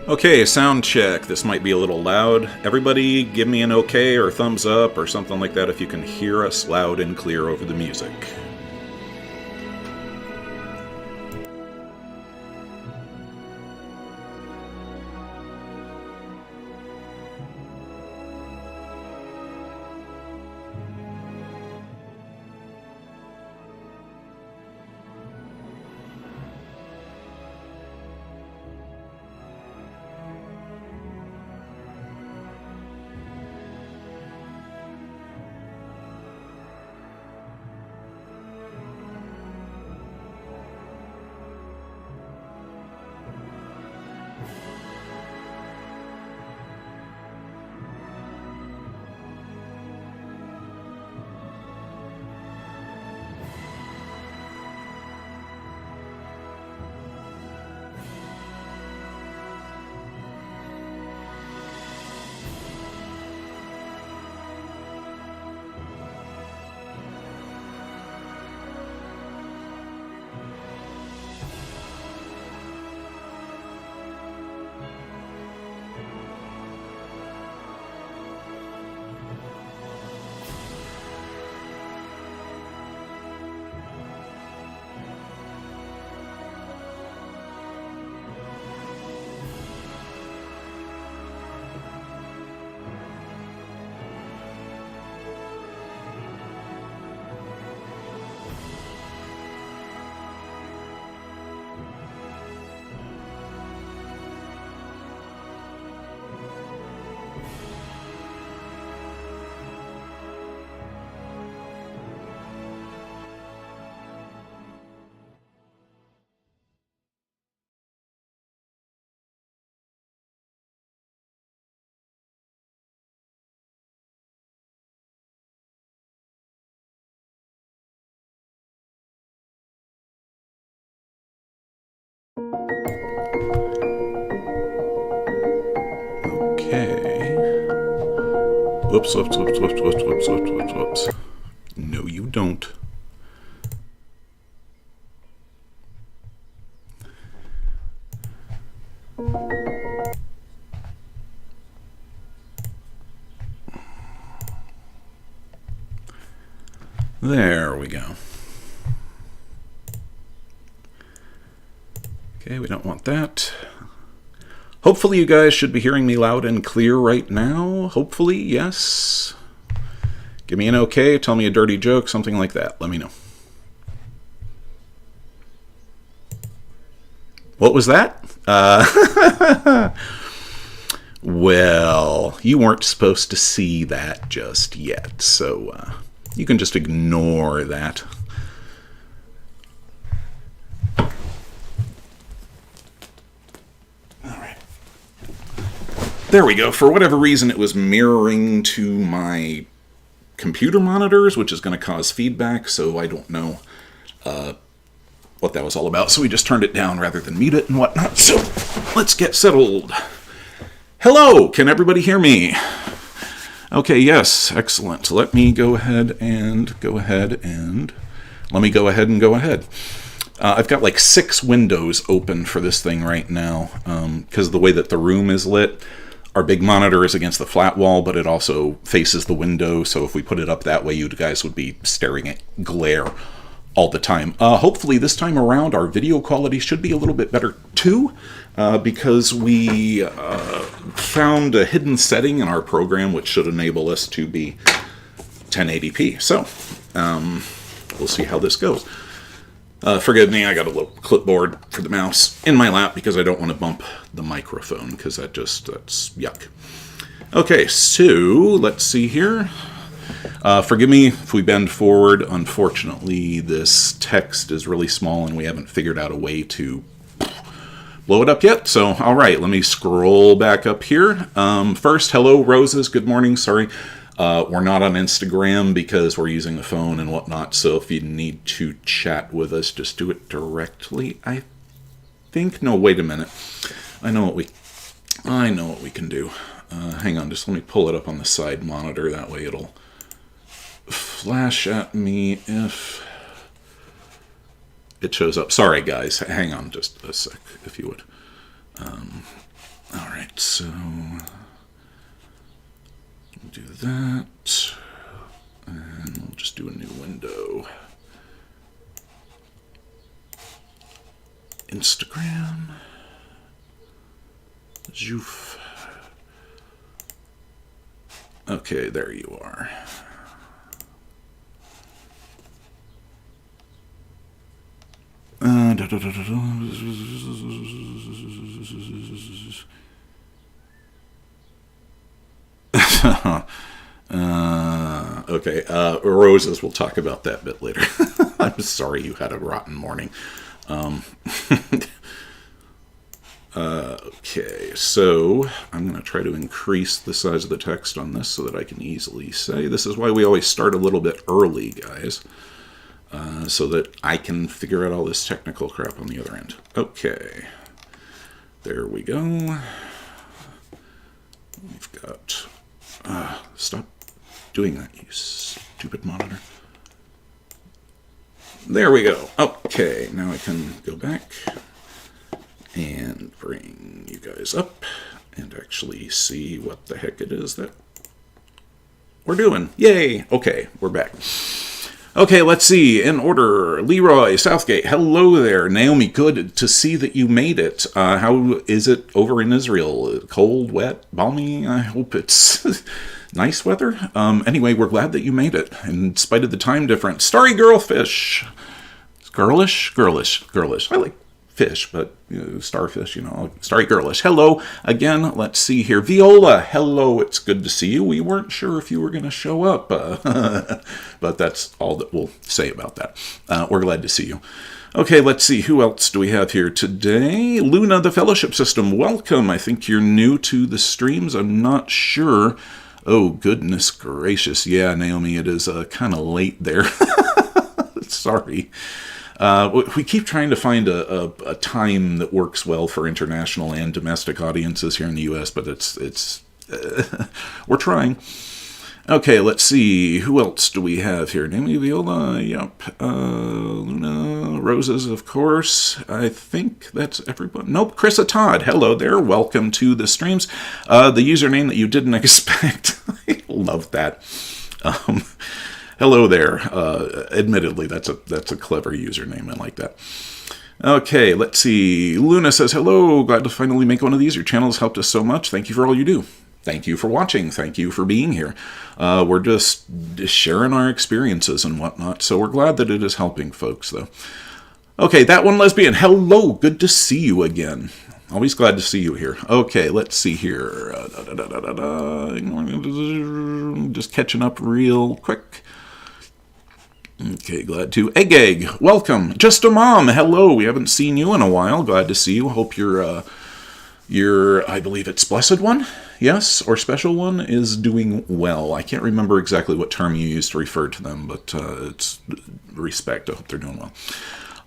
Okay, sound check. This might be a little loud. Everybody give me an okay or thumbs up or something like that if you can hear us loud and clear over the music. Okay. Whoops. No, you don't. There we go. Okay, we don't want that. Hopefully you guys should be hearing me loud and clear right now. Hopefully, yes. Give me an okay, tell me a dirty joke, something like that. Let me know. What was that? Well, you weren't supposed to see that just yet, so you can just ignore that. There we go. For whatever reason, it was mirroring to my computer monitors, which is going to cause feedback, so I don't know what that was all about. So we just turned it down rather than mute it and whatnot. So let's get settled. Hello! Can everybody hear me? Okay, yes. Excellent. Let me go ahead and let me go ahead and go ahead. I've got like 6 windows open for this thing right now because of the way that the room is lit. Our big monitor is against the flat wall, but it also faces the window, so if we put it up that way, you guys would be staring at glare all the time. Hopefully this time around, our video quality should be a little bit better too, because we found a hidden setting in our program which should enable us to be 1080p. So, we'll see how this goes. Forgive me, I got a little clipboard for the mouse in my lap because I don't want to bump the microphone because that's yuck. Okay, so let's see here. Forgive me if we bend forward. Unfortunately, this text is really small and we haven't figured out a way to blow it up yet. So, all right, let me scroll back up here. First, hello, Roses. Good morning. Sorry. We're not on Instagram because we're using the phone and whatnot. So if you need to chat with us, just do it directly. I think. No, wait a minute. I know what we can do. Hang on, just let me pull it up on the side monitor. That way it'll flash at me if it shows up. Sorry, guys. Hang on just a sec, if you would. All right, so we'll do that, and we'll just do a new window. Instagram. Zoof. Okay, there you are. Okay, Roses, we'll talk about that a bit later. I'm sorry you had a rotten morning. Okay, so I'm going to try to increase the size of the text on this so that I can easily say. This is why we always start a little bit early, guys. So that I can figure out all this technical crap on the other end. Okay. There we go. We've got... stop doing that, you stupid monitor. There we go. Okay, now I can go back and bring you guys up and actually see what the heck it is that we're doing. Yay! Okay, we're back. Okay, let's see. In order, Leroy Southgate. Hello there. Naomi, good to see that you made it. How is it over in Israel? Cold, wet, balmy? I hope it's nice weather. Anyway, we're glad that you made it, in spite of the time difference. Starry Girlfish. Girlish? Girlish. I like fish, but starfish, Starry Girlish. Hello again. Let's see here. Viola, hello. It's good to see you. We weren't sure if you were going to show up, but that's all that we'll say about that. We're glad to see you. Okay, let's see. Who else do we have here today? Luna, the Fellowship System. Welcome. I think you're new to the streams. I'm not sure. Oh, goodness gracious. Yeah, Naomi, it is kind of late there. Sorry. We keep trying to find a time that works well for international and domestic audiences here in the U.S., but it's we're trying. Okay, let's see. Who else do we have here? Naomi, Viola, yep. Luna, Roses, of course. I think that's everyone. Nope, Chrissa Todd. Hello there. Welcome to the streams. The username that you didn't expect. I love that. Hello there. Admittedly, that's a clever username. I like that. Okay, let's see. Luna says, hello. Glad to finally make one of these. Your channel has helped us so much. Thank you for all you do. Thank you for watching. Thank you for being here. We're just sharing our experiences and whatnot, so we're glad that it is helping folks, though. Okay, that one lesbian. Hello. Good to see you again. Always glad to see you here. Okay, let's see here. Just catching up real quick. Okay, glad to. Egg, welcome. Just a mom, hello. We haven't seen you in a while. Glad to see you. Hope your I believe it's Blessed One, yes, or Special One is doing well. I can't remember exactly what term you used to refer to them, but it's respect. I hope they're doing well.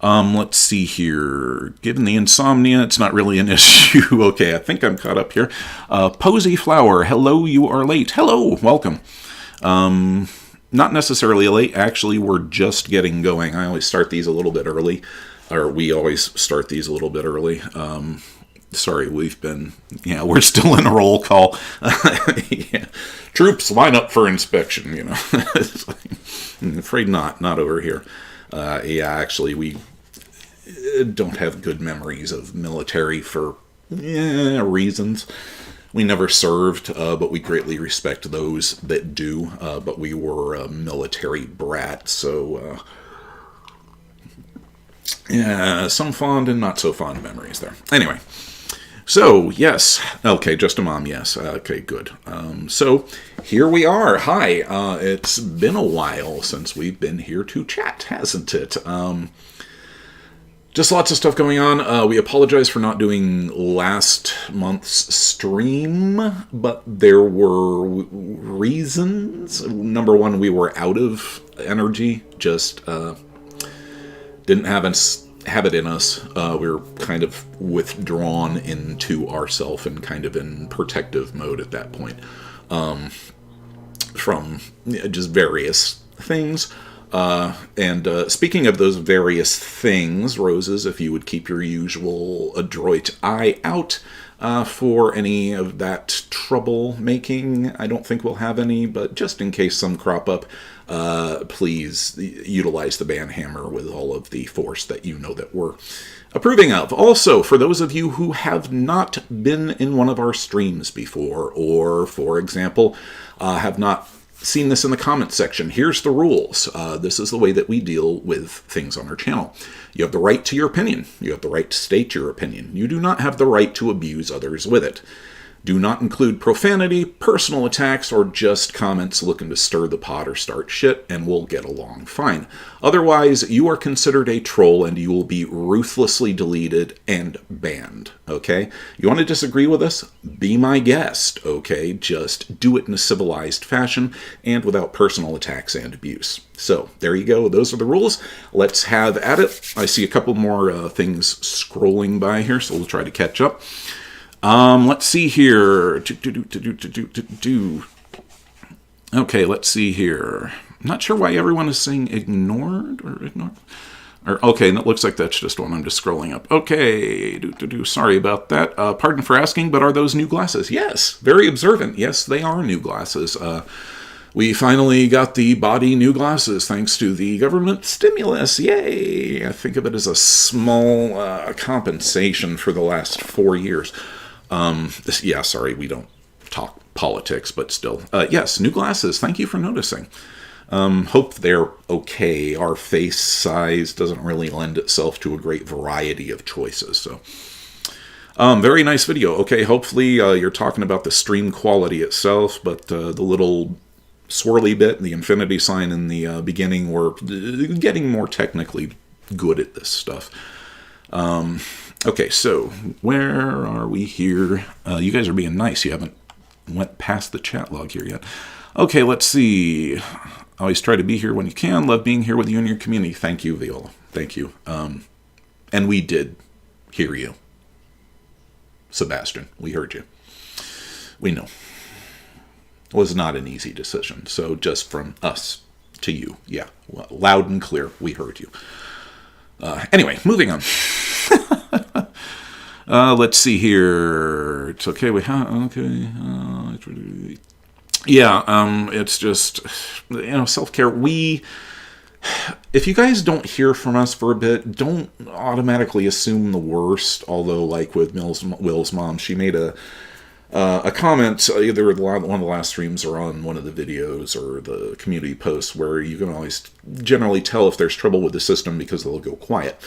Let's see here. Given the insomnia, it's not really an issue. Okay, I think I'm caught up here. Posy Flower, hello, you are late. Hello, welcome. Not necessarily late. Actually, we're just getting going. I always start these a little bit early, or we always start these a little bit early. Sorry, we're still in a roll call. Yeah. Troops, line up for inspection, I'm afraid not over here. Actually, we don't have good memories of military for reasons. We never served, but we greatly respect those that do. But we were a military brat, so some fond and not so fond memories there. Anyway, So, yes. Okay, just a mom, yes. Okay, good. So, here we are. Hi. It's been a while since we've been here to chat, hasn't it? Just lots of stuff going on. We apologize for not doing last month's stream, but there were reasons. Number one, we were out of energy, just didn't have it in us. We were kind of withdrawn into ourself and kind of in protective mode at that point from just various things. And speaking of those various things, Roses, if you would keep your usual adroit eye out for any of that troublemaking. I don't think we'll have any, but just in case some crop up, please utilize the banhammer with all of the force that you know that we're approving of. Also, for those of you who have not been in one of our streams before, or, for example, have not seen this in the comments section, here's the rules. This is the way that we deal with things on our channel. You have the right to your opinion. You have the right to state your opinion. You do not have the right to abuse others with it. Do not include profanity, personal attacks, or just comments looking to stir the pot or start shit, and we'll get along fine. Otherwise, you are considered a troll and you will be ruthlessly deleted and banned, okay? You want to disagree with us? Be my guest, okay? Just do it in a civilized fashion and without personal attacks and abuse. So, there you go. Those are the rules. Let's have at it. I see a couple more things scrolling by here, so we'll try to catch up. Let's see here. Okay, let's see here. I'm not sure why everyone is saying ignored or ignored. Okay, and it looks like that's just one. I'm just scrolling up. Okay, sorry about that. Pardon for asking, but are those new glasses? Yes, very observant. Yes, they are new glasses. We finally got the body new glasses thanks to the government stimulus. Yay! I think of it as a small compensation for the last 4 years. Sorry, we don't talk politics, but still. Yes, new glasses. Thank you for noticing. Hope they're okay. Our face size doesn't really lend itself to a great variety of choices, so. Very nice video. Okay, hopefully you're talking about the stream quality itself, but the little swirly bit, the infinity sign in the beginning, we're getting more technically good at this stuff. Okay, so where are we here? You guys are being nice. You haven't went past the chat log here yet. Okay, let's see. Always try to be here when you can. Love being here with you and your community. Thank you, Viola. Thank you. And we did hear you. Sebastian, we heard you. We know. It was not an easy decision. So just from us to you. Yeah, loud and clear. We heard you. Anyway, moving on. Let's see here. It's okay. Okay. It's just, self-care. If you guys don't hear from us for a bit, don't automatically assume the worst. Although, like with Will's mom, she made a comment, either one of the last streams or on one of the videos or the community posts, where you can always generally tell if there's trouble with the system because they'll go quiet.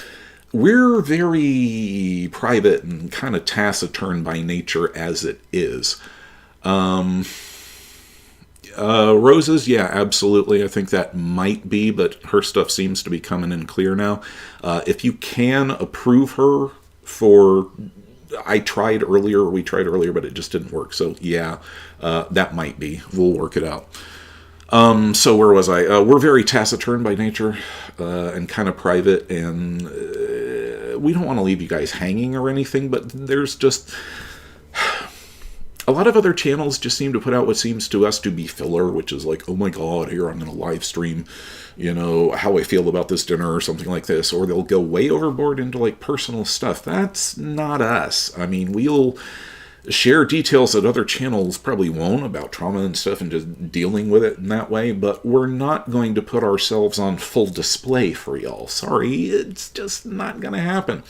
We're very private and kind of taciturn by nature as it is. Roses, yeah, absolutely. I think that might be, but her stuff seems to be coming in clear now. If you can approve her for... we tried earlier, but it just didn't work. So, yeah, that might be. We'll work it out. So where was I? We're very taciturn by nature and kind of private, and we don't want to leave you guys hanging or anything, but there's just... a lot of other channels just seem to put out what seems to us to be filler, which is like, oh my god, here I'm going to live stream, how I feel about this dinner or something like this. Or they'll go way overboard into like personal stuff. That's not us. I mean, we'll share details that other channels probably won't about trauma and stuff and just dealing with it in that way, but we're not going to put ourselves on full display for y'all. Sorry, it's just not going to happen.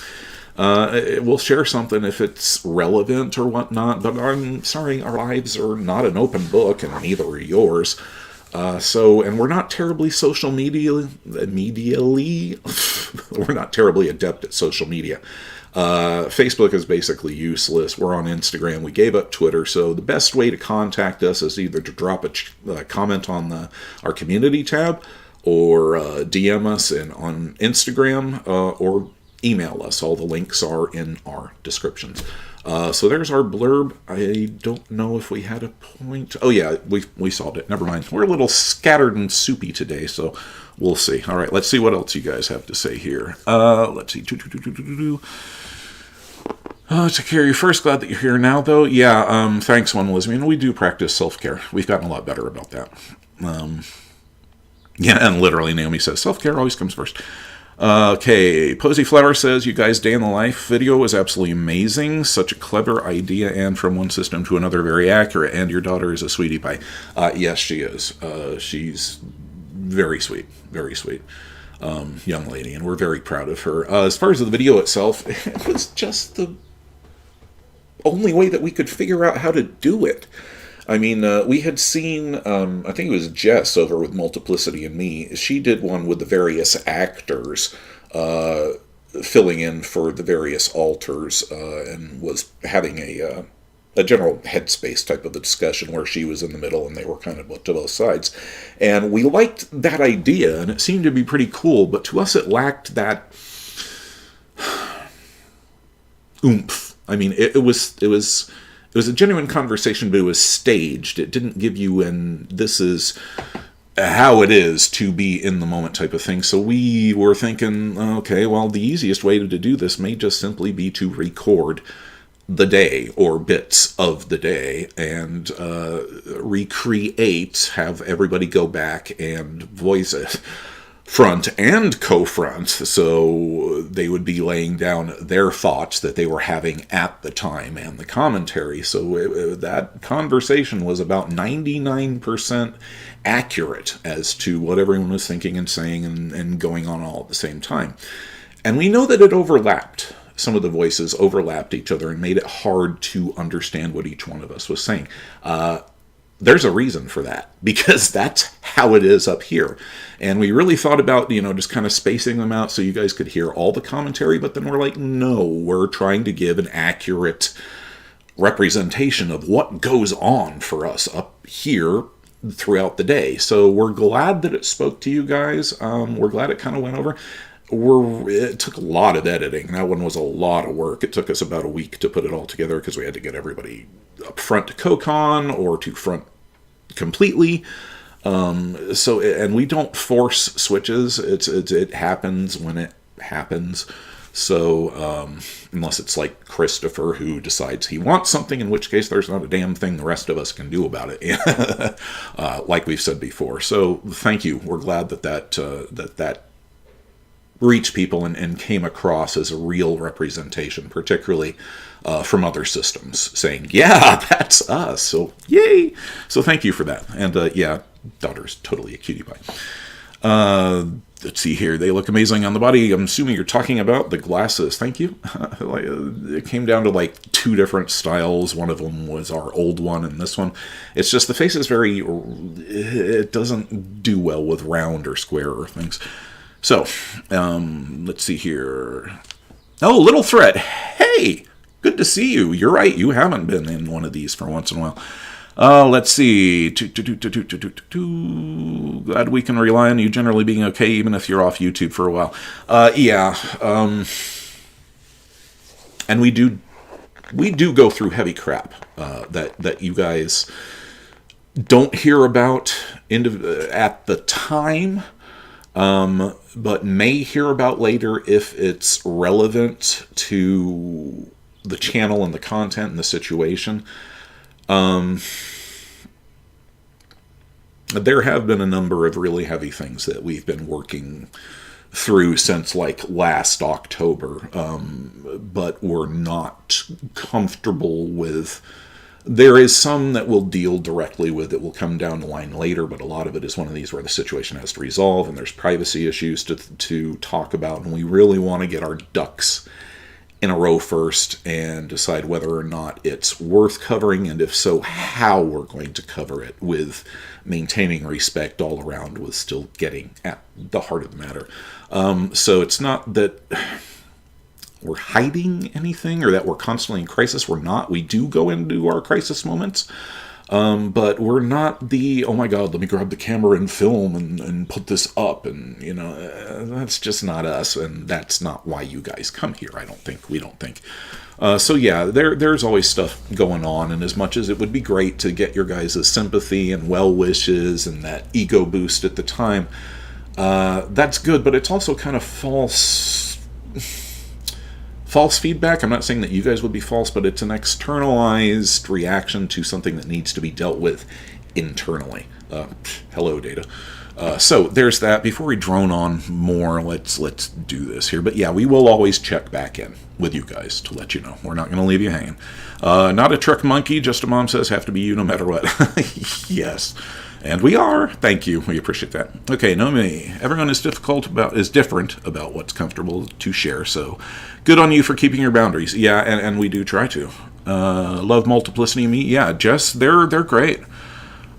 We'll share something if it's relevant or whatnot, but I'm sorry, our lives are not an open book, and neither are yours. And we're not terribly we're not terribly adept at social media. Facebook is basically useless. We're on Instagram. We gave up Twitter. So the best way to contact us is either to drop a comment on our community tab, or DM us on Instagram, or email us. All the links are in our descriptions. So there's our blurb. I don't know if we had a point. Oh yeah, we solved it. Never mind. We're a little scattered and soupy today, so we'll see. All right, let's see what else you guys have to say here. Let's see. Take care of you first. Glad that you're here now, though. Yeah, thanks, One Lismian. We do practice self-care. We've gotten a lot better about that. Yeah, and literally Naomi says, self-care always comes first. Okay, Posy Flower says, you guys' day in the life video was absolutely amazing. Such a clever idea, and from one system to another, very accurate. And your daughter is a sweetie pie. Yes, she is. She's very sweet, young lady, and we're very proud of her. As far as the video itself, it was just the only way that we could figure out how to do it. I mean, we had seen, I think it was Jess over with Multiplicity and Me. She did one with the various actors filling in for the various alters, and was having a general headspace type of a discussion where she was in the middle and they were kind of to both sides. And we liked that idea, and it seemed to be pretty cool, but to us it lacked that oomph. I mean, it was a genuine conversation, but it was staged. It didn't give you this is how it is to be in the moment type of thing. So we were thinking, okay, well, the easiest way to do this may just simply be to record the day or bits of the day and recreate, have everybody go back and voice it, front and co-front, so they would be laying down their thoughts that they were having at the time and the commentary. So that conversation was about 99% accurate as to what everyone was thinking and saying and going on all at the same time. And we know that it overlapped. Some of the voices overlapped each other and made it hard to understand what each one of us was saying. There's a reason for that, because that's how it is up here. And we really thought about, just kind of spacing them out so you guys could hear all the commentary, but then we're like, no, we're trying to give an accurate representation of what goes on for us up here throughout the day. So we're glad that it spoke to you guys. We're glad it kind of went over. It took a lot of editing. That one was a lot of work. It took us about a week to put it all together because we had to get everybody up front to CoCon or to front completely. And we don't force switches. It happens when it happens. So unless it's like Christopher, who decides he wants something, in which case there's not a damn thing the rest of us can do about it, like we've said before. So thank you. We're glad that reached people and came across as a real representation, particularly from other systems, saying, yeah, that's us. So yay. So thank you for that. And yeah, daughter's totally a cutie pie. Let's see here. They look amazing on the body. I'm assuming you're talking about the glasses. Thank you. It came down to like 2 different styles. One of them was our old one, and this one. It's just the face is it doesn't do well with round or square or things. So, let's see here. Oh, Little Threat. Hey, good to see you. You're right. You haven't been in one of these for once in a while. Let's see. Glad we can rely on you generally being okay, even if you're off YouTube for a while. Yeah. And we do go through heavy crap that you guys don't hear about at the time. But may hear about later if it's relevant to the channel and the content and the situation. There have been a number of really heavy things that we've been working through since like last October, but we're not comfortable with. There is some that we'll deal directly with that will come down the line later, but a lot of it is one of these where the situation has to resolve and there's privacy issues to talk about, and we really want to get our ducks in a row first and decide whether or not it's worth covering, and if so, how we're going to cover it with maintaining respect all around, with still getting at the heart of the matter. So it's not that we're hiding anything or that we're constantly in crisis. We're not. We do go into our crisis moments. But we're not the, oh my God, let me grab the camera and film and put this up. And, that's just not us. And that's not why you guys come here, I don't think. We don't think. So yeah, there's always stuff going on. And as much as it would be great to get your guys' sympathy and well wishes and that ego boost at the time, that's good. But it's also kind of false feedback. I'm not saying that you guys would be false, but it's an externalized reaction to something that needs to be dealt with internally. Hello, data. So there's that. Before we drone on more, let's do this here. But yeah, we will always check back in with you guys to let you know. We're not going to leave you hanging. Not a trick monkey, just a mom says, have to be you no matter what. Yes. And we are. Thank you. We appreciate that. Okay, no me. Everyone is different about what's comfortable to share. So, good on you for keeping your boundaries. Yeah, and we do try to. Love multiplicity me. Yeah, Jess, they're great.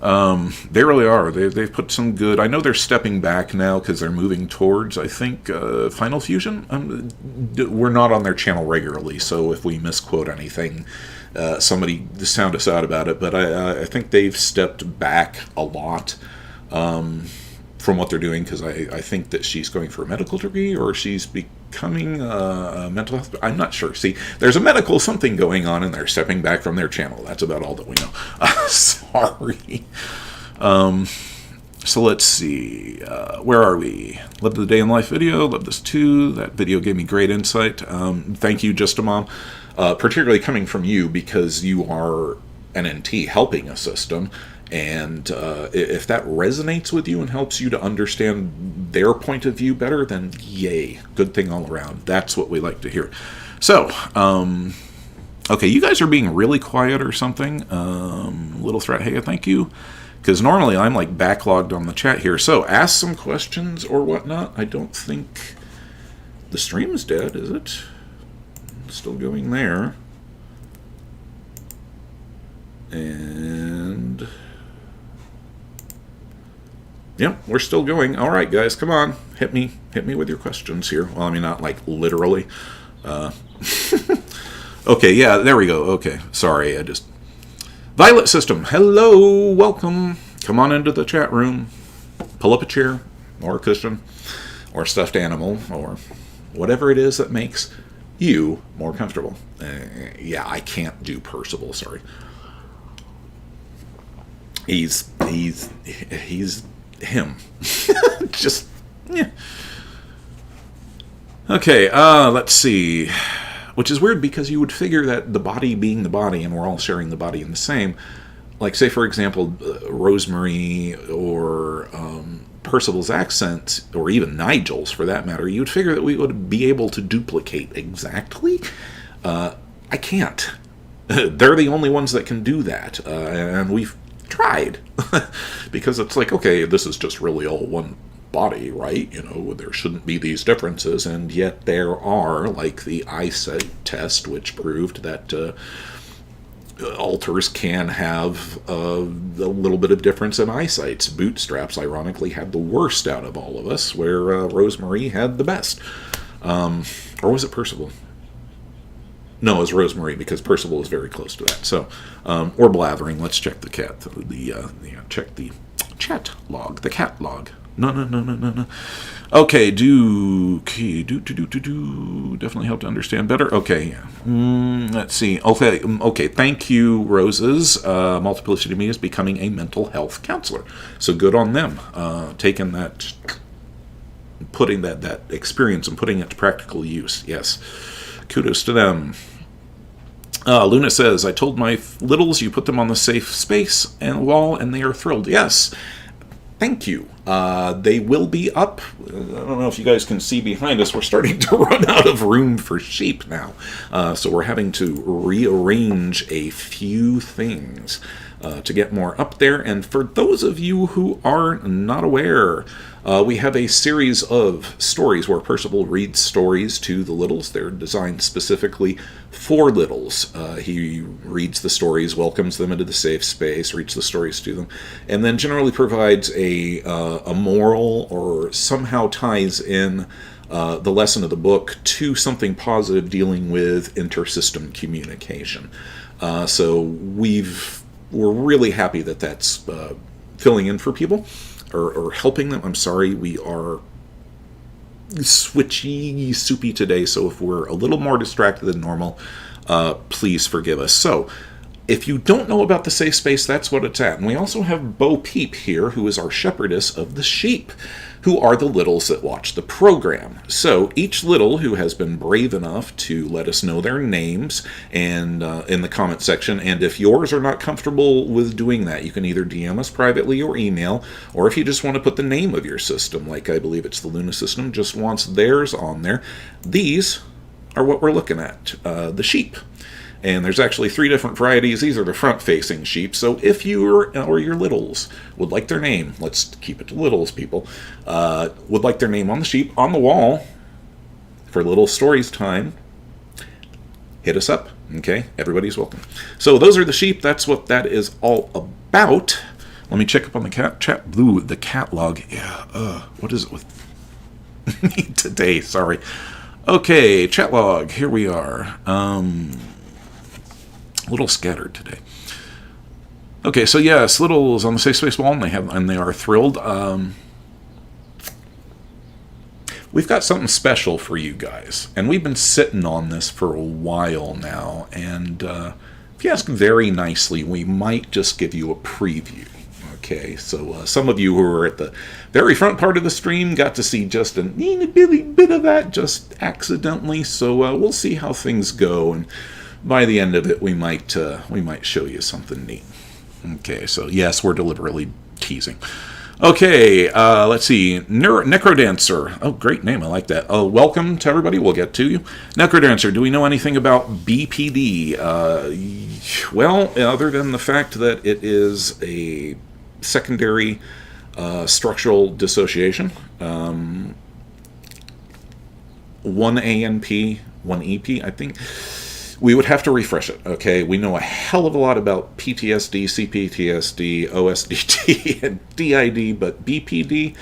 They really are. They've put some good. I know they're stepping back now because they're moving towards, I think, Final Fusion. We're not on their channel regularly, so if we misquote anything, somebody sound us out about it. But I think they've stepped back a lot from what they're doing, because I think that she's going for a medical degree, or she's becoming a mental health. I'm not sure. See, there's a medical something going on, and they're stepping back from their channel. That's about all that we know. Sorry. So let's see. Where are we? Love the day in life video. Love this too. That video gave me great insight. Thank you, Just a Mom. Particularly coming from you, because you are an NT helping a system. And if that resonates with you and helps you to understand their point of view better, then yay, good thing all around. That's what we like to hear. So, okay, you guys are being really quiet or something. Little Threat, hey, thank you. Because normally I'm like backlogged on the chat here. So ask some questions or whatnot. I don't think the stream's dead, is it? Still going there. And yep, we're still going. All right, guys, come on. Hit me with your questions here. Well, I mean, not like literally. Okay, yeah, there we go. Okay, sorry, Violet System, hello, welcome. Come on into the chat room. Pull up a chair, or a cushion, or a stuffed animal, or whatever it is that makes you more comfortable. Yeah, I can't do Percival, sorry. He's him. Just, yeah. Okay, let's see. Which is weird, because you would figure that the body being the body, and we're all sharing the body in the same, like, say, for example, Rosemary or Percival's accent, or even Nigel's for that matter, you would figure that we would be able to duplicate exactly. I can't. They're the only ones that can do that, and we've tried. Because it's like, okay, this is just really all one body, right? There shouldn't be these differences, and yet there are, like the eyesight test, which proved that alters can have a little bit of difference in eyesight. Bootstraps, ironically, had the worst out of all of us, where Rosemary had the best. Or was it Percival? No, it was Rosemary, because Percival is very close to that. So, or blathering. Let's check the cat. Check the chat log, the cat log. No. Okay, definitely help to understand better. Okay, let's see. Okay, thank you, Roses. Multiplicity Me is becoming a mental health counselor. So good on them. Taking that, putting that experience and putting it to practical use. Yes, kudos to them. Luna says, I told my littles you put them on the safe space and wall, and they are thrilled. Yes. Thank you. They will be up. I don't know if you guys can see behind us. We're starting to run out of room for sheep now. So we're having to rearrange a few things to get more up there. And for those of you who are not aware, we have a series of stories where Percival reads stories to the littles. They're designed specifically for littles. He reads the stories, welcomes them into the safe space, reads the stories to them, and then generally provides a moral, or somehow ties in the lesson of the book to something positive dealing with intersystem communication. So we're really happy that that's filling in for people, or helping them. I'm sorry, we are switchy, soupy today, so if we're a little more distracted than normal, please forgive us. So, if you don't know about the safe space, that's what it's at. And we also have Bo Peep here, who is our shepherdess of the sheep, who are the littles that watch the program. So each little who has been brave enough to let us know their names and in the comment section, and if yours are not comfortable with doing that, you can either DM us privately or email, or if you just want to put the name of your system, like I believe it's the Luna system, just wants theirs on there. These are what we're looking at, the sheep. And there's actually 3 different varieties. These are the front-facing sheep. So if you or your littles would like their name, let's keep it to littles, people, would like their name on the sheep, on the wall, for Little Stories time, hit us up, okay? Everybody's welcome. So those are the sheep. That's what that is all about. Let me check up on the the catalog. Yeah, what is it with me today? Sorry. Okay, chat log. Here we are. A little scattered today. Okay, so yes, Littles on the Safe Space wall, and they are thrilled. We've got something special for you guys, and we've been sitting on this for a while now, and if you ask very nicely, we might just give you a preview. Okay, so some of you who are at the very front part of the stream got to see just a bitty bit of that just accidentally, so we'll see how things go, and by the end of it, we might show you something neat. Okay, so yes, we're deliberately teasing. Okay, let's see. Necrodancer. Oh, great name. I like that. Welcome to everybody. We'll get to you. Necrodancer, do we know anything about BPD? Well, other than the fact that it is a secondary structural dissociation, 1 ANP, 1 EP, I think. We would have to refresh it, okay? We know a hell of a lot about PTSD, CPTSD, OSDT, and DID, but BPD,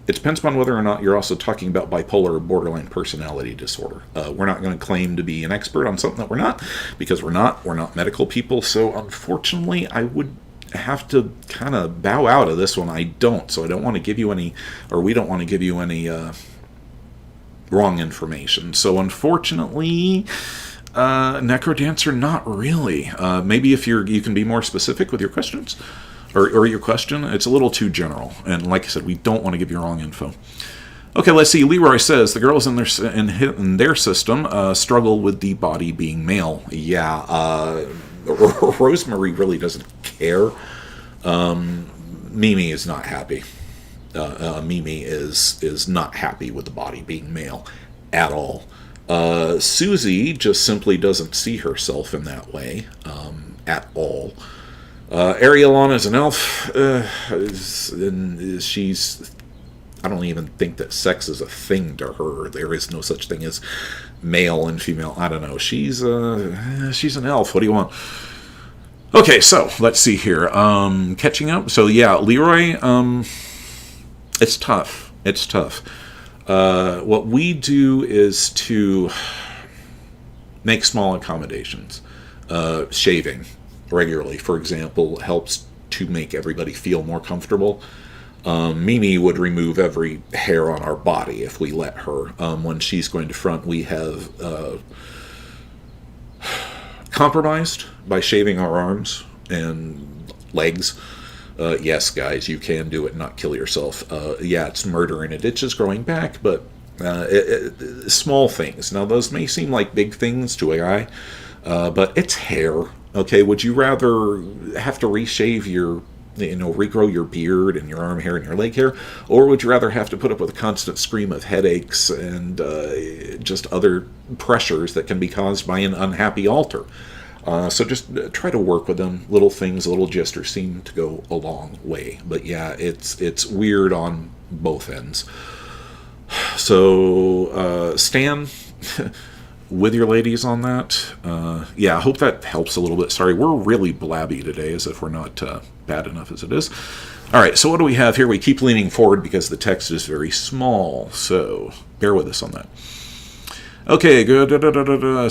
it depends upon whether or not you're also talking about bipolar or borderline personality disorder. We're not going to claim to be an expert on something that we're not, because we're not medical people, so unfortunately, I would have to kind of bow out of this one. I don't, so I don't want to give you any, or we don't want to give you any, wrong information. So unfortunately, Necrodancer, not really. Maybe if you can be more specific with your questions, or your question. It's a little too general, and like I said, we don't want to give you wrong info. Okay, let's see. Leroy says the girls in their system struggle with the body being male. Yeah, Rosemary really doesn't care. Mimi is not happy. Mimi is not happy with the body being male at all. Susie just simply doesn't see herself in that way at all. Arielana is an elf, and she's... I don't even think that sex is a thing to her. There is no such thing as male and female. I don't know. She's an elf. What do you want? Okay, so let's see here. Catching up. So yeah, Leroy... It's tough. It's tough. What we do is to make small accommodations. Shaving regularly, for example, helps to make everybody feel more comfortable. Mimi would remove every hair on our body if we let her. When she's going to front, we have compromised by shaving our arms and legs. Yes, guys, you can do it and not kill yourself. Yeah, it's murder and it itches growing back, but small things. Now, those may seem like big things to a guy, but it's hair. Okay, would you rather have to reshave regrow your beard and your arm hair and your leg hair, or would you rather have to put up with a constant scream of headaches and just other pressures that can be caused by an unhappy alter? So just try to work with them. Little things, little gestures seem to go a long way. But yeah, it's weird on both ends. So Stan, with your ladies on that, yeah, I hope that helps a little bit. Sorry, we're really blabby today, as if we're not bad enough as it is. All right, so what do we have here? We keep leaning forward because the text is very small, so bear with us on that. Okay, good.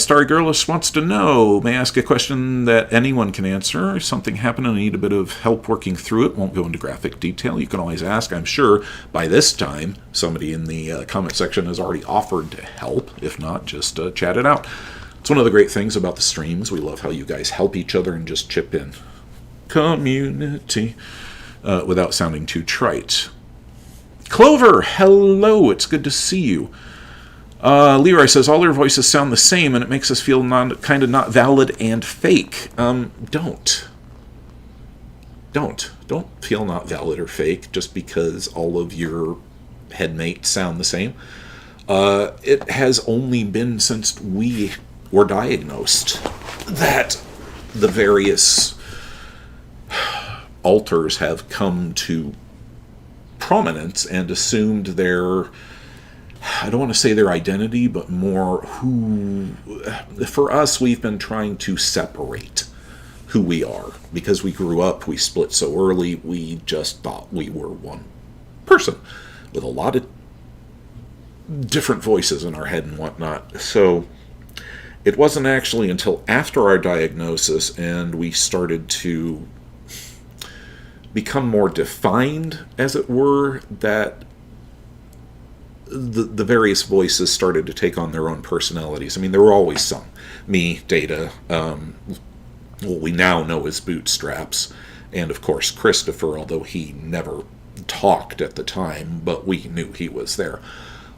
Starry Girlish wants to know, may I ask a question that anyone can answer? If something happened and I need a bit of help working through it, won't go into graphic detail. You can always ask. I'm sure by this time somebody in the comment section has already offered to help. If not, just chat it out. It's one of the great things about the streams. We love how you guys help each other and just chip in. Community. Without sounding too trite. Clover, hello. It's good to see you. Leroy says, all their voices sound the same, and it makes us feel kind of not valid and fake. Don't feel not valid or fake just because all of your headmates sound the same. It has only been since we were diagnosed that the various alters have come to prominence and assumed their, I don't want to say their identity, but more who, for us, we've been trying to separate who we are. Because we grew up, we split so early, we just thought we were one person with a lot of different voices in our head and whatnot. So it wasn't actually until after our diagnosis and we started to become more defined, as it were, that the various voices started to take on their own personalities. I mean, there were always some. Me, Data, what we now know as Bootstraps, and of course Christopher, although he never talked at the time, but we knew he was there.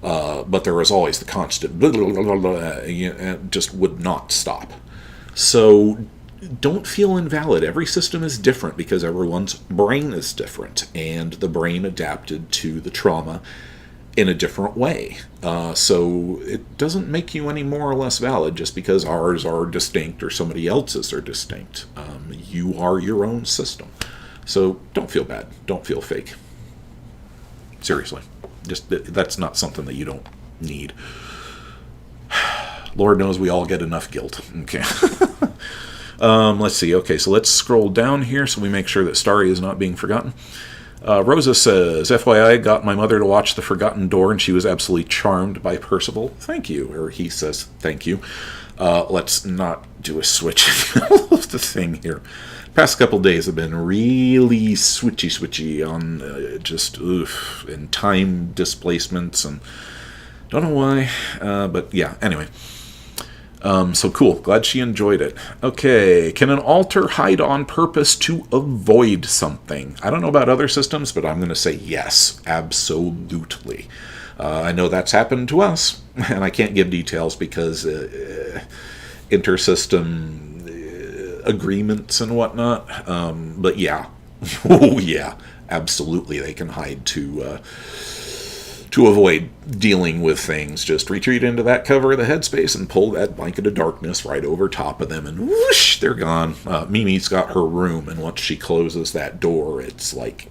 But there was always the constant blah, blah, blah, blah, blah, and just would not stop. So don't feel invalid. Every system is different because everyone's brain is different, and the brain adapted to the trauma in a different way. So it doesn't make you any more or less valid just because ours are distinct or somebody else's are distinct. You are your own system. So don't feel bad. Don't feel fake. Seriously. Just that's not something that you don't need. Lord knows we all get enough guilt. Okay. Let's see. Okay, so let's scroll down here so we make sure that Starry is not being forgotten. Rosa says, FYI, got my mother to watch The Forgotten Door, and she was absolutely charmed by Percival. Thank you. Or he says, thank you. Let's not do a switch of the thing here. Past couple days have been really switchy on and time displacements, and don't know why, but yeah, anyway. So cool. Glad she enjoyed it. Okay. Can an alter hide on purpose to avoid something? I don't know about other systems, but I'm going to say yes. Absolutely. I know that's happened to us, and I can't give details because intersystem agreements and whatnot. But yeah. Oh, yeah. Absolutely. They can hide to avoid dealing with things. Just retreat into that cover of the headspace and pull that blanket of darkness right over top of them, and whoosh, they're gone. Mimi's got her room, and once she closes that door, it's like,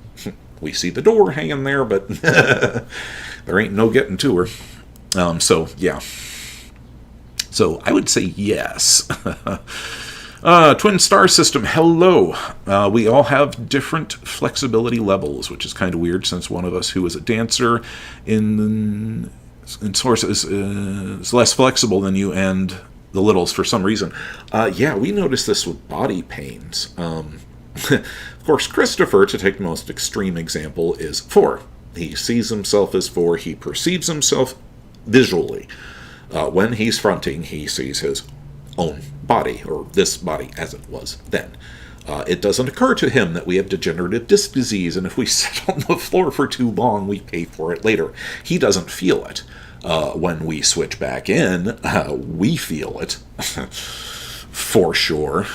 we see the door hanging there, but there ain't no getting to her. So, yeah. So, I would say yes. Twin Star System, hello. We all have different flexibility levels, which is kind of weird since one of us who is a dancer in source is less flexible than you and the littles for some reason. Yeah, we noticed this with body pains. Of course, Christopher, to take the most extreme example, is 4. He sees himself as 4. He perceives himself visually. When he's fronting, he sees his own body, or this body as it was then. It doesn't occur to him that we have degenerative disc disease, and if we sit on the floor for too long, we pay for it later. He doesn't feel it. When we switch back in, we feel it, for sure.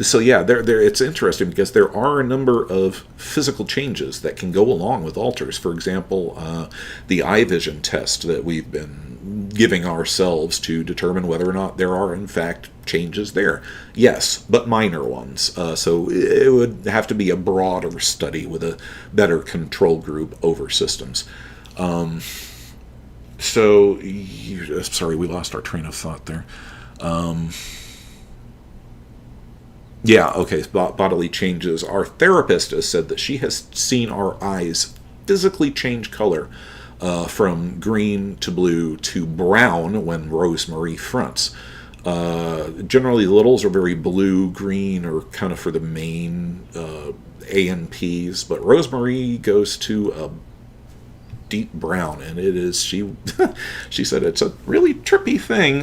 So yeah, it's interesting because there are a number of physical changes that can go along with alters. For example, the eye vision test that we've been giving ourselves to determine whether or not there are, in fact, changes there. Yes, but minor ones. So it would have to be a broader study with a better control group over systems. So, sorry, we lost our train of thought there. Yeah, okay, bodily changes. Our therapist has said that she has seen our eyes physically change color from green to blue to brown when Rosemary fronts. Generally, the littles are very blue, green, or kind of for the main A and Ps, but Rosemary goes to a deep brown, and it is she said it's a really trippy thing.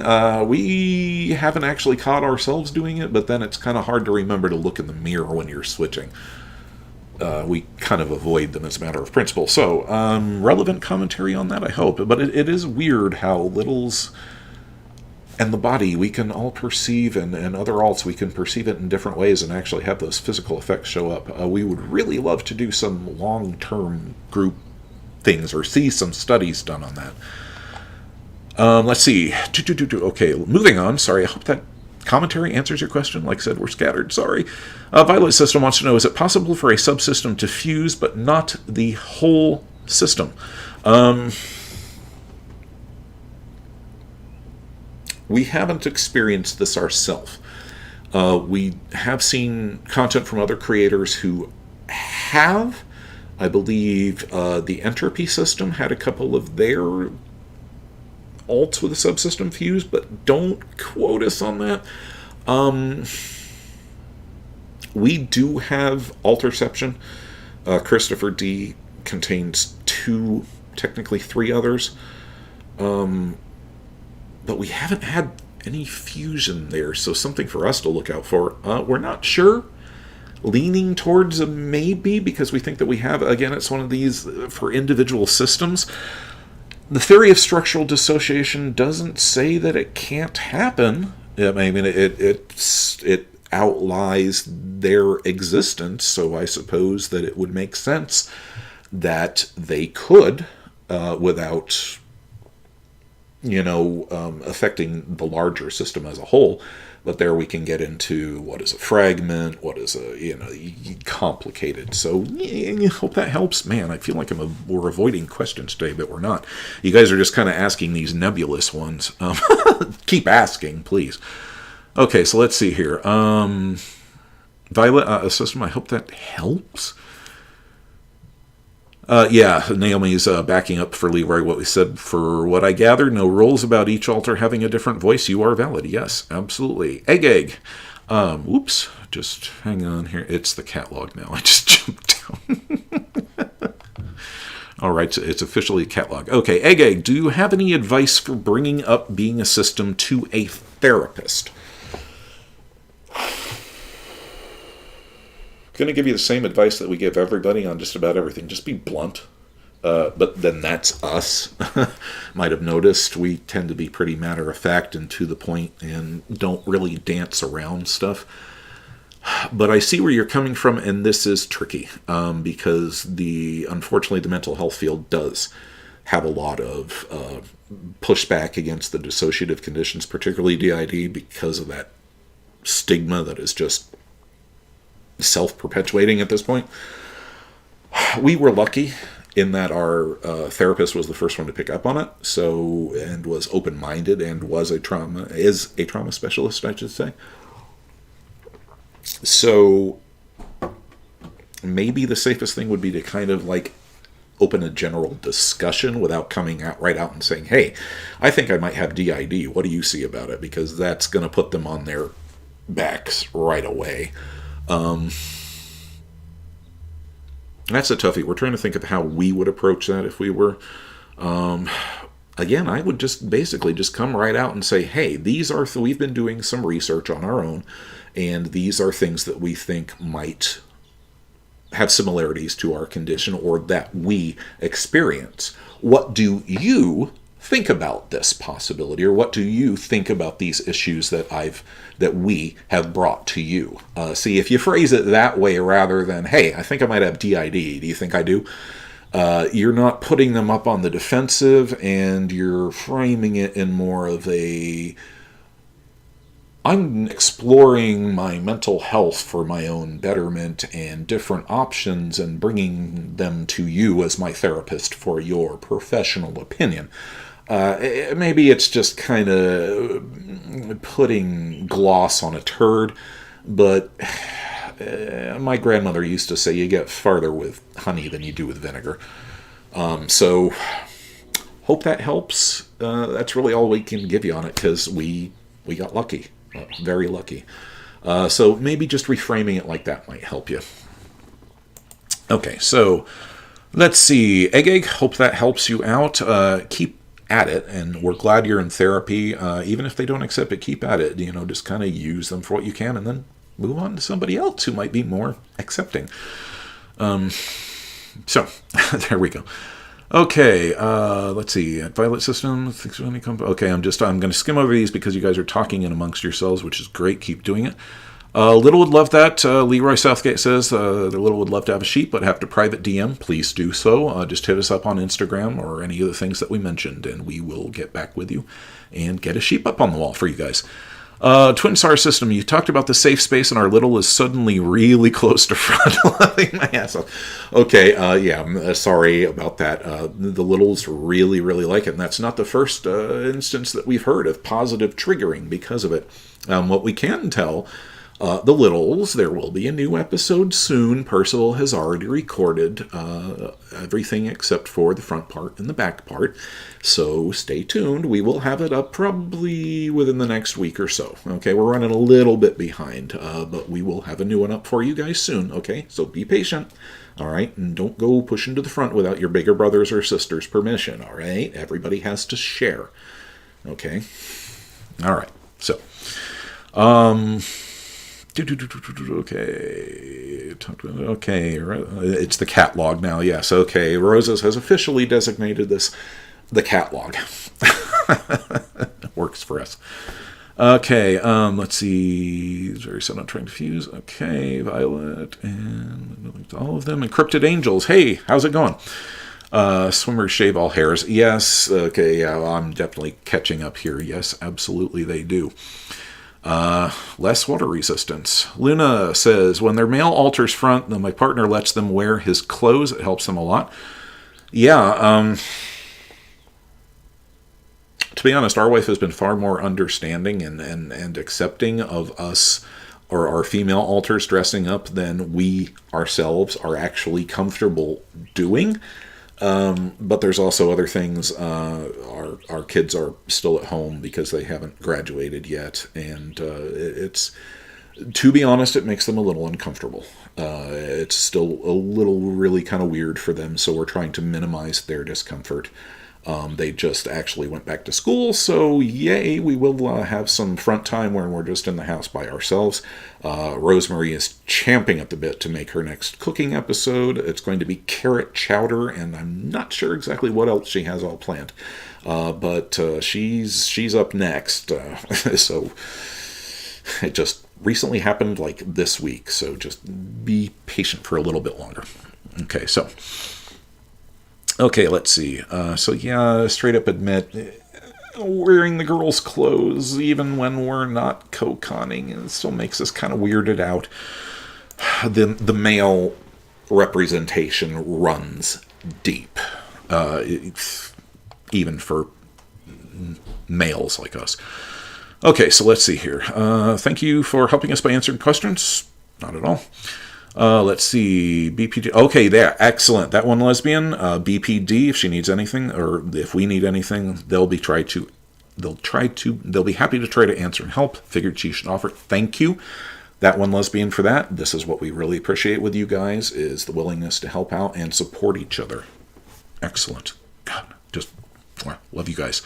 We haven't actually caught ourselves doing it, but then it's kind of hard to remember to look in the mirror when you're switching. We kind of avoid them as a matter of principle. So relevant commentary on that, I hope. But it is weird how littles and the body we can all perceive, and other alts we can perceive it in different ways and actually have those physical effects show up. We would really love to do some long-term group things or see some studies done on that. Let's see. Okay, moving on. Sorry, I hope that commentary answers your question. Like I said, we're scattered. Sorry. Violet System wants to know, is it possible for a subsystem to fuse but not the whole system? We haven't experienced this ourselves. We have seen content from other creators who have. I believe the Entropy system had a couple of their alts with a subsystem fuse, but don't quote us on that. We do have Alterception. Christopher D contains 2, technically 3 others. But we haven't had any fusion there, so something for us to look out for. We're not sure. Leaning towards a maybe, because we think that we have, again, it's one of these for individual systems. The theory of structural dissociation doesn't say that it can't happen. I mean, it outlies their existence, so I suppose that it would make sense that they could, without, affecting the larger system as a whole. But there we can get into what is a fragment, what is complicated. So I hope that helps. Man, I feel like we're avoiding questions today, but we're not. You guys are just kind of asking these nebulous ones. Keep asking, please. Okay, so let's see here. Violet System, I hope that helps. Yeah, Naomi's backing up for Leroy what we said. For what I gathered, no rules about each altar having a different voice. You are valid. Yes, absolutely. Egg. Oops. Just hang on here. It's the catalog now. I just jumped down. All right, so it's officially a catalog. Okay, Egg. Do you have any advice for bringing up being a system to a therapist? Going to give you the same advice that we give everybody on just about everything. Just be blunt. But then that's us. Might have noticed we tend to be pretty matter-of-fact and to the point and don't really dance around stuff. But I see where you're coming from, and this is tricky because unfortunately the mental health field does have a lot of pushback against the dissociative conditions, particularly DID, because of that stigma that is just self-perpetuating at this point. We were lucky in that our therapist was the first one to pick up on it, and was open-minded and is a trauma specialist, I should say. So maybe the safest thing would be to kind of open a general discussion without coming out right out and saying, hey, I think I might have DID. What do you see about it? Because that's going to put them on their backs right away. That's a toughie. We're trying to think of how we would approach that if we were. Again, I would just basically come right out and say, hey, we've been doing some research on our own, and these are things that we think might have similarities to our condition or that we experience. What do you think about this possibility, or what do you think about these issues that we have brought to you? See, if you phrase it that way rather than, hey, I think I might have DID, do you think I do? You're not putting them up on the defensive, and you're framing it in more of I'm exploring my mental health for my own betterment and different options and bringing them to you as my therapist for your professional opinion. Maybe it's just kind of putting gloss on a turd, But my grandmother used to say you get farther with honey than you do with vinegar. So hope that helps. That's really all we can give you on it, because we got lucky. Very lucky. So maybe just reframing it like that might help you. Okay, so let's see. Egg, hope that helps you out. Keep at it, and we're glad you're in therapy. Even if they don't accept it, keep at it. Just kind of use them for what you can, and then move on to somebody else who might be more accepting. So, there we go. Okay, let's see. Violet System. Okay, I'm going to skim over these because you guys are talking in amongst yourselves, which is great. Keep doing it. Little would love that. Leroy Southgate says, Little would love to have a sheep, but have to private DM. Please do so. Just hit us up on Instagram or any of the things that we mentioned, and we will get back with you and get a sheep up on the wall for you guys. Twin Star System, you talked about the safe space, and our little is suddenly really close to front laughing my ass off. Okay, yeah, I'm sorry about that. The littles really, really like it, and that's not the first instance that we've heard of positive triggering because of it. What we can tell the littles, there will be a new episode soon. Percival has already recorded everything except for the front part and the back part. So stay tuned. We will have it up probably within the next week or so. Okay, we're running a little bit behind, but we will have a new one up for you guys soon. Okay, so be patient. All right, and don't go pushing to the front without your bigger brothers or sisters' permission. All right, everybody has to share. Okay, all right, so okay, it's the catalog now. Yes, okay. Roses has officially designated this the catalog. Works for us. Okay, let's see. Very sad, not trying to fuse. Okay, Violet and all of them. Encrypted Angels. Hey, how's it going? Swimmers shave all hairs. Yes. Okay. Yeah, I'm definitely catching up here. Yes, absolutely, they do. Less water resistance. Luna says, when their male alters front, then my partner lets them wear his clothes. It helps them a lot. Yeah, to be honest, our wife has been far more understanding and accepting of us or our female alters dressing up than we ourselves are actually comfortable doing. But there's also other things. Our kids are still at home because they haven't graduated yet, and it's, to be honest, it makes them a little uncomfortable. It's still a little really kind of weird for them, so we're trying to minimize their discomfort. They just actually went back to school, so yay, we will have some front time where we're just in the house by ourselves. Rosemary is champing at the bit to make her next cooking episode. It's going to be carrot chowder, and I'm not sure exactly what else she has all planned. But she's up next, so it just recently happened like this week, so just be patient for a little bit longer. Okay, so... Okay, let's see. So yeah, straight up admit, wearing the girls' clothes, even when we're not co-conning, it still makes us kind of weirded out. The male representation runs deep, even for males like us. Okay, so let's see here. Thank you for helping us by answering questions. Not at all. Let's see, BPD. Okay, there, excellent. That one lesbian, BPD. If she needs anything, or if we need anything, they'll be happy to try to answer and help. Figured she should offer. Thank you, that one lesbian, for that. This is what we really appreciate with you guys, is the willingness to help out and support each other. Excellent. God, just love you guys.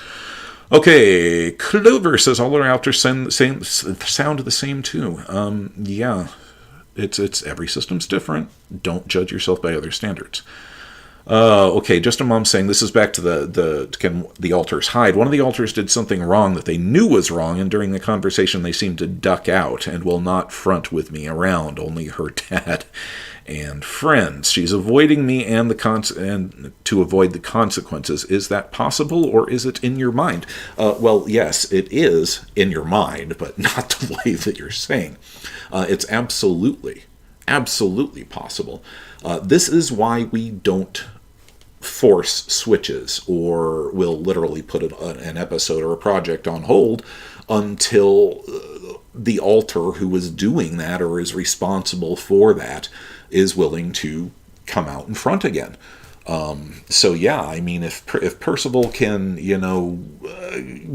Okay, Clover says all our alters sound the same too. Yeah. It's every system's different. Don't judge yourself by other standards. Okay, just a mom saying this is back to can the alters hide? One of the alters did something wrong that they knew was wrong, and during the conversation they seemed to duck out and will not front with me around. Only her dad and friends. She's avoiding me and to avoid the consequences. Is that possible, or is it in your mind? Well, yes, it is in your mind, but not the way that you're saying. It's absolutely possible. This is why we don't force switches, or will literally put an episode or a project on hold until the alter who is doing that or is responsible for that is willing to come out in front again. So yeah, I mean, if Percival can,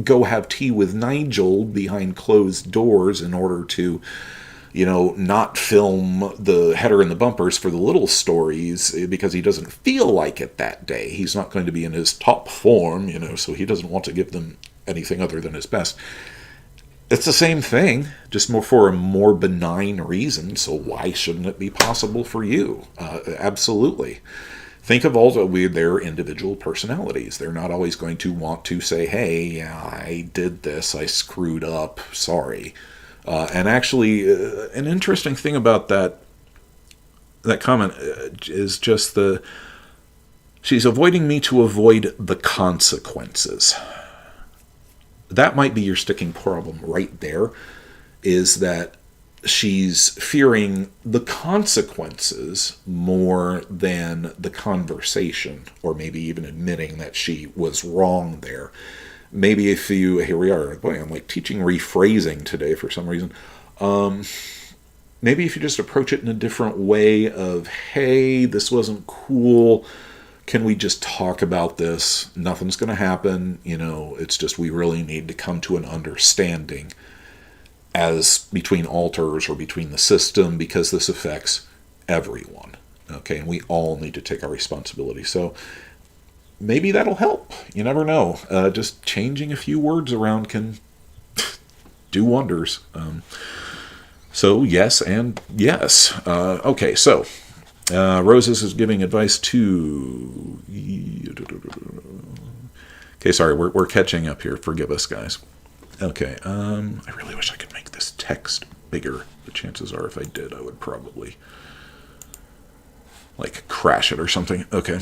go have tea with Nigel behind closed doors in order to, not film the header and the bumpers for the little stories because he doesn't feel like it that day. He's not going to be in his top form, so he doesn't want to give them anything other than his best. It's the same thing, just for a more benign reason, so why shouldn't it be possible for you? Absolutely. Think of all their individual personalities. They're not always going to want to say, hey, yeah, I did this, I screwed up, sorry. And actually, an interesting thing about that comment is just she's avoiding me to avoid the consequences. That might be your sticking problem right there, is that she's fearing the consequences more than the conversation, or maybe even admitting that she was wrong there. Maybe here we are, boy, I'm like teaching rephrasing today for some reason. Maybe if you just approach it in a different way of, hey, this wasn't cool, can we just talk about this? Nothing's going to happen, it's just we really need to come to an understanding as between alters or between the system, because this affects everyone, okay? And we all need to take our responsibility. So maybe that'll help. You never know. Just changing a few words around can do wonders. So yes and yes. Okay, so Roses is giving advice to... Okay, sorry, we're catching up here. Forgive us, guys. Okay, I really wish I could make this text bigger. The chances are if I did, I would probably, crash it or something. Okay.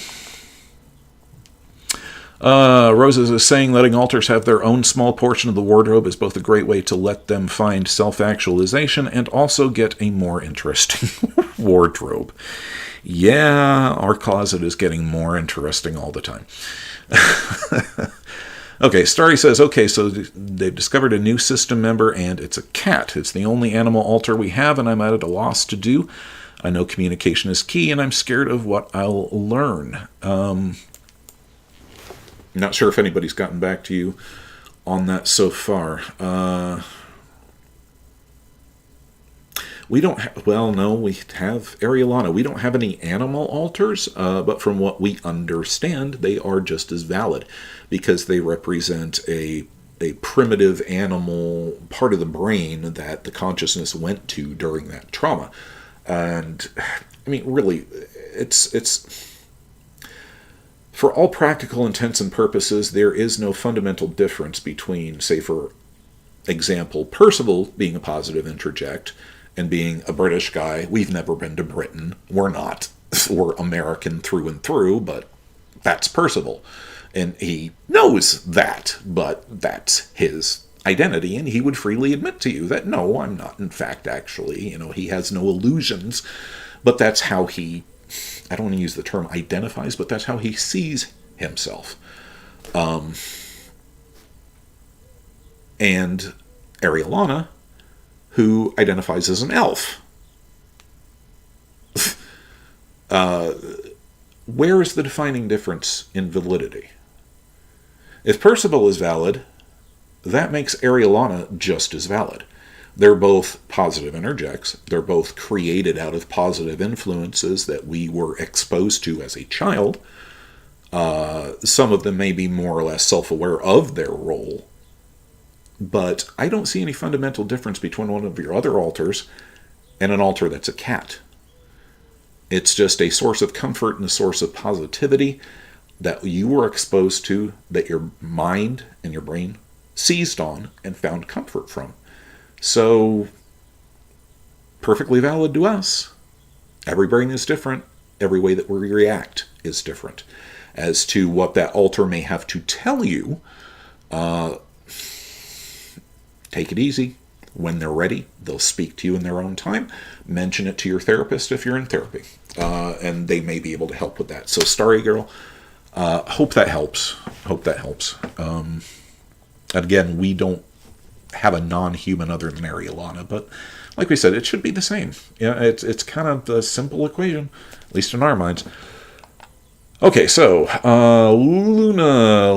Roses is saying letting alters have their own small portion of the wardrobe is both a great way to let them find self-actualization and also get a more interesting wardrobe. Yeah, our closet is getting more interesting all the time. Okay, Starry says, okay, so they've discovered a new system member, and it's a cat. It's the only animal alter we have, and I'm at a loss to do. I know communication is key, and I'm scared of what I'll learn. Not sure if anybody's gotten back to you on that so far. We don't have, we have Arielana. We don't have any animal alters, but from what we understand, they are just as valid because they represent a primitive animal part of the brain that the consciousness went to during that trauma. And, I mean, really, it's for all practical intents and purposes, there is no fundamental difference between, say, for example, Percival being a positive interject and being a British guy. We've never been to Britain. We're not. We're American through and through, but that's Percival. And he knows that, but that's his identity, and he would freely admit to you that, no, I'm not, in fact, actually. He has no illusions, but that's how he, I don't want to use the term identifies, but that's how he sees himself. And Arielana, who identifies as an elf. Where is the defining difference in validity? If Percival is valid, that makes Arielana just as valid. They're both positive interjects. They're both created out of positive influences that we were exposed to as a child. Some of them may be more or less self-aware of their role. But I don't see any fundamental difference between one of your other alters and an alter that's a cat. It's just a source of comfort and a source of positivity that you were exposed to, that your mind and your brain seized on and found comfort from. So, perfectly valid to us. Every brain is different. Every way that we react is different. As to what that alter may have to tell you, take it easy. When they're ready, they'll speak to you in their own time. Mention it to your therapist if you're in therapy. And they may be able to help with that. So, Starry Girl, hope that helps. Again, we don't have a non-human other than Arielana. But like we said, it should be the same. Yeah, it's kind of a simple equation, at least in our minds. Okay, so Luna,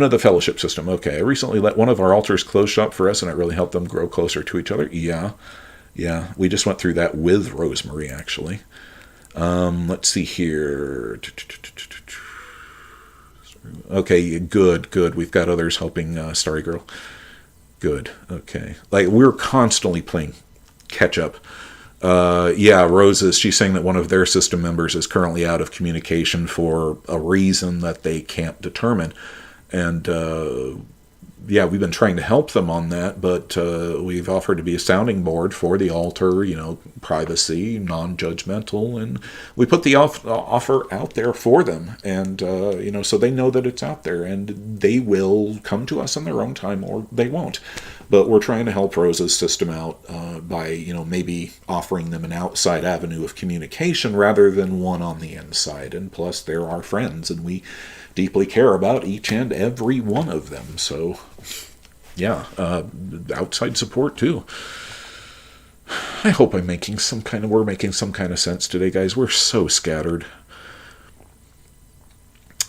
the fellowship system. Okay, I recently let one of our altars close shop for us, and it really helped them grow closer to each other. Yeah, we just went through that with Rosemary, actually. Let's see here. Okay, good. We've got others helping Starry Girl. Good. Okay, like we're constantly playing catch up. Roses, she's saying that one of their system members is currently out of communication for a reason that they can't determine. And, we've been trying to help them on that, but we've offered to be a sounding board for the altar, privacy, non-judgmental, and we put the offer out there for them, and, so they know that it's out there, and they will come to us in their own time, or they won't. But we're trying to help Rosa's system out by, maybe offering them an outside avenue of communication rather than one on the inside. And plus, they're our friends, and we deeply care about each and every one of them. So, outside support too. I hope we're making some kind of sense today, guys. We're so scattered.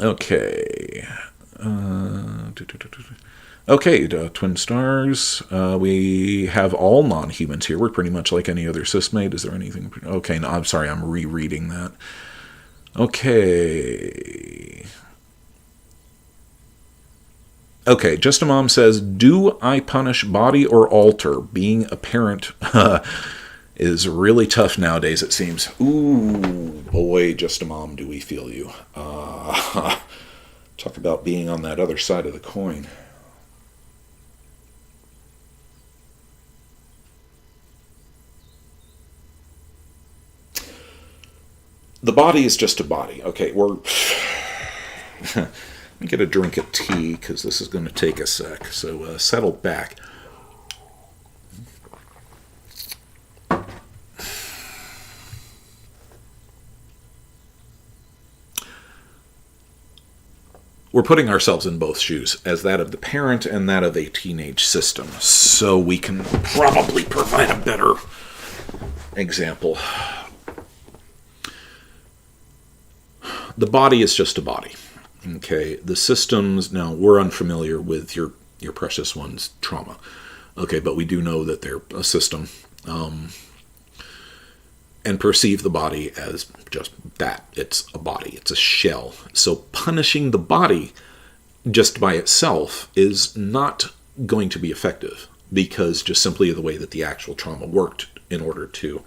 Okay. Okay, Twin Stars. We have all non-humans here. We're pretty much like any other cismate. Is there anything? Okay, no, I'm sorry. I'm rereading that. Okay. Okay, Just a Mom says, do I punish body or alter? Being a parent is really tough nowadays, it seems. Ooh, boy, Just a Mom, do we feel you. Talk about being on that other side of the coin. The body is just a body. Okay, we're... Let me get a drink of tea, because this is going to take a sec. So settle back. We're putting ourselves in both shoes, as that of the parent and that of a teenage system. So we can probably provide a better example. The body is just a body. Okay, the systems, now we're unfamiliar with your precious one's trauma. Okay, but we do know that they're a system, and perceive the body as just that. It's a body, it's a shell. So punishing the body just by itself is not going to be effective, because just simply of the way that the actual trauma worked in order to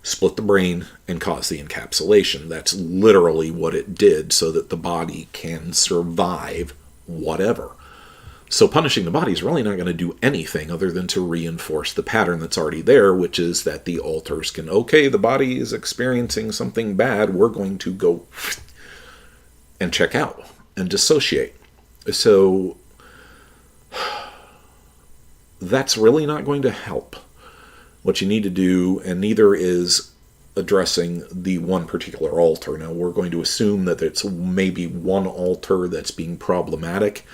split the brain and cause the encapsulation. That's literally what it did, so that the body can survive whatever. So punishing the body is really not going to do anything other than to reinforce the pattern that's already there, which is that the alters can, okay, the body is experiencing something bad, we're going to go and check out and dissociate. So that's really not going to help. What you need to do, and neither is addressing the one particular altar. Now, we're going to assume that it's maybe one altar that's being problematic,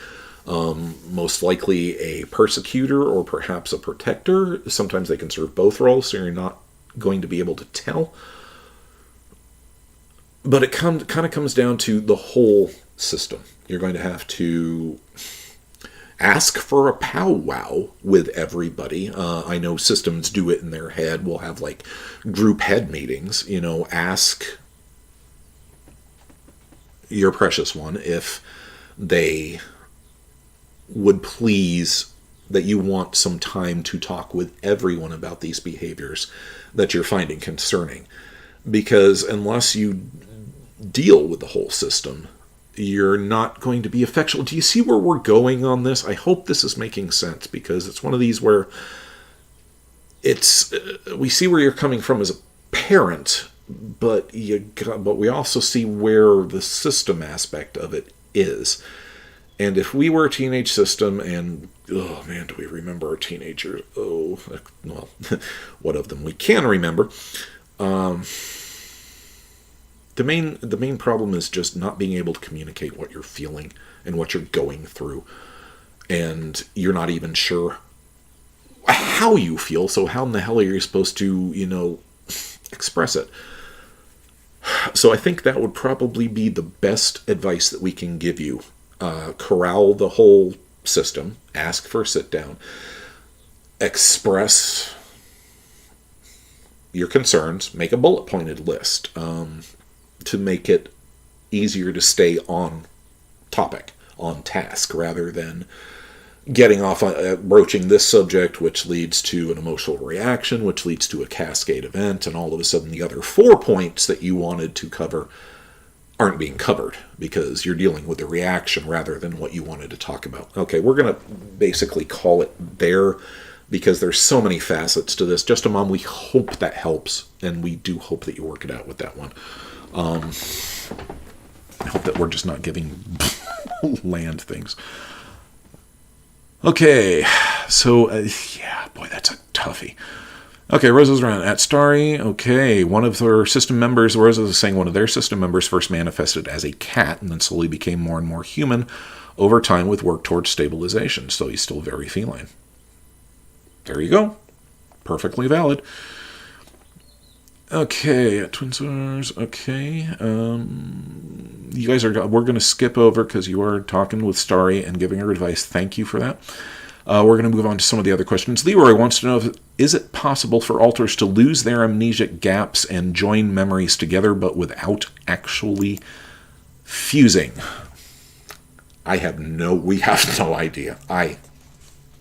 most likely a persecutor or perhaps a protector. Sometimes they can serve both roles, so you're not going to be able to tell. But it kind of comes down to the whole system. You're going to have to ask for a powwow with everybody. I know systems do it in their head. We'll have like group head meetings, ask your precious one if they would please, that you want some time to talk with everyone about these behaviors that you're finding concerning. Because unless you deal with the whole system, you're not going to be effectual. Do you see where we're going on this? I hope this is making sense, because it's one of these where we see where you're coming from as a parent, but we also see where the system aspect of it is. And if we were a teenage system, and oh man, do we remember our teenagers? Oh, well, what of them we can remember. The main problem is just not being able to communicate what you're feeling and what you're going through. and you're not even sure how you feel, so how in the hell are you supposed to, express it? So I think that would probably be the best advice that we can give you. Corral the whole system, ask for a sit down, express your concerns, make a bullet pointed list to make it easier to stay on topic, on task, rather than getting off broaching this subject, which leads to an emotional reaction, which leads to a cascade event, and all of a sudden the other 4 points that you wanted to cover aren't being covered because you're dealing with the reaction rather than what you wanted to talk about. Okay, we're going to basically call it there because there's so many facets to this. Just a Mom, we hope that helps, and we do hope that you work it out with that one. I hope that we're just not giving land things. Okay, so, yeah, boy, that's a toughie. Okay, Rosa's around at Starry. Okay, one of their system members, Rosa is saying one of their system members first manifested as a cat and then slowly became more and more human over time with work towards stabilization. So he's still very feline. There you go. Perfectly valid. Okay, at Twin Stars. Okay, you guys we're going to skip over because you are talking with Starry and giving her advice. Thank you for that. We're going to move on to some of the other questions. Leroy wants to know, is it possible for alters to lose their amnesic gaps and join memories together but without actually fusing? We have no idea.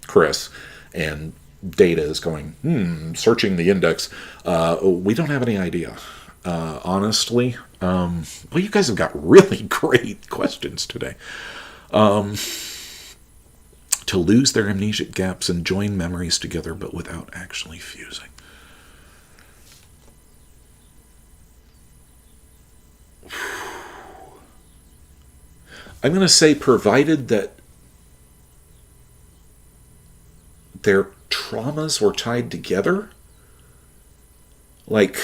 Chris, and Data is going, searching the index. We don't have any idea. Honestly. Well, you guys have got really great questions today. To lose their amnesic gaps and join memories together but without actually fusing. I'm going to say provided that their traumas were tied together. Like,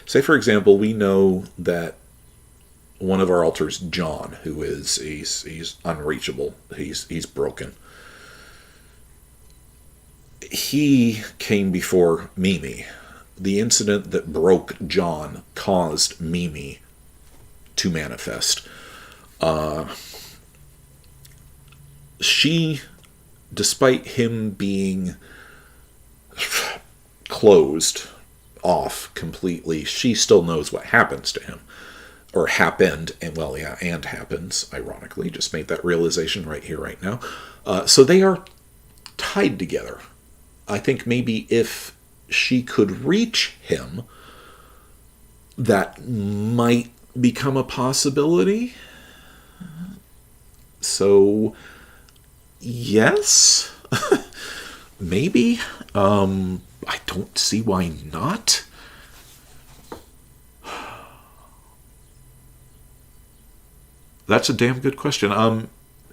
say for example, we know that one of our alters, John, who is he's unreachable. He's broken. He came before Mimi. The incident that broke John caused Mimi to manifest. She, despite him being closed off completely, she still knows what happens to him. Or happened, and and happens, ironically. Just made that realization right here, right now. So they are tied together. I think maybe if she could reach him, that might become a possibility. So, yes? Maybe? I don't see why not. That's a damn good question.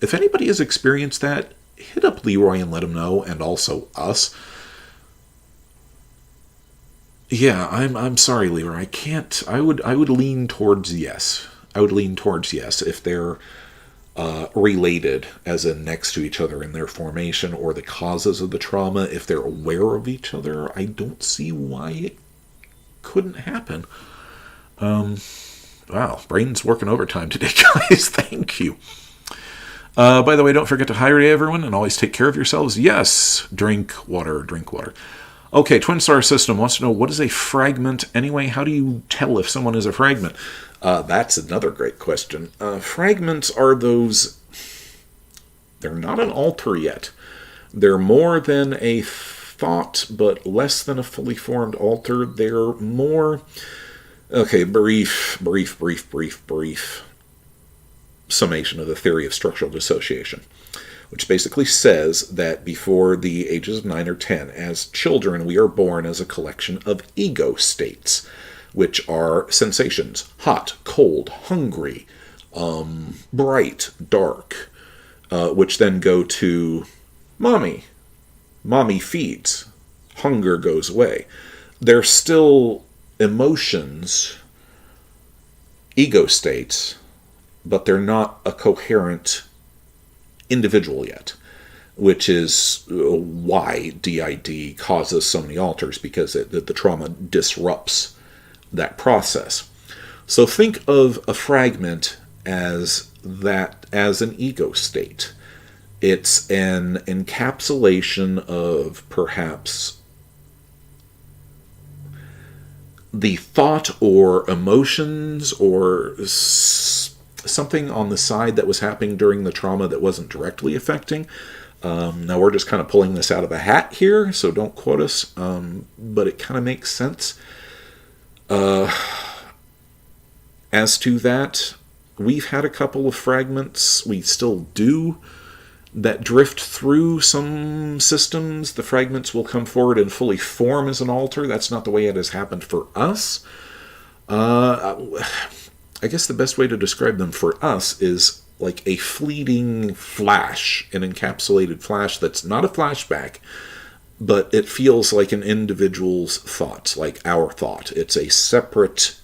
If anybody has experienced that, hit up Leroy and let him know, and also us. Yeah, I'm sorry, Leroy. I can't. I would lean towards yes. I would lean towards yes if they're related, as in next to each other in their formation or the causes of the trauma. If they're aware of each other, I don't see why it couldn't happen. Wow, brain's working overtime today, guys. Thank you. By the way, don't forget to hydrate, everyone, and always take care of yourselves. Yes, drink water. Okay, Twin Star System wants to know, what is a fragment anyway? How do you tell if someone is a fragment? That's another great question. Fragments are those... They're not an alter yet. They're more than a thought, but less than a fully formed alter. They're more... Okay, brief summation of the theory of structural dissociation, which basically says that before the ages of 9 or 10, as children, we are born as a collection of ego states, which are sensations: hot, cold, hungry, bright, dark, which then go to mommy. Mommy feeds. Hunger goes away. They're still emotions, ego states, but they're not a coherent individual yet, which is why DID causes so many alters, because the trauma disrupts that process. So think of a fragment as an ego state. It's an encapsulation of perhaps the thought or emotions or something on the side that was happening during the trauma that wasn't directly affecting. Now we're just kind of pulling this out of a hat here, so don't quote us, but it kind of makes sense. As to that, we've had a couple of fragments, we still do, that drift through some systems. The fragments will come forward and fully form as an alter. That's not the way it has happened for us. I guess the best way to describe them for us is like a fleeting flash, an encapsulated flash that's not a flashback, but it feels like an individual's thoughts, like our thought. It's a separate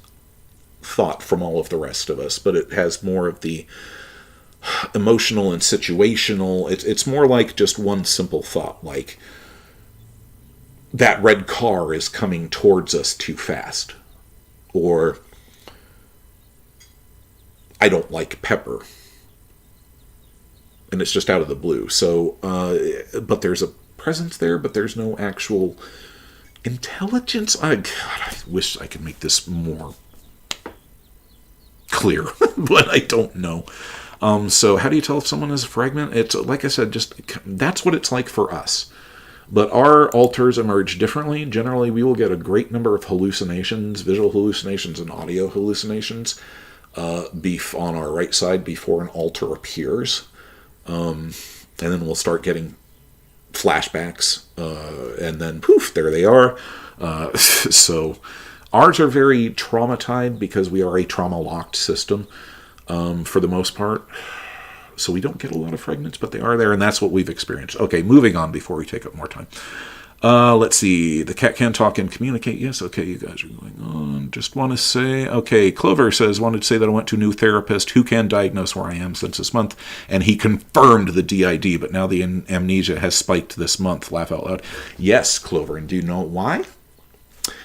thought from all of the rest of us, but it has more of the emotional and situational. It's more like just one simple thought, like that red car is coming towards us too fast, or I don't like pepper, and it's just out of the blue. So but there's a presence there, but there's no actual intelligence. God, I wish I could make this more clear, but I don't know. So how do you tell if someone is a fragment? It's like I said, just that's what it's like for us. But our alters emerge differently. Generally, we will get a great number of hallucinations, visual hallucinations and audio hallucinations, on our right side before an alter appears. And then we'll start getting flashbacks, and then poof, there they are. So ours are very trauma-tied because we are a trauma-locked system. For the most part. So we don't get a lot of fragments, but they are there, and that's what we've experienced. Okay, moving on before we take up more time. Let's see. The cat can talk and communicate. Yes, okay, you guys are going on. Just want to say, okay, Clover says, wanted to say that I went to a new therapist who can diagnose where I am since this month, and he confirmed the DID, but now the amnesia has spiked this month. Laugh out loud. Yes, Clover, and do you know why?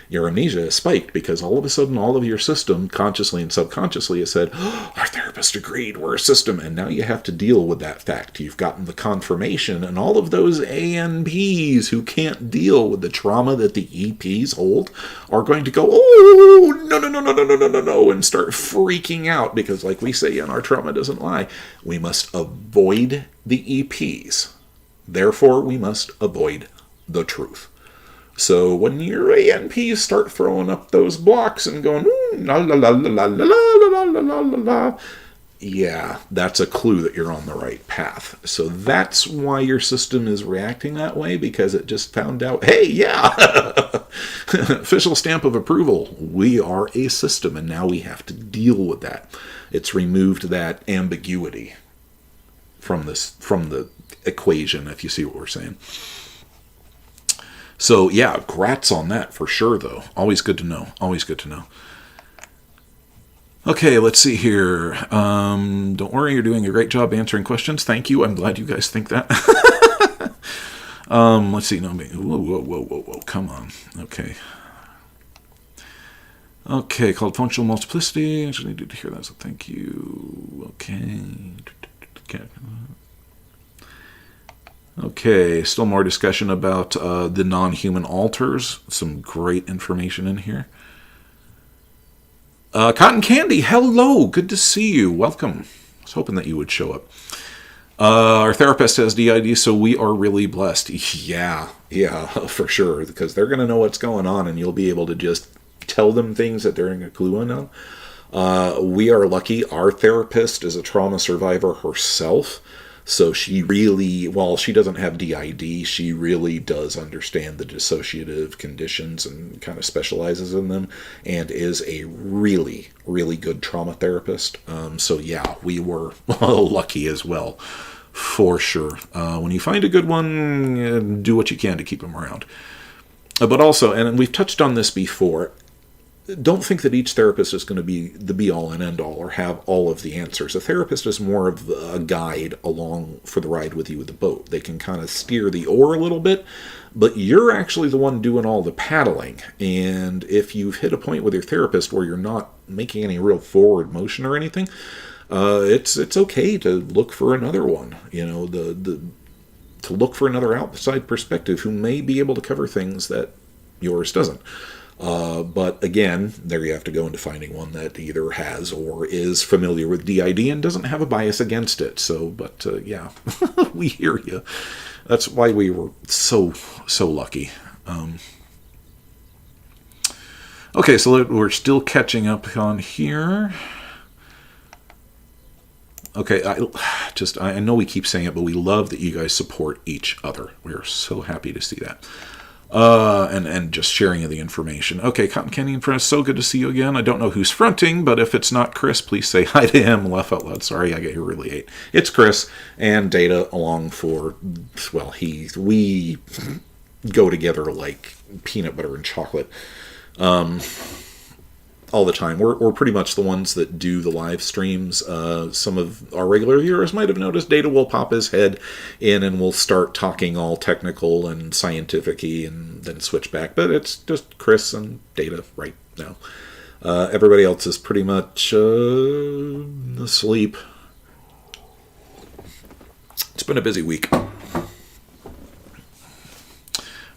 Your amnesia is spiked because all of a sudden all of your system, consciously and subconsciously, has said, oh, our therapist agreed, we're a system, and now you have to deal with that fact. You've gotten the confirmation, and all of those ANPs who can't deal with the trauma that the EPs hold are going to go, oh, no, and start freaking out because, like we say, our trauma doesn't lie. We must avoid the EPs. Therefore, we must avoid the truth. So when your ANPs start throwing up those blocks and going, la la la la la la la la la la la, yeah, that's a clue that you're on the right path. So that's why your system is reacting that way, because it just found out, hey, yeah, official stamp of approval. We are a system, and now we have to deal with that. It's removed that ambiguity from the equation, if you see what we're saying. So, yeah, grats on that for sure, though. Always good to know. Always good to know. Okay, let's see here. Don't worry, you're doing a great job answering questions. Thank you. I'm glad you guys think that. Let's see. No, whoa. Come on. Okay. Okay, called functional multiplicity. I actually needed to hear that, so thank you. Okay, still more discussion about the non-human alters. Some great information in here. Cotton Candy, hello, good to see you. Welcome. I was hoping that you would show up. Our therapist has DID, so we are really blessed. Yeah, for sure, because they're going to know what's going on, and you'll be able to just tell them things that they're in a clue on. We are lucky. Our therapist is a trauma survivor herself. So she really, while she doesn't have DID, she really does understand the dissociative conditions and kind of specializes in them, and is a really, really good trauma therapist. So yeah, we were lucky as well, for sure. When you find a good one, do what you can to keep them around. But also, and we've touched on this before, don't think that each therapist is going to be the be-all and end-all or have all of the answers. A therapist is more of a guide along for the ride with you with the boat. They can kind of steer the oar a little bit, but you're actually the one doing all the paddling. And if you've hit a point with your therapist where you're not making any real forward motion or anything, it's okay to look for another one. To look for another outside perspective who may be able to cover things that yours doesn't. But again, there you have to go into finding one that either has or is familiar with DID and doesn't have a bias against it. So, but yeah, we hear you. That's why we were so lucky. Okay, so we're still catching up on here. Okay, I know we keep saying it, but we love that you guys support each other. We are so happy to see that. And just sharing of the information. Okay, Cotton Candy and Friends, so good to see you again. I don't know who's fronting, but if it's not Chris, please say hi to him. Laugh out loud. Sorry, I get here really late. It's Chris and Data along for, well, we go together like peanut butter and chocolate. All the time. We're pretty much the ones that do the live streams. Some of our regular viewers might have noticed Data will pop his head in and we'll start talking all technical and scientific-y and then switch back. But it's just Chris and Data right now. Everybody else is pretty much asleep. It's been a busy week.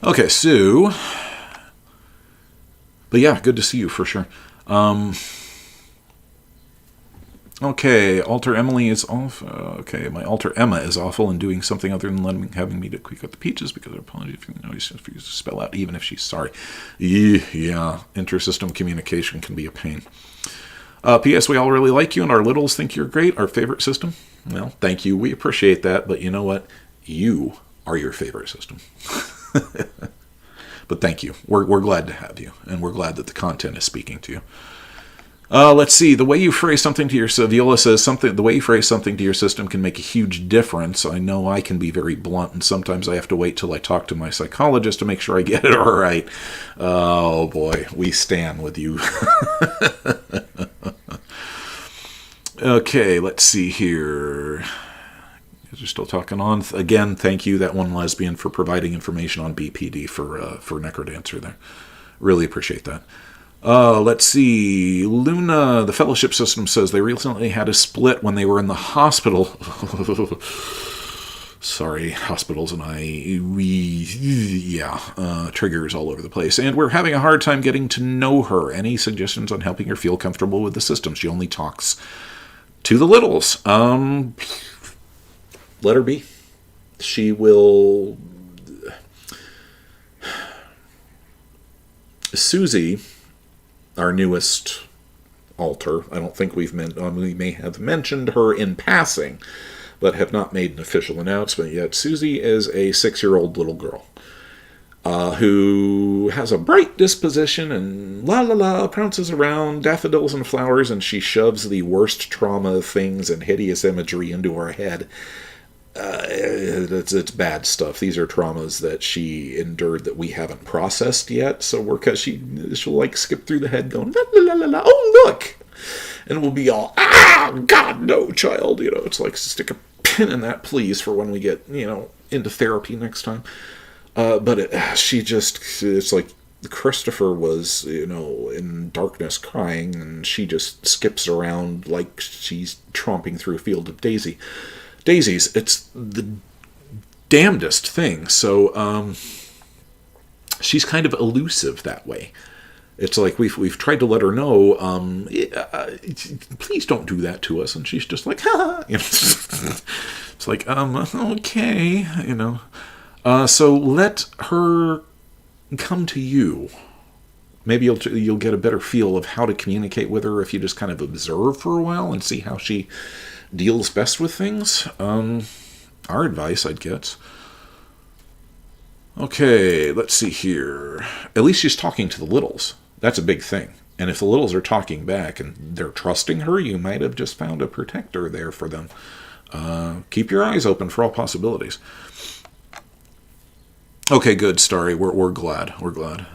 Okay, so... But yeah, good to see you for sure. Okay, Alter Emily is off. Okay, my Alter Emma is awful and doing something other than having me to quick out the peaches because her apology if you know if you spell out even if she's sorry. Yeah, intersystem communication can be a pain. P.S. We all really like you and our littles think you're great. Our favorite system. Well, thank you. We appreciate that, but you know what? You are your favorite system. But thank you. We're glad to have you, and we're glad that the content is speaking to you. Let's see. The way you phrase something to your Viola says the way you phrase something to your system can make a huge difference. I know I can be very blunt, and sometimes I have to wait till I talk to my psychologist to make sure I get it all right. Oh boy, we stand with you. Okay, let's see here. You're still talking on. Again, thank you, that one lesbian, for providing information on BPD for Necrodancer there. Really appreciate that. Let's see. Luna, the fellowship system, says they recently had a split when they were in the hospital. Sorry, hospitals and triggers all over the place. And we're having a hard time getting to know her. Any suggestions on helping her feel comfortable with the system? She only talks to the littles. Let her be. She will... Susie, our newest alter, I don't think we may have mentioned her in passing, but have not made an official announcement yet. Susie is a 6-year-old little girl who has a bright disposition and pounces around daffodils and flowers, and she shoves the worst trauma things and hideous imagery into her head. It's bad stuff. These are traumas that she endured that we haven't processed yet. So she'll like skip through the head going, la, la, la, la, la. Oh, look. And we'll be all, God, no, child. It's like, stick a pin in that, please, for when we get, into therapy next time. But it's like Christopher was, in darkness crying, and she just skips around like she's tromping through a field of daisies. It's the damnedest thing. So she's kind of elusive that way. It's like we've tried to let her know, please don't do that to us, and she's just like, ha. It's like, okay, so let her come to you. Maybe you'll get a better feel of how to communicate with her if you just kind of observe for a while and see how she deals best with things. Our advice, I'd get. Okay, let's see here. At least she's talking to the littles. That's a big thing. And if the littles are talking back and they're trusting her, you might have just found a protector there for them. Keep your eyes open for all possibilities. Okay, good, Starry. We're glad. We're glad.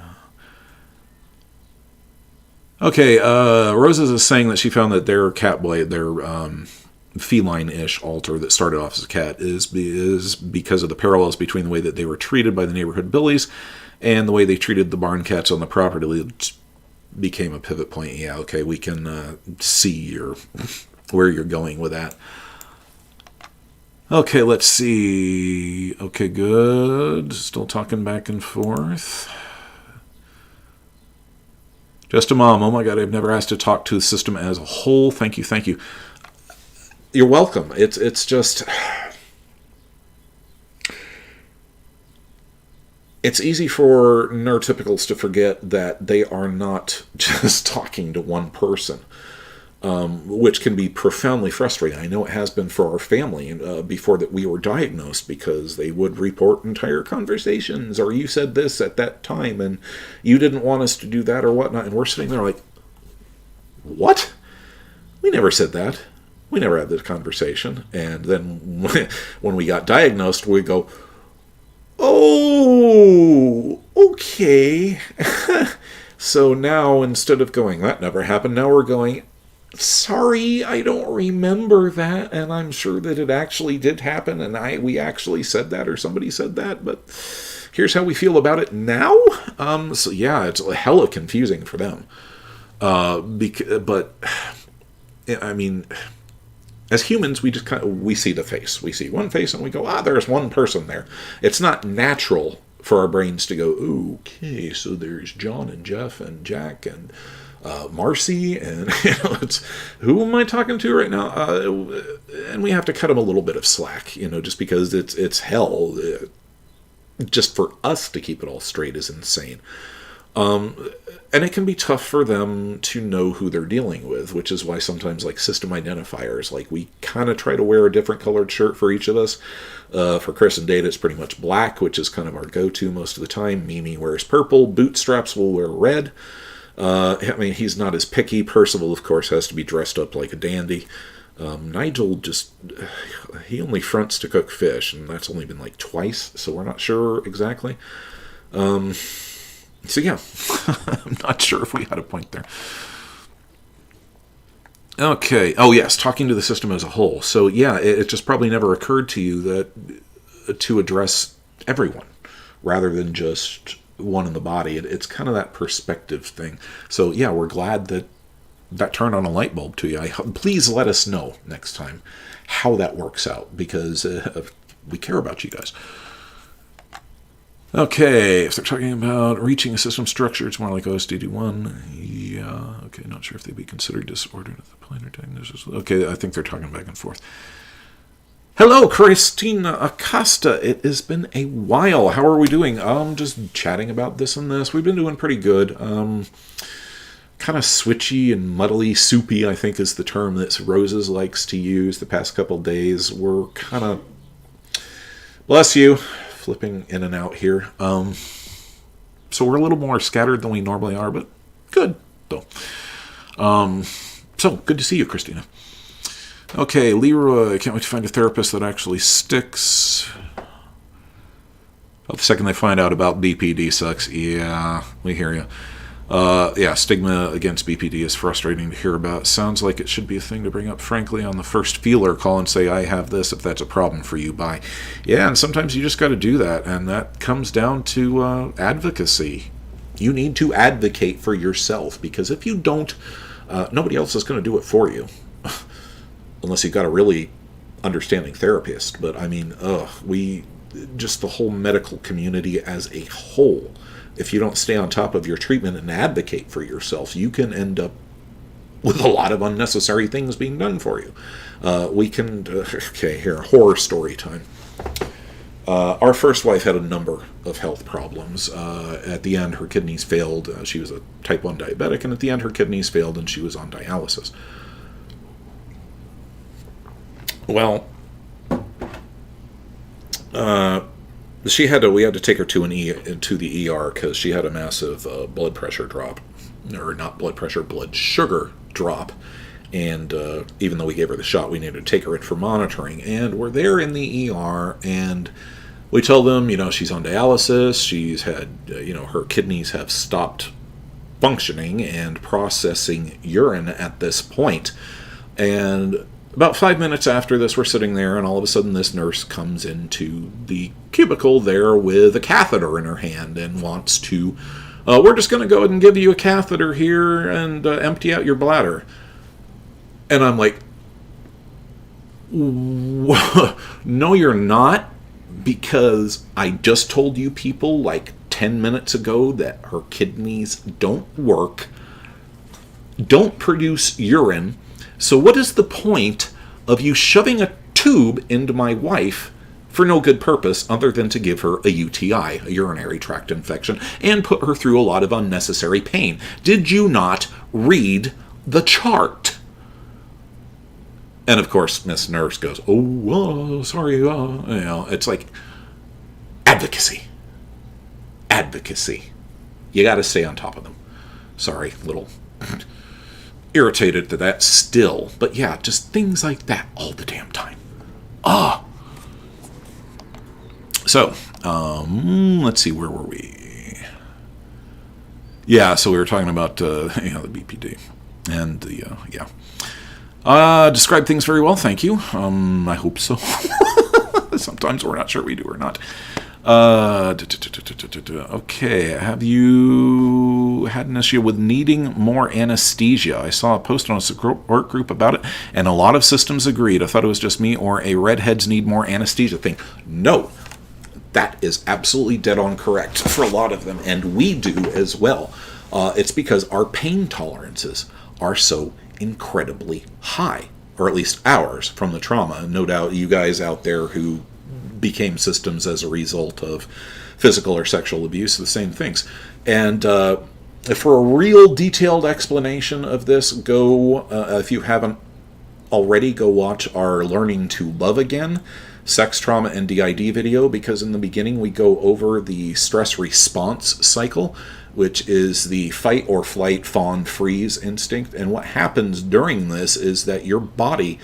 Okay, Roses is saying that she found that their cat blade, their feline-ish alter that started off as a cat is because of the parallels between the way that they were treated by the neighborhood bullies and the way they treated the barn cats on the property. It became a pivot point. Yeah, okay, we can see where you're going with that. Okay, let's see. Okay, good. Still talking back and forth. Just a mom. Oh my God, I've never asked to talk to the system as a whole. Thank you, thank you. You're welcome. It's just... It's easy for neurotypicals to forget that they are not just talking to one person, which can be profoundly frustrating. I know it has been for our family before that we were diagnosed, because they would report entire conversations, or you said this at that time and you didn't want us to do that or whatnot, and we're sitting there like, what? We never said that. We never had this conversation. And then when we got diagnosed, we go, oh, okay. So now, instead of going, that never happened, now we're going, sorry, I don't remember that, and I'm sure that it actually did happen, and we actually said that, or somebody said that, but here's how we feel about it now. So yeah, it's hella confusing for them. But I mean, as humans, we just we see the face. We see one face and we go, there's one person there. It's not natural for our brains to go, okay, so there's John and Jeff and Jack and Marcy, and it's, who am I talking to right now? And we have to cut them a little bit of slack, just because it's hell. Just for us to keep it all straight is insane. And it can be tough for them to know who they're dealing with, which is why sometimes, like, system identifiers, like, we kind of try to wear a different colored shirt for each of us. For Chris and Data, it's pretty much black, which is kind of our go-to most of the time. Mimi wears purple. Bootstraps will wear red. I mean, he's not as picky. Percival, of course, has to be dressed up like a dandy. Nigel he only fronts to cook fish, and that's only been like twice, so we're not sure exactly. So yeah, I'm not sure if we had a point there. Okay. Oh yes, talking to the system as a whole. So yeah, it just probably never occurred to you that to address everyone rather than just one in the body. It's kind of that perspective thing. So yeah, we're glad that turned on a light bulb to you. Please let us know next time how that works out, because we care about you guys. Okay, if they're talking about reaching a system structure, it's more like OSDD1. Yeah, okay, not sure if they'd be considered disordered at the planar diagnosis. Okay, I think they're talking back and forth. Hello, Christina Acosta. It has been a while. How are we doing? Just chatting about this and this. We've been doing pretty good. Kind of switchy and muddly, soupy, I think is the term that Roses likes to use the past couple days. We're kind of, bless you, flipping in and out here. So we're a little more scattered than we normally are, but good, though. So, good to see you, Christina. Okay, Leroy, can't wait to find a therapist that actually sticks. The second they find out about BPD sucks. Yeah, we hear you. Yeah, stigma against BPD is frustrating to hear about. Sounds like it should be a thing to bring up frankly on the first feeler call and say, I have this, if that's a problem for you, bye. Yeah, and sometimes you just got to do that, and that comes down to advocacy. You need to advocate for yourself, because if you don't, nobody else is going to do it for you. Unless you've got a really understanding therapist. But, I mean, just the whole medical community as a whole, if you don't stay on top of your treatment and advocate for yourself, you can end up with a lot of unnecessary things being done for you. Okay, here, horror story time. Our first wife had a number of health problems. At the end, her kidneys failed. She was a type 1 diabetic, and at the end, her kidneys failed, and she was on dialysis. Well, we had to take her to the ER because she had a massive blood pressure drop, or not blood pressure, blood sugar drop. And even though we gave her the shot, we needed to take her in for monitoring. And we're there in the ER, and we told them, she's on dialysis. She's had, her kidneys have stopped functioning and processing urine at this point. And about 5 minutes after this, we're sitting there, and all of a sudden this nurse comes into the cubicle there with a catheter in her hand and wants to, we're just going to go ahead and give you a catheter here and empty out your bladder. And I'm like, no, you're not, because I just told you people like 10 minutes ago that her kidneys don't work, don't produce urine. So what is the point of you shoving a tube into my wife for no good purpose other than to give her a UTI, a urinary tract infection, and put her through a lot of unnecessary pain? Did you not read the chart? And of course, Miss Nurse goes, oh, sorry. It's like advocacy. You got to stay on top of them. Sorry, little irritated to that still. But yeah, just things like that all the damn time. So, let's see, where were we? Yeah, so we were talking about, the BPD. And the, describe things very well, thank you. I hope so. Sometimes we're not sure we do or not. Okay, have you had an issue with needing more anesthesia? I saw a post on a support group about it, and a lot of systems agreed. I thought it was just me or a redheads need more anesthesia thing. No, that is absolutely dead on correct for a lot of them, and we do as well. It's because our pain tolerances are so incredibly high, or at least ours, from the trauma. No doubt you guys out there who became systems as a result of physical or sexual abuse, the same things. And for a real detailed explanation of this, go, if you haven't already, go watch our Learning to Love Again sex trauma and DID video, because in the beginning we go over the stress response cycle, which is the fight or flight, fawn, freeze instinct. And what happens during this is that your body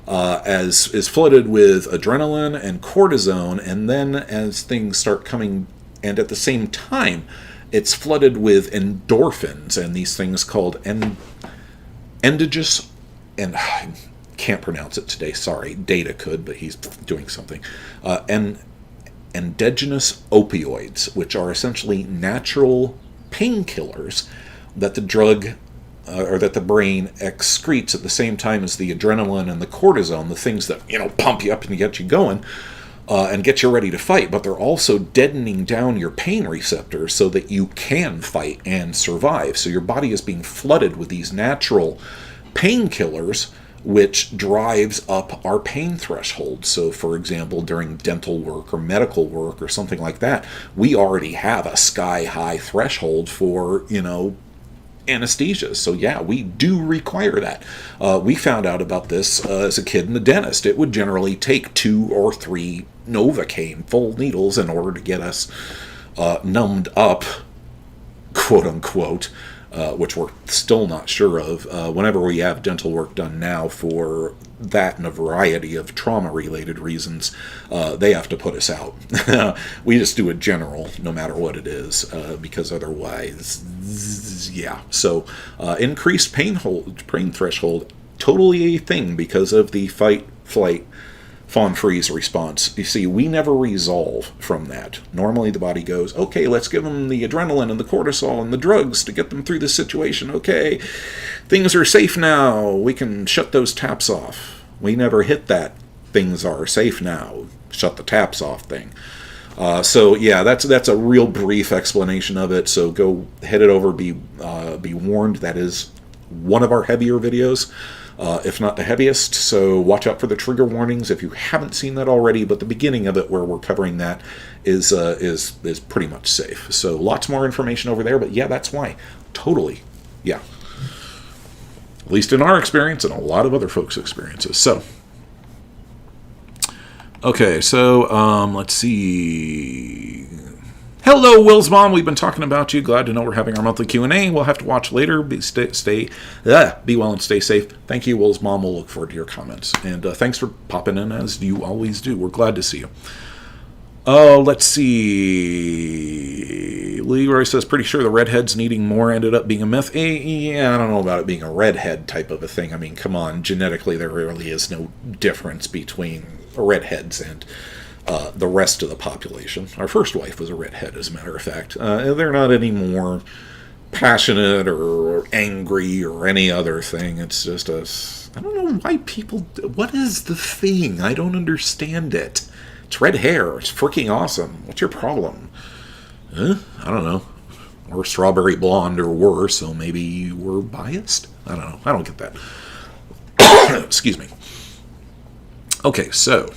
is flooded with adrenaline and cortisone, and then as things start coming, and at the same time, it's flooded with endorphins, and these things called endogenous, and I can't pronounce it today, sorry, Data could, but he's doing something, endogenous opioids, which are essentially natural painkillers that the drug or that the brain excretes at the same time as the adrenaline and the cortisone, the things that, pump you up and get you going and get you ready to fight. But they're also deadening down your pain receptors so that you can fight and survive. So your body is being flooded with these natural painkillers, which drives up our pain threshold. So, for example, during dental work or medical work or something like that, we already have a sky-high threshold for, anesthesia. So yeah, we do require that. We found out about this as a kid in the dentist. It would generally take 2 or 3 Novocaine full needles in order to get us numbed up, quote unquote, which we're still not sure of. Whenever we have dental work done now for that and a variety of trauma-related reasons, they have to put us out. We just do it general, no matter what it is, because otherwise, yeah. So, increased pain threshold, totally a thing because of the fight, flight, fawn, freeze response. You see, we never resolve from that. Normally the body goes, okay, let's give them the adrenaline and the cortisol and the drugs to get them through this situation. Okay, things are safe now. We can shut those taps off. We never hit that things are safe now, shut the taps off thing. So yeah, that's a real brief explanation of it. So go head it over, be warned, that is one of our heavier videos. If not the heaviest, so watch out for the trigger warnings if you haven't seen that already, but the beginning of it where we're covering that is pretty much safe. So lots more information over there, but yeah, that's why. Totally. Yeah. At least in our experience and a lot of other folks' experiences. So, okay, so let's see. Hello, Will's mom. We've been talking about you. Glad to know we're having our monthly Q&A. We'll have to watch later. Be well and stay safe. Thank you, Will's mom. We'll look forward to your comments. And thanks for popping in, as you always do. We're glad to see you. Oh, let's see. Leroy says, pretty sure the redheads needing more ended up being a myth. Yeah, I don't know about it being a redhead type of a thing. I mean, come on. Genetically, there really is no difference between redheads and the rest of the population. Our first wife was a redhead, as a matter of fact. They're not any more passionate or angry or any other thing. It's just I don't know why people... What is the thing? I don't understand it. It's red hair. It's freaking awesome. What's your problem? I don't know. Or strawberry blonde or worse, so maybe we're biased? I don't know. I don't get that. Excuse me. Okay, so...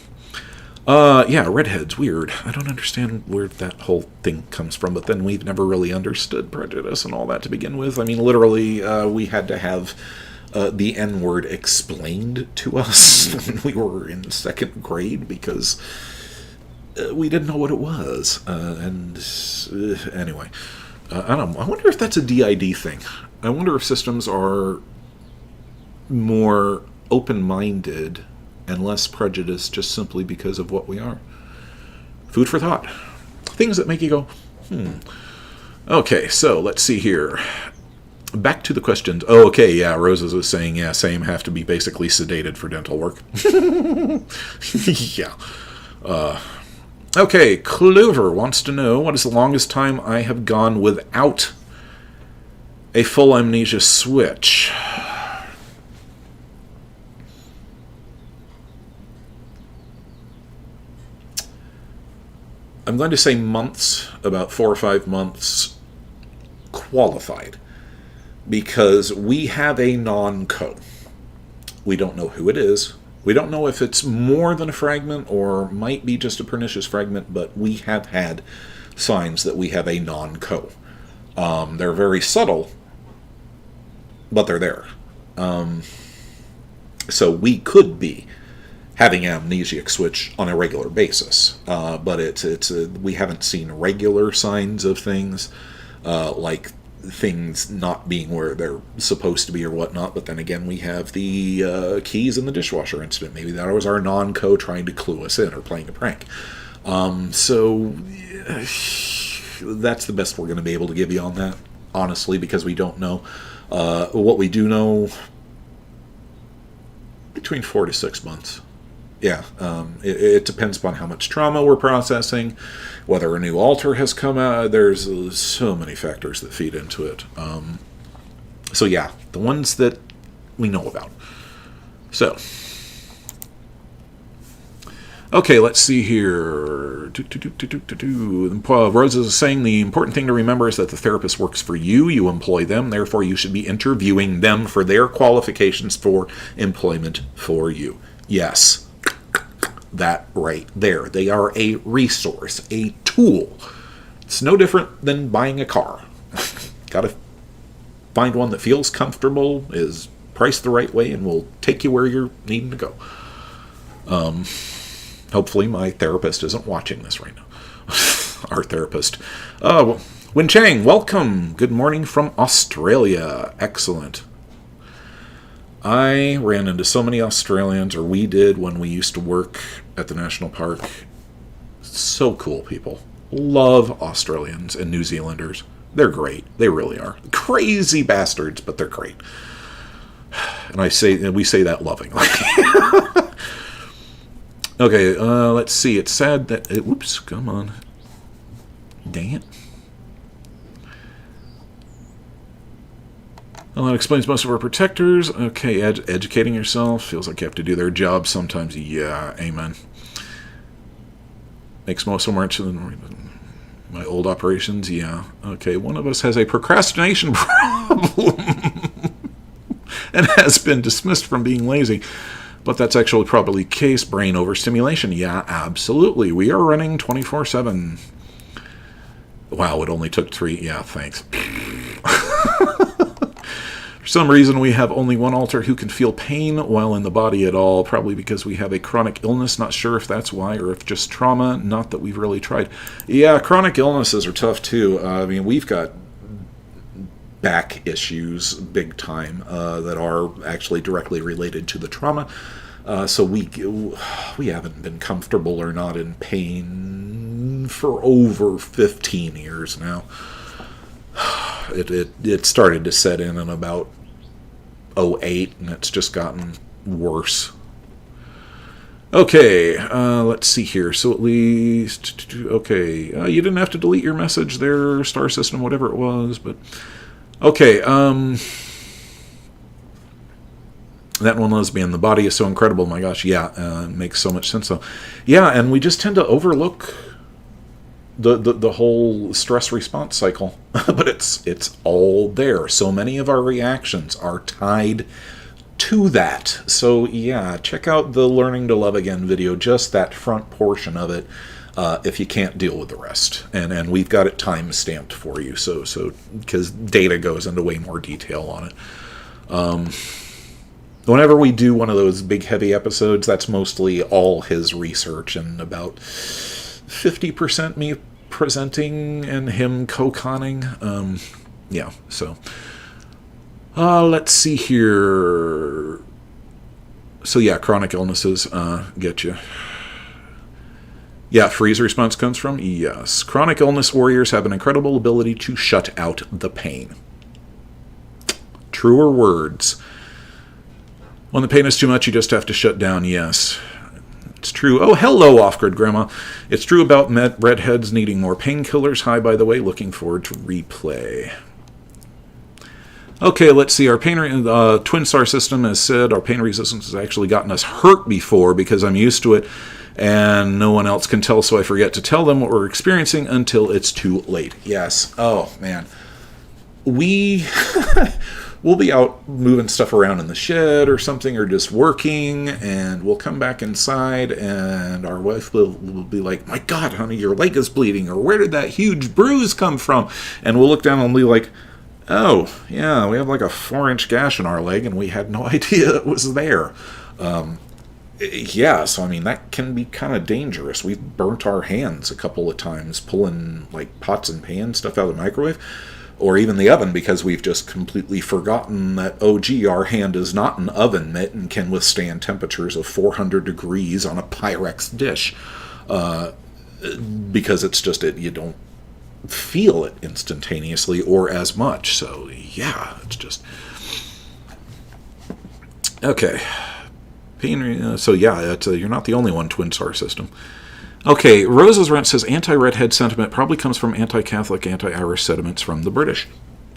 yeah, redheads, weird. I don't understand where that whole thing comes from, but then we've never really understood prejudice and all that to begin with. I mean, literally, we had to have the N-word explained to us when we were in second grade because we didn't know what it was. Anyway, I don't know. I wonder if that's a DID thing. I wonder if systems are more open-minded and less prejudiced just simply because of what we are. Food for thought. Things that make you go, Okay, so let's see here. Back to the questions. Oh, okay, yeah, Roses was saying, yeah, same, have to be basically sedated for dental work. Yeah. Okay, Clover wants to know, what is the longest time I have gone without a full amnesia switch? I'm going to say months, about 4 or 5 months, qualified, because we have a non-co. We don't know who it is. We don't know if it's more than a fragment or might be just a pernicious fragment, but we have had signs that we have a non-co. They're very subtle, but they're there. So we could be having amnesiac switch on a regular basis, but we haven't seen regular signs of things, like things not being where they're supposed to be or whatnot. But then again, we have the keys in the dishwasher incident. Maybe that was our non-co trying to clue us in or playing a prank. So that's the best we're going to be able to give you on that, honestly, because we don't know. What we do know, between 4 to 6 months. Yeah, it depends upon how much trauma we're processing, whether a new alter has come out. There's so many factors that feed into it. So yeah, the ones that we know about. So, okay, let's see here. Rose is saying the important thing to remember is that the therapist works for you. You employ them. Therefore, you should be interviewing them for their qualifications for employment for you. Yes. That right there. They are a resource, a tool. It's no different than buying a car. Got to find one that feels comfortable, is priced the right way, and will take you where you're needing to go. Hopefully my therapist isn't watching this right now. Our therapist. Win Chang, welcome. Good morning from Australia. Excellent. I ran into so many Australians, or we did when we used to work at the national park. So cool people. Love Australians and New Zealanders. They're great. They really are. Crazy bastards, but they're great. And we say that lovingly. Okay, let's see. It's sad that... whoops, come on. Dang it. Well, that explains most of our protectors. Okay, educating yourself. Feels like you have to do their job sometimes. Yeah, amen. Makes most so much than my old operations. Yeah. Okay, one of us has a procrastination problem and has been dismissed from being lazy. But that's actually probably the case. Brain overstimulation. Yeah, absolutely. We are running 24/7. Wow, it only took 3. Yeah, thanks. For some reason, we have only one alter who can feel pain while in the body at all, probably because we have a chronic illness. Not sure if that's why or if just trauma, not that we've really tried. Yeah, chronic illnesses are tough, too. I mean, we've got back issues big time that are actually directly related to the trauma. So we haven't been comfortable or not in pain for over 15 years now. It started to set in about 2008, and it's just gotten worse. Okay, let's see here. So at least, okay, you didn't have to delete your message there, Star System, whatever it was, but okay. That one, lesbian, the body is so incredible. My gosh, yeah, makes so much sense though. Yeah, and we just tend to overlook the whole stress response cycle, but it's all there. So many of our reactions are tied to that. So yeah, check out the Learning to Love Again video, just that front portion of it, if you can't deal with the rest. And we've got it time stamped for you, so because data goes into way more detail on it. Whenever we do one of those big heavy episodes, that's mostly all his research and about 50% me presenting and him co-conning. Yeah, so let's see here. So yeah, chronic illnesses get you. Yeah, freeze response comes from? Yes. Chronic illness warriors have an incredible ability to shut out the pain. Truer words. When the pain is too much, you just have to shut down. Yes. It's true. Oh, hello, Off-Grid Grandma. It's true about redheads needing more painkillers. Hi, by the way. Looking forward to replay. Okay, let's see. Our pain twin star system has said our pain resistance has actually gotten us hurt before because I'm used to it and no one else can tell, so I forget to tell them what we're experiencing until it's too late. Yes. Oh, man. We'll be out moving stuff around in the shed or something, or just working, and we'll come back inside, and our wife will be like, my God, honey, your leg is bleeding, or where did that huge bruise come from? And we'll look down and be like, oh, yeah, we have like a 4-inch gash in our leg, and we had no idea it was there. Yeah, so I mean, that can be kind of dangerous. We've burnt our hands a couple of times pulling like pots and pans, stuff out of the microwave, or even the oven, because we've just completely forgotten that, oh gee, our hand is not an oven mitt and can withstand temperatures of 400 degrees on a Pyrex dish, because it's just, you don't feel it instantaneously or as much. So yeah, it's just... Okay. So yeah, you're not the only one, twin star system. Okay, Rose's Rent says anti-redhead sentiment probably comes from anti-Catholic, anti-Irish sentiments from the British.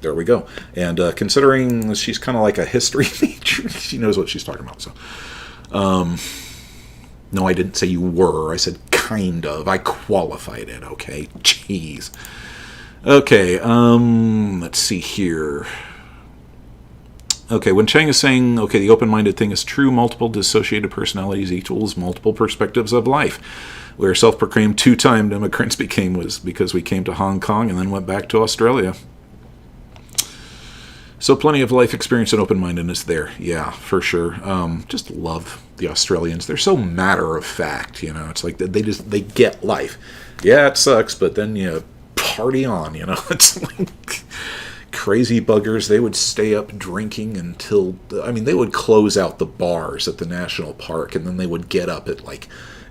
There we go. And considering she's kind of like a history teacher, she knows what she's talking about. So, no, I didn't say you were. I said kind of. I qualified it. Okay, jeez. Okay, let's see here. Okay, when Chang is saying, okay, the open-minded thing is true, multiple dissociated personalities equals multiple perspectives of life. Where self-proclaimed two-time immigrants was because we came to Hong Kong and then went back to Australia. So plenty of life experience and open-mindedness there. Yeah, for sure. Just love the Australians. They're so matter-of-fact, you know. It's like they get life. Yeah, it sucks, but then you party on, you know. It's like... Crazy buggers. They would stay up drinking until, I mean, they would close out the bars at the national park, and then they would get up at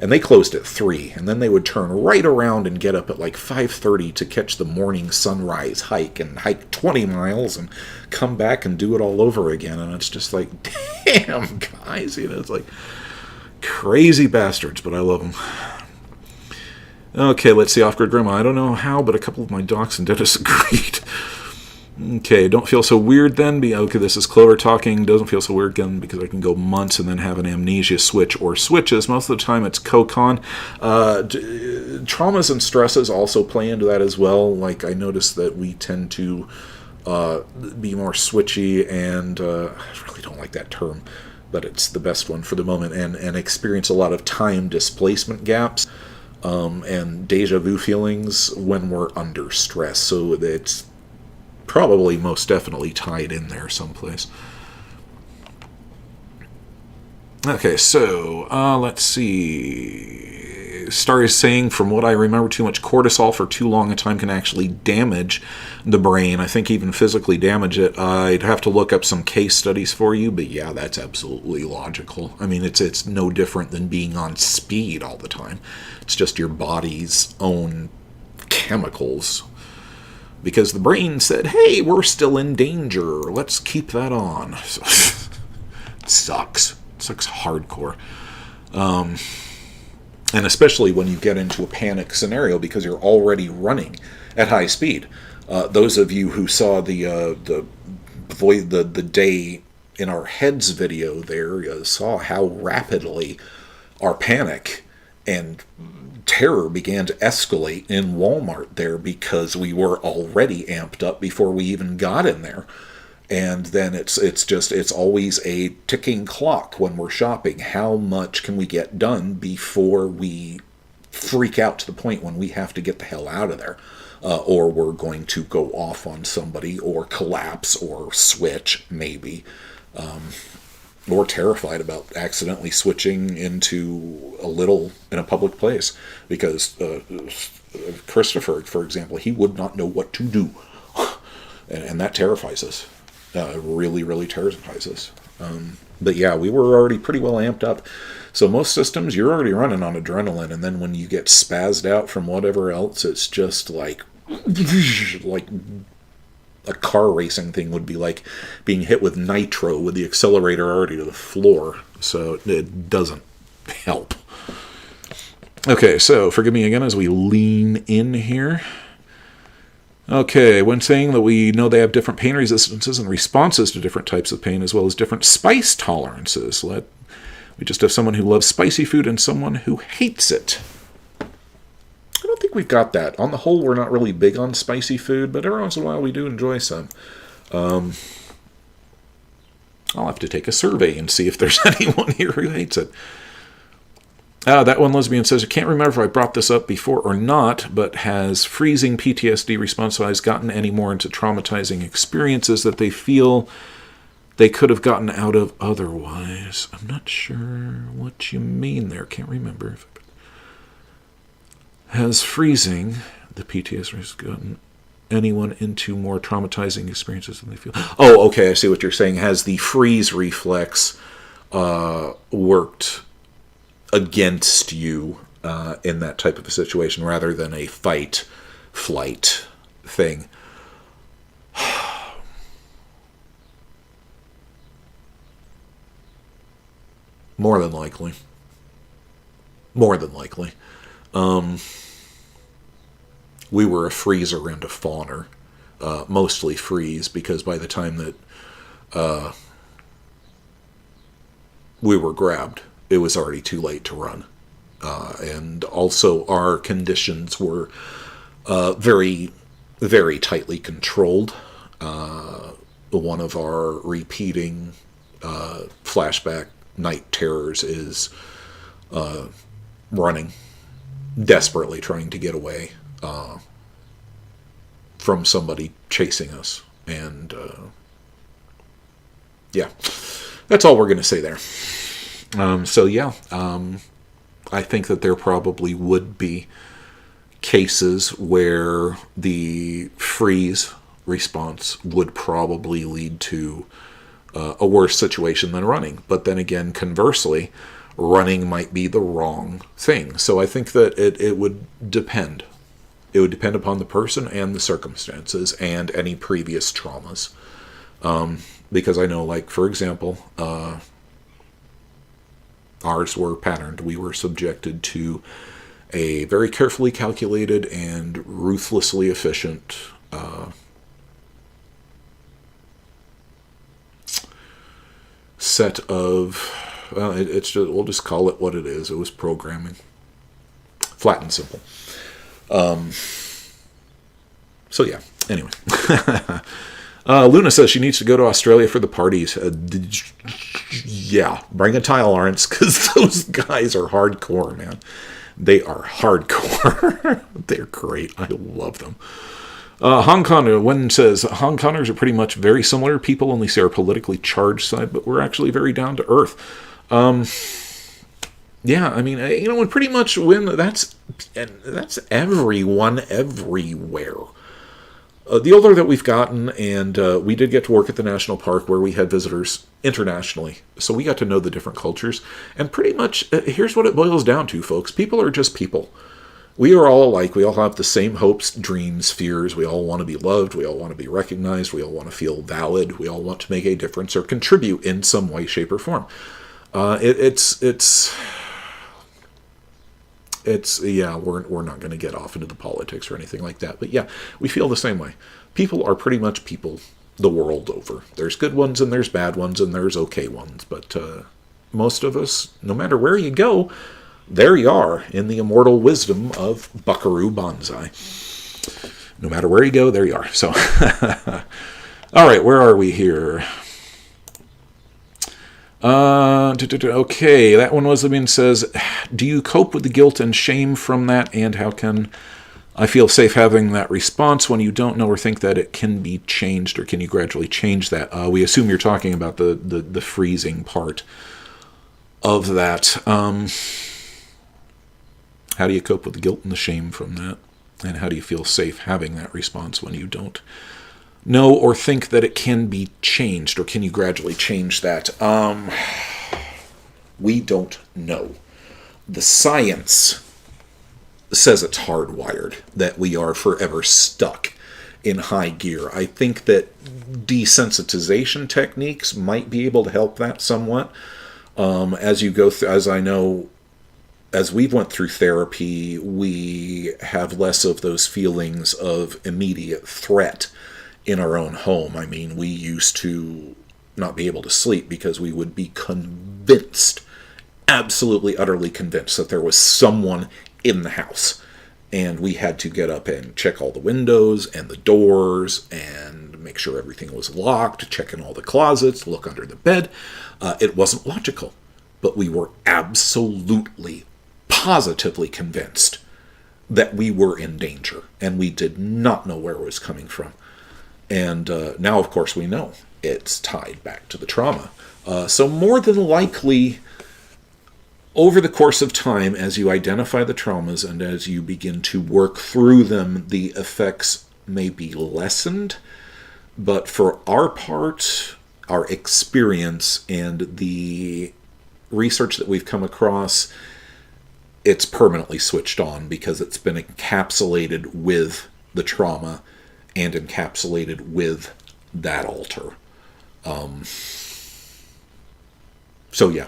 and they closed at 3, and then they would turn right around and get up at 5:30 to catch the morning sunrise hike and hike 20 miles and come back and do it all over again. And it's just like, damn, guys, you know, it's like crazy bastards, but I love them. Okay, let's see, Off-Grid Grandma. I don't know how, but a couple of my docs and dentists agreed. Okay, don't feel so weird then. Okay, this is Clover talking. Doesn't feel so weird again because I can go months and then have an amnesia switch or switches. Most of the time it's co-con. Traumas and stresses also play into that as well. Like I noticed that we tend to be more switchy and I really don't like that term, but it's the best one for the moment, and experience a lot of time displacement gaps and deja vu feelings when we're under stress. So it's probably most definitely tied in there someplace. Okay, so let's see. Star is saying, from what I remember, too much cortisol for too long a time can actually damage the brain. I think even physically damage it. I'd have to look up some case studies for you, but yeah, that's absolutely logical. I mean, it's no different than being on speed all the time. It's just your body's own chemicals. Because the brain said, hey, we're still in danger. Let's keep that on. So, it sucks. It sucks hardcore. And especially when you get into a panic scenario because you're already running at high speed. Those of you who saw the day in our heads video there saw how rapidly our panic and terror began to escalate in Walmart there because we were already amped up before we even got in there. And then it's always a ticking clock when we're shopping. How much can we get done before we freak out to the point when we have to get the hell out of there? Or we're going to go off on somebody or collapse or switch, maybe. Or terrified about accidentally switching into a little in a public place. Because Christopher, for example, he would not know what to do. And that terrifies us. Really, really terrifies us. But yeah, we were already pretty well amped up. So most systems, you're already running on adrenaline. And then when you get spazzed out from whatever else, it's just like a car racing thing would be like being hit with nitro with the accelerator already to the floor. So it doesn't help. Okay, so forgive me again as we lean in here. Okay, when saying that we know they have different pain resistances and responses to different types of pain, as well as different spice tolerances. We just have someone who loves spicy food and someone who hates it. I don't think we've got that. On the whole, we're not really big on spicy food, but every once in a while we do enjoy some. I'll have to take a survey and see if there's anyone here who hates it. That one lesbian says, I can't remember if I brought this up before or not, but has freezing PTSD response wise gotten any more into traumatizing experiences that they feel they could have gotten out of otherwise? I'm not sure what you mean there. Can't remember. Has freezing, the PTSD has gotten anyone into more traumatizing experiences than they feel? Oh, okay, I see what you're saying. Has the freeze reflex worked against you in that type of a situation rather than a fight-flight thing? More than likely. We were a freezer and a fawner. Mostly freeze, because by the time that we were grabbed, it was already too late to run. And also our conditions were very, very tightly controlled. One of our repeating flashback night terrors is running, desperately trying to get away from somebody chasing us. And yeah, that's all we're going to say there. I think that there probably would be cases where the freeze response would probably lead to a worse situation than running. But then again, conversely, running might be the wrong thing. So I think that it would depend. It would depend upon the person and the circumstances and any previous traumas. Because I know, like, for example, ours were patterned. We were subjected to a very carefully calculated and ruthlessly efficient set of, we'll just call it what it is. It was programming. Flat and simple. So yeah, anyway. Luna says she needs to go to Australia for the parties. Yeah, bring a tolerance, because those guys are hardcore, man. They are hardcore. They're great. I love them. Hong Kong, Wen says, Hong Kongers are pretty much very similar people, only say our politically charged side, but we're actually very down to earth. Yeah, I mean, and pretty much that's everyone everywhere. The older that we've gotten, and we did get to work at the national park where we had visitors internationally, so we got to know the different cultures. And pretty much, here's what it boils down to, folks. People are just people. We are all alike. We all have the same hopes, dreams, fears. We all want to be loved. We all want to be recognized. We all want to feel valid. We all want to make a difference or contribute in some way, shape, or form. Yeah, we're not going to get off into the politics or anything like that. But yeah, we feel the same way. People are pretty much people the world over. There's good ones and there's bad ones and there's okay ones. But most of us, no matter where you go, there you are in the immortal wisdom of Buckaroo Banzai. No matter where you go, there you are. So, all right, where are we here? Okay, that one was being says, do you cope with the guilt and shame from that, and how can I feel safe having that response when you don't know or think that it can be changed, or can you gradually change that? We assume you're talking about the freezing part of that. How do you cope with the guilt and the shame from that, and how do you feel safe having that response when you don't know or think that it can be changed, or can you gradually change that? We don't know. The science says it's hardwired, that we are forever stuck in high gear. I think that desensitization techniques might be able to help that somewhat. As you go through, as I know, as we've went through therapy, we have less of those feelings of immediate threat in our own home. I mean, we used to not be able to sleep because we would be convinced, absolutely, utterly convinced, that there was someone in the house. And we had to get up and check all the windows and the doors and make sure everything was locked, check in all the closets, look under the bed. It wasn't logical, but we were absolutely, positively convinced that we were in danger, and we did not know where it was coming from. And now, of course, we know it's tied back to the trauma. So more than likely, over the course of time, as you identify the traumas and as you begin to work through them, the effects may be lessened. But for our part, our experience and the research that we've come across, it's permanently switched on because it's been encapsulated with the trauma and encapsulated with that altar. So yeah.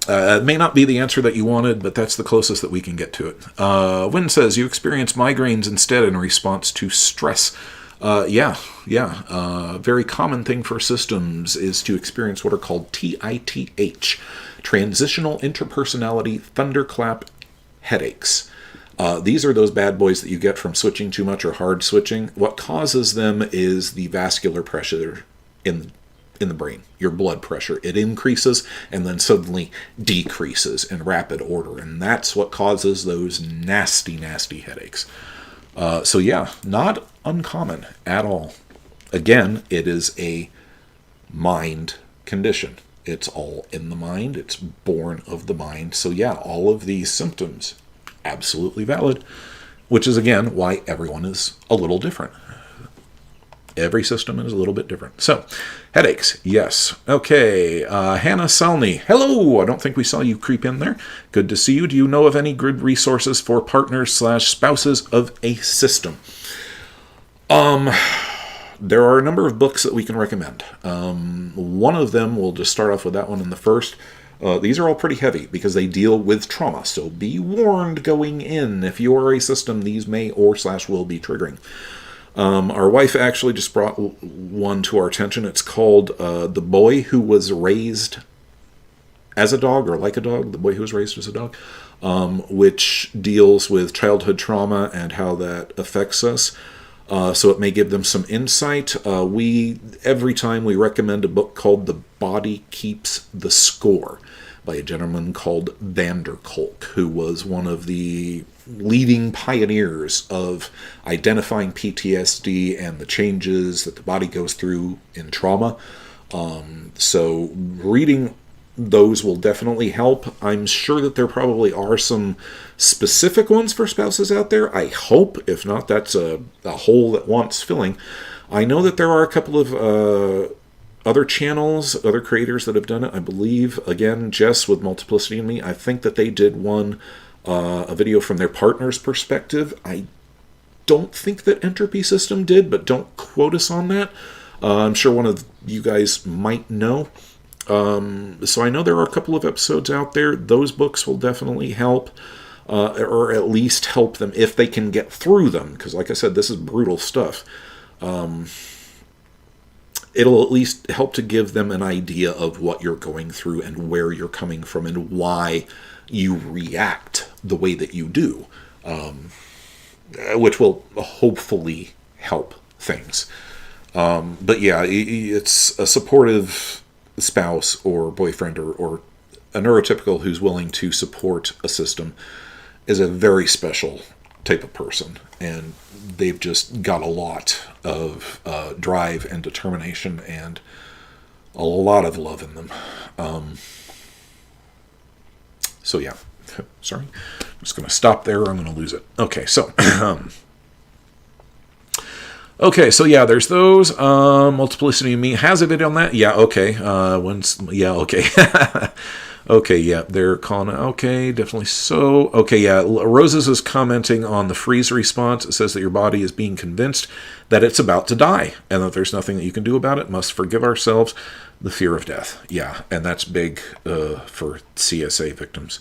It may not be the answer that you wanted, but that's the closest that we can get to it. Wynn says, you experience migraines instead in response to stress. Yeah. Very common thing for systems is to experience what are called TITH, Transitional Interpersonality Thunderclap Headaches. These are those bad boys that you get from switching too much or hard switching. What causes them is the vascular pressure in the brain, your blood pressure. It increases and then suddenly decreases in rapid order, and that's what causes those nasty, nasty headaches. So yeah, not uncommon at all. Again, it is a mind condition. It's all in the mind. It's born of the mind. So yeah, all of these symptoms, absolutely valid, which is again why everyone is a little different. Every system is a little bit different. So, headaches, yes. Okay, Hannah Salney. Hello, I don't think we saw you creep in there. Good to see you. Do you know of any good resources for partners/spouses of a system? There are a number of books that we can recommend. One of them, we'll just start off with that one in the first. These are all pretty heavy because they deal with trauma. So be warned going in. If you are a system, these may or/will be triggering. Our wife actually just brought one to our attention. It's called The Boy Who Was Raised as a Dog, or Like a Dog, The Boy Who Was Raised as a Dog, which deals with childhood trauma and how that affects us. So it may give them some insight. Every time we recommend a book called The Body Keeps the Score by a gentleman called Vander Kolk, who was one of the leading pioneers of identifying PTSD and the changes that the body goes through in trauma. So reading those will definitely help. I'm sure that there probably are some specific ones for spouses out there. I hope. If not, that's a hole that wants filling. I know that there are a couple of other channels, other creators that have done it. I believe, again, Jess with Multiplicity and Me, I think that they did one a video from their partner's perspective. I don't think that Entropy System did, but don't quote us on that. I'm sure one of you guys might know. So I know there are a couple of episodes out there. Those books will definitely help, or at least help them if they can get through them. Because like I said, this is brutal stuff. It'll at least help to give them an idea of what you're going through and where you're coming from and why you react the way that you do, which will hopefully help things. But yeah, it's a supportive spouse or boyfriend or a neurotypical who's willing to support a system is a very special type of person, and they've just got a lot of drive and determination and a lot of love in them. So yeah, sorry, I'm just going to stop there. I'm going to lose it. Okay, so okay, so yeah, there's those. Multiplicity of Me has a video on that. Yeah, okay. Okay. Okay, yeah, they're calling it. Okay, definitely so. Okay, yeah, Roses is commenting on the freeze response. It says that your body is being convinced that it's about to die and that there's nothing that you can do about it. Must forgive ourselves. The fear of death. Yeah, and that's big for CSA victims.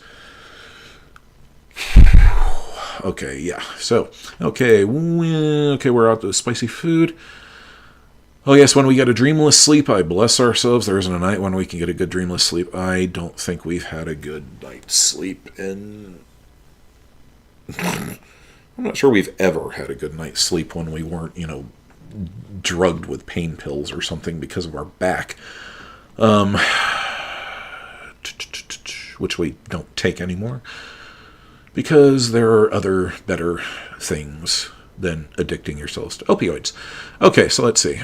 Okay, yeah. So, okay, we're out to spicy food. Oh, yes, when we get a dreamless sleep, I bless ourselves. There isn't a night when we can get a good dreamless sleep. I don't think we've had a good night's sleep in... I'm not sure we've ever had a good night's sleep when we weren't, drugged with pain pills or something because of our back. Which we don't take anymore. Because there are other better things than addicting yourselves to opioids. Okay, so let's see.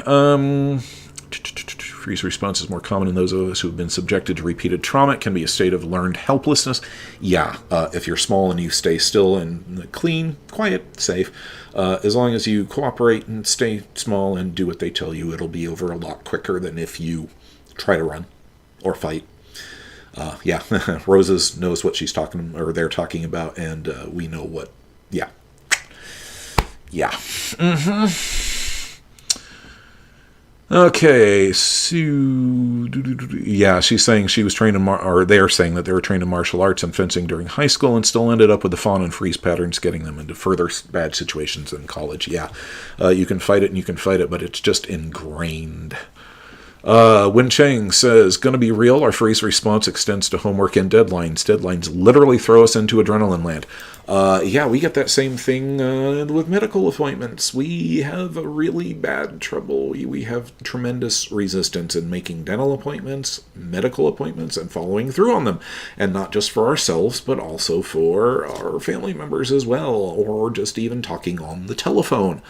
Freeze response is more common in those of us who have been subjected to repeated trauma. It can be a state of learned helplessness. Yeah, if you're small and you stay still and clean, quiet, safe, as long as you cooperate and stay small and do what they tell you, it'll be over a lot quicker than if you try to run or fight. Yeah, Roses knows what she's talking, or they're talking about, and we know what, yeah. Yeah. Okay, Sue. Yeah, she's saying she was trained in, or they're saying that they were trained in martial arts and fencing during high school and still ended up with the fawn and freeze patterns, getting them into further bad situations in college. Yeah, you can fight it and you can fight it, but it's just ingrained. Wen Cheng says, gonna be real, our freeze response extends to homework and deadlines. Deadlines literally throw us into adrenaline land. Yeah, we get that same thing with medical appointments. We have a really bad trouble. We have tremendous resistance in making dental appointments, medical appointments, and following through on them. And not just for ourselves, but also for our family members as well, or just even talking on the telephone.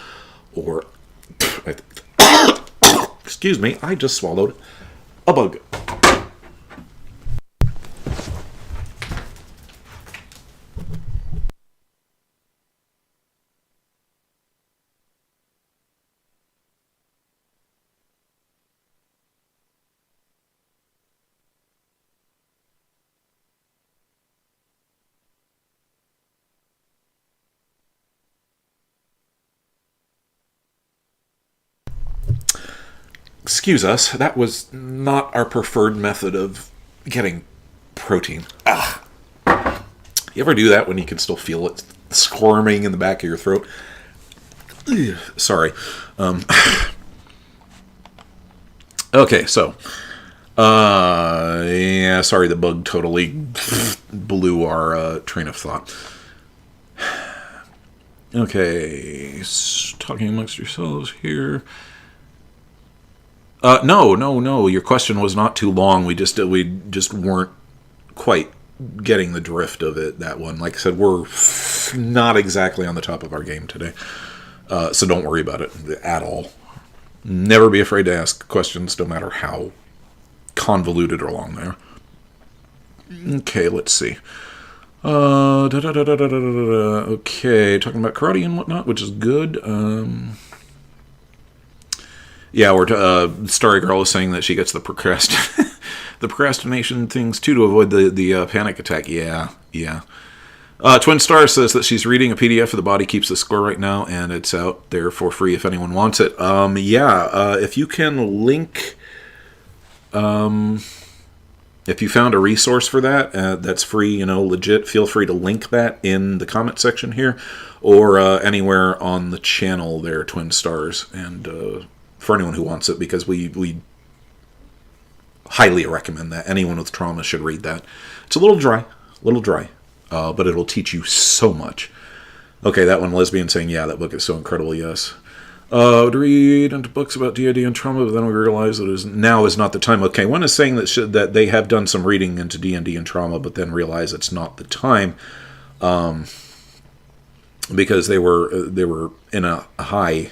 Or... Excuse me, I just swallowed a bug. Excuse us, that was not our preferred method of getting protein. Ah. You ever do that when you can still feel it squirming in the back of your throat? Ugh, sorry. Okay, so. Yeah, sorry, the bug totally blew our train of thought. Okay, talking amongst yourselves here. No. Your question was not too long. We just weren't quite getting the drift of it. That one, like I said, we're not exactly on the top of our game today, so don't worry about it at all. Never be afraid to ask questions, no matter how convoluted or long they are. Okay, let's see. Okay, talking about karate and whatnot, which is good. Yeah, Starry Girl is saying that she gets the procrastination things too to avoid the panic attack. Yeah. Twin Star says that she's reading a PDF of The Body Keeps the Score right now, and it's out there for free if anyone wants it. If you can link... if you found a resource for that, that's free, legit, feel free to link that in the comment section here, or anywhere on the channel there, Twin Stars, and for anyone who wants it, because we highly recommend that. Anyone with trauma should read that. It's a little dry, but it'll teach you so much. Okay, that one, Lesbian saying, yeah, that book is so incredible, yes. Would read into books about DID and trauma, but then we realize that now is not the time. Okay, one is saying that they have done some reading into D&D and trauma, but then realize it's not the time, because they were in a high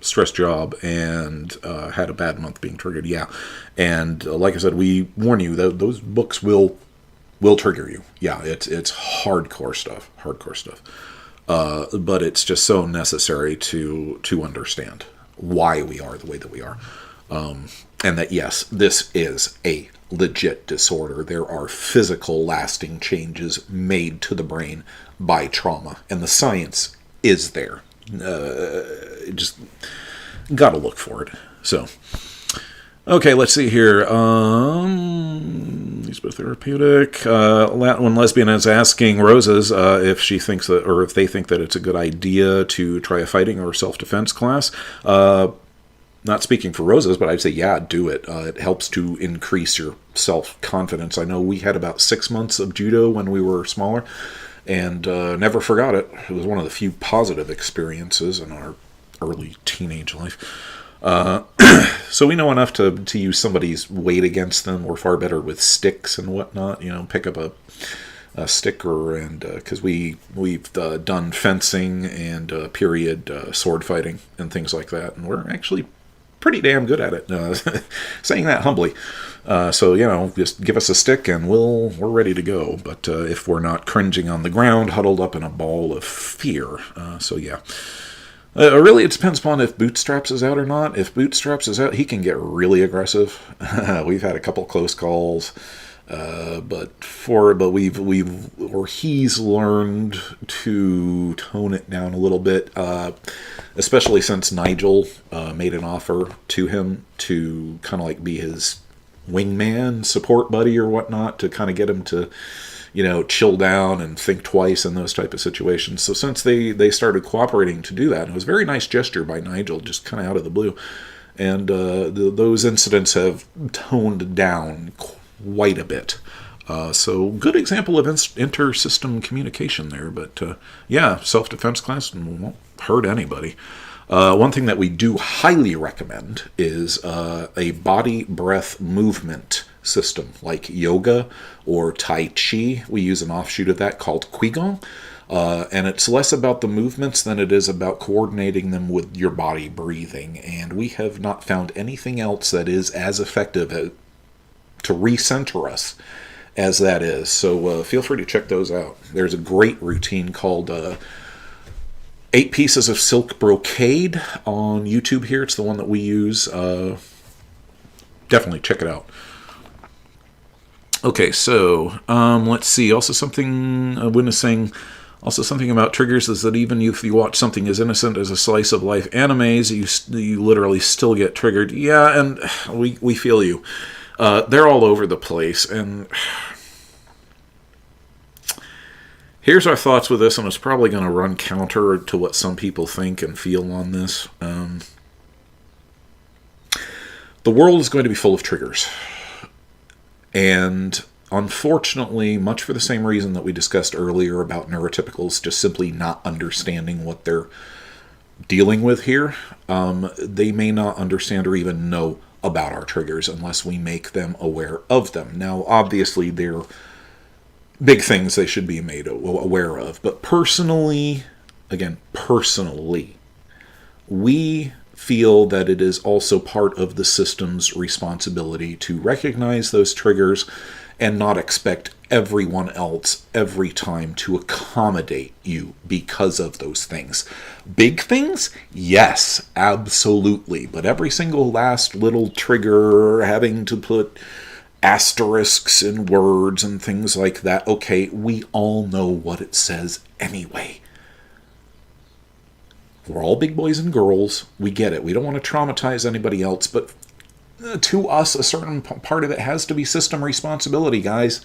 stress job and had a bad month being triggered. Yeah, and like I said, we warn you that those books will trigger you. Yeah, it's hardcore stuff. But it's just so necessary to understand why we are the way that we are. And that, yes, this is a legit disorder. There are physical lasting changes made to the brain by trauma. And the science is there. Just gotta look for it. So, okay, let's see here. These are therapeutic. When Lesbian is asking Roses if she thinks that, or if they think that it's a good idea to try a fighting or self-defense class. Not speaking for Roses, but I'd say, yeah, do it. It helps to increase your self-confidence. I know we had about 6 months of judo when we were smaller, and never forgot it. It was one of the few positive experiences in our early teenage life. So we know enough to use somebody's weight against them. We're far better with sticks and whatnot. Pick up a sticker, and because we've done fencing and period sword fighting and things like that, and we're actually pretty damn good at it. Saying that humbly. So just give us a stick and we're ready to go. But if we're not cringing on the ground, huddled up in a ball of fear. Really, it depends upon if Bootstraps is out or not. If Bootstraps is out, he can get really aggressive. We've had a couple close calls, but he's learned to tone it down a little bit, especially since Nigel made an offer to him to kind of like be his wingman, support buddy or whatnot, to kind of get him to chill down and think twice in those type of situations. So since they started cooperating to do that, it was a very nice gesture by Nigel, just kind of out of the blue. And those incidents have toned down quite a bit. So good example of inter-system communication there. But self-defense class won't hurt anybody. One thing that we do highly recommend is a body breath movement system like yoga or Tai Chi. We use an offshoot of that called Qigong, and it's less about the movements than it is about coordinating them with your body breathing, and we have not found anything else that is as effective to recenter us as that is. So feel free to check those out. There's a great routine called 8 Pieces of Silk Brocade on YouTube here. It's the one that we use. Definitely check it out. Okay, so let's see. Also something Win is saying, also something about triggers is that even if you watch something as innocent as a slice of life animes, you literally still get triggered. Yeah, and we feel you. They're all over the place, and here's our thoughts with this, and it's probably going to run counter to what some people think and feel on this. The world is going to be full of triggers. And unfortunately, much for the same reason that we discussed earlier about neurotypicals just simply not understanding what they're dealing with here, they may not understand or even know about our triggers unless we make them aware of them. Now, obviously, they're big things they should be made aware of. But personally, we feel that it is also part of the system's responsibility to recognize those triggers and not expect everyone else every time to accommodate you because of those things. Big things? Yes, absolutely. But every single last little trigger, having to put asterisks in words and things like that. Okay, we all know what it says anyway. We're all big boys and girls. We get it. We don't want to traumatize anybody else, but to us, a certain part of it has to be system responsibility, guys.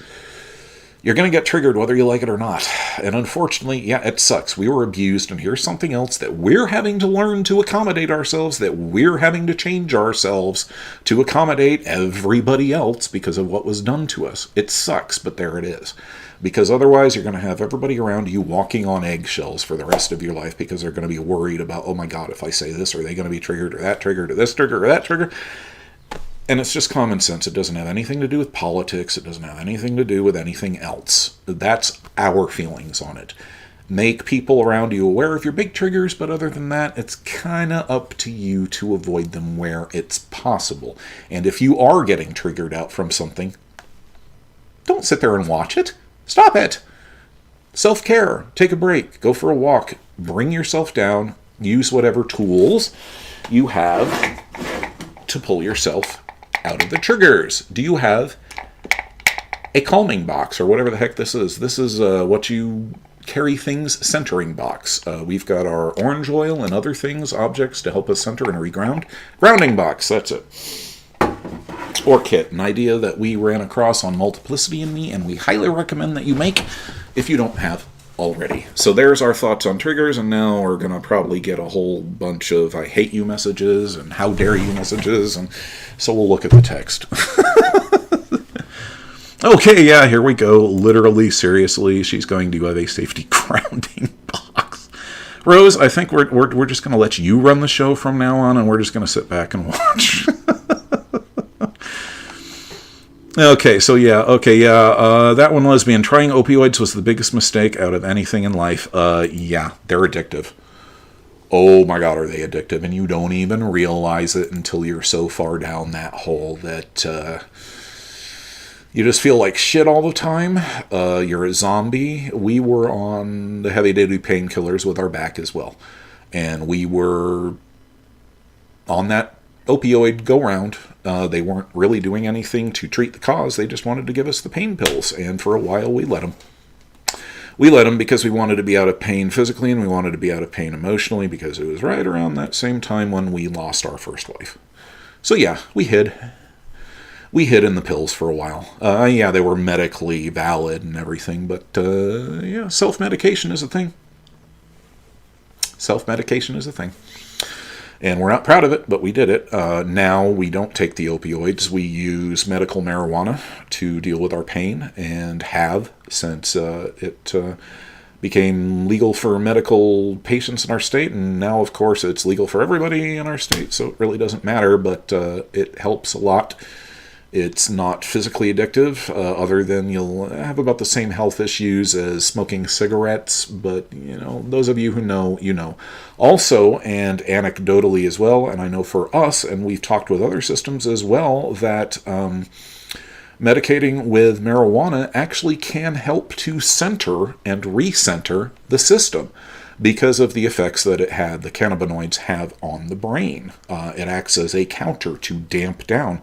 You're going to get triggered whether you like it or not. And unfortunately, yeah, it sucks. We were abused, and here's something else that we're having to learn to accommodate ourselves, that we're having to change ourselves to accommodate everybody else because of what was done to us. It sucks, but there it is. Because otherwise, you're going to have everybody around you walking on eggshells for the rest of your life because they're going to be worried about, oh my God, if I say this, are they going to be triggered, or that triggered, or this trigger, or that trigger? And it's just common sense. It doesn't have anything to do with politics. It doesn't have anything to do with anything else. That's our feelings on it. Make people around you aware of your big triggers, but other than that, it's kind of up to you to avoid them where it's possible. And if you are getting triggered out from something, don't sit there and watch it. Stop it. Self-care. Take a break. Go for a walk. Bring yourself down. Use whatever tools you have to pull yourself out of the triggers. Do you have a calming box or whatever the heck this is? This is what you carry things centering box. We've got our orange oil and other things, objects to help us center and reground. Grounding box, that's it. Or kit, an idea that we ran across on Multiplicity and Me, and we highly recommend that you make if you don't have already. So there's our thoughts on triggers, and now we're going to probably get a whole bunch of I hate you messages and how dare you messages, and so we'll look at the text. Okay, yeah, here we go. Literally, seriously, she's going to have a safety grounding box. Rose, I think we're just going to let you run the show from now on, and we're just going to sit back and watch. Okay, that one, lesbian. Trying opioids was the biggest mistake out of anything in life. Yeah, they're addictive. Oh my God, are they addictive? And you don't even realize it until you're so far down that hole that you just feel like shit all the time. You're a zombie. We were on the heavy-duty painkillers with our back as well. And we were on that opioid go-round. They weren't really doing anything to treat the cause. They just wanted to give us the pain pills. And for a while, we let them. We let them because we wanted to be out of pain physically, and we wanted to be out of pain emotionally, because it was right around that same time when we lost our first wife. So yeah, we hid. We hid in the pills for a while. Yeah, they were medically valid and everything, but yeah, self-medication is a thing. Self-medication is a thing. And we're not proud of it, but we did it. Now we don't take the opioids. We use medical marijuana to deal with our pain, and have since it became legal for medical patients in our state. And now, of course, it's legal for everybody in our state, so it really doesn't matter, but it helps a lot. It's not physically addictive, other than you'll have about the same health issues as smoking cigarettes, but, you know, those of you who know, you know. Also, and anecdotally as well, and I know for us, and we've talked with other systems as well, that medicating with marijuana actually can help to center and recenter the system because of the effects that the cannabinoids have on the brain. It acts as a counter to damp down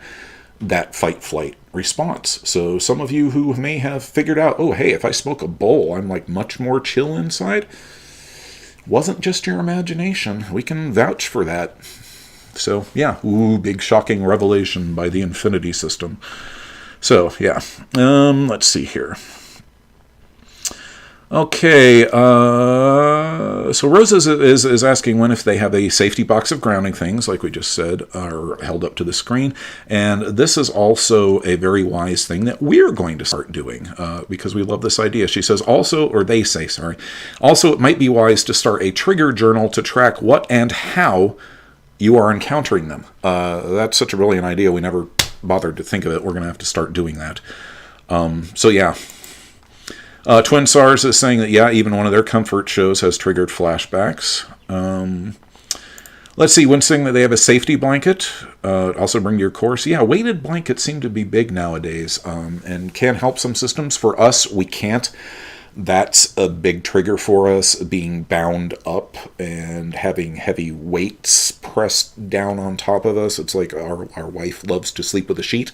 that fight-flight response. So some of you who may have figured out, oh, hey, if I smoke a bowl, I'm like much more chill inside, wasn't just your imagination. We can vouch for that. So yeah, ooh, big shocking revelation by the Infinity System. So yeah, let's see here. Okay, so Rose is asking when, if they have a safety box of grounding things, like we just said, are held up to the screen. And this is also a very wise thing that we're going to start doing, because we love this idea. She says also, or they say, sorry, also it might be wise to start a trigger journal to track what and how you are encountering them. That's such a brilliant idea. We never bothered to think of it. We're going to have to start doing that. So yeah. Twin SARS is saying that, yeah, even one of their comfort shows has triggered flashbacks. Let's see, when saying that they have a safety blanket, also bring to your course. Yeah, weighted blankets seem to be big nowadays, and can help some systems. For us, we can't. That's a big trigger for us, being bound up and having heavy weights pressed down on top of us. It's like our wife loves to sleep with a sheet.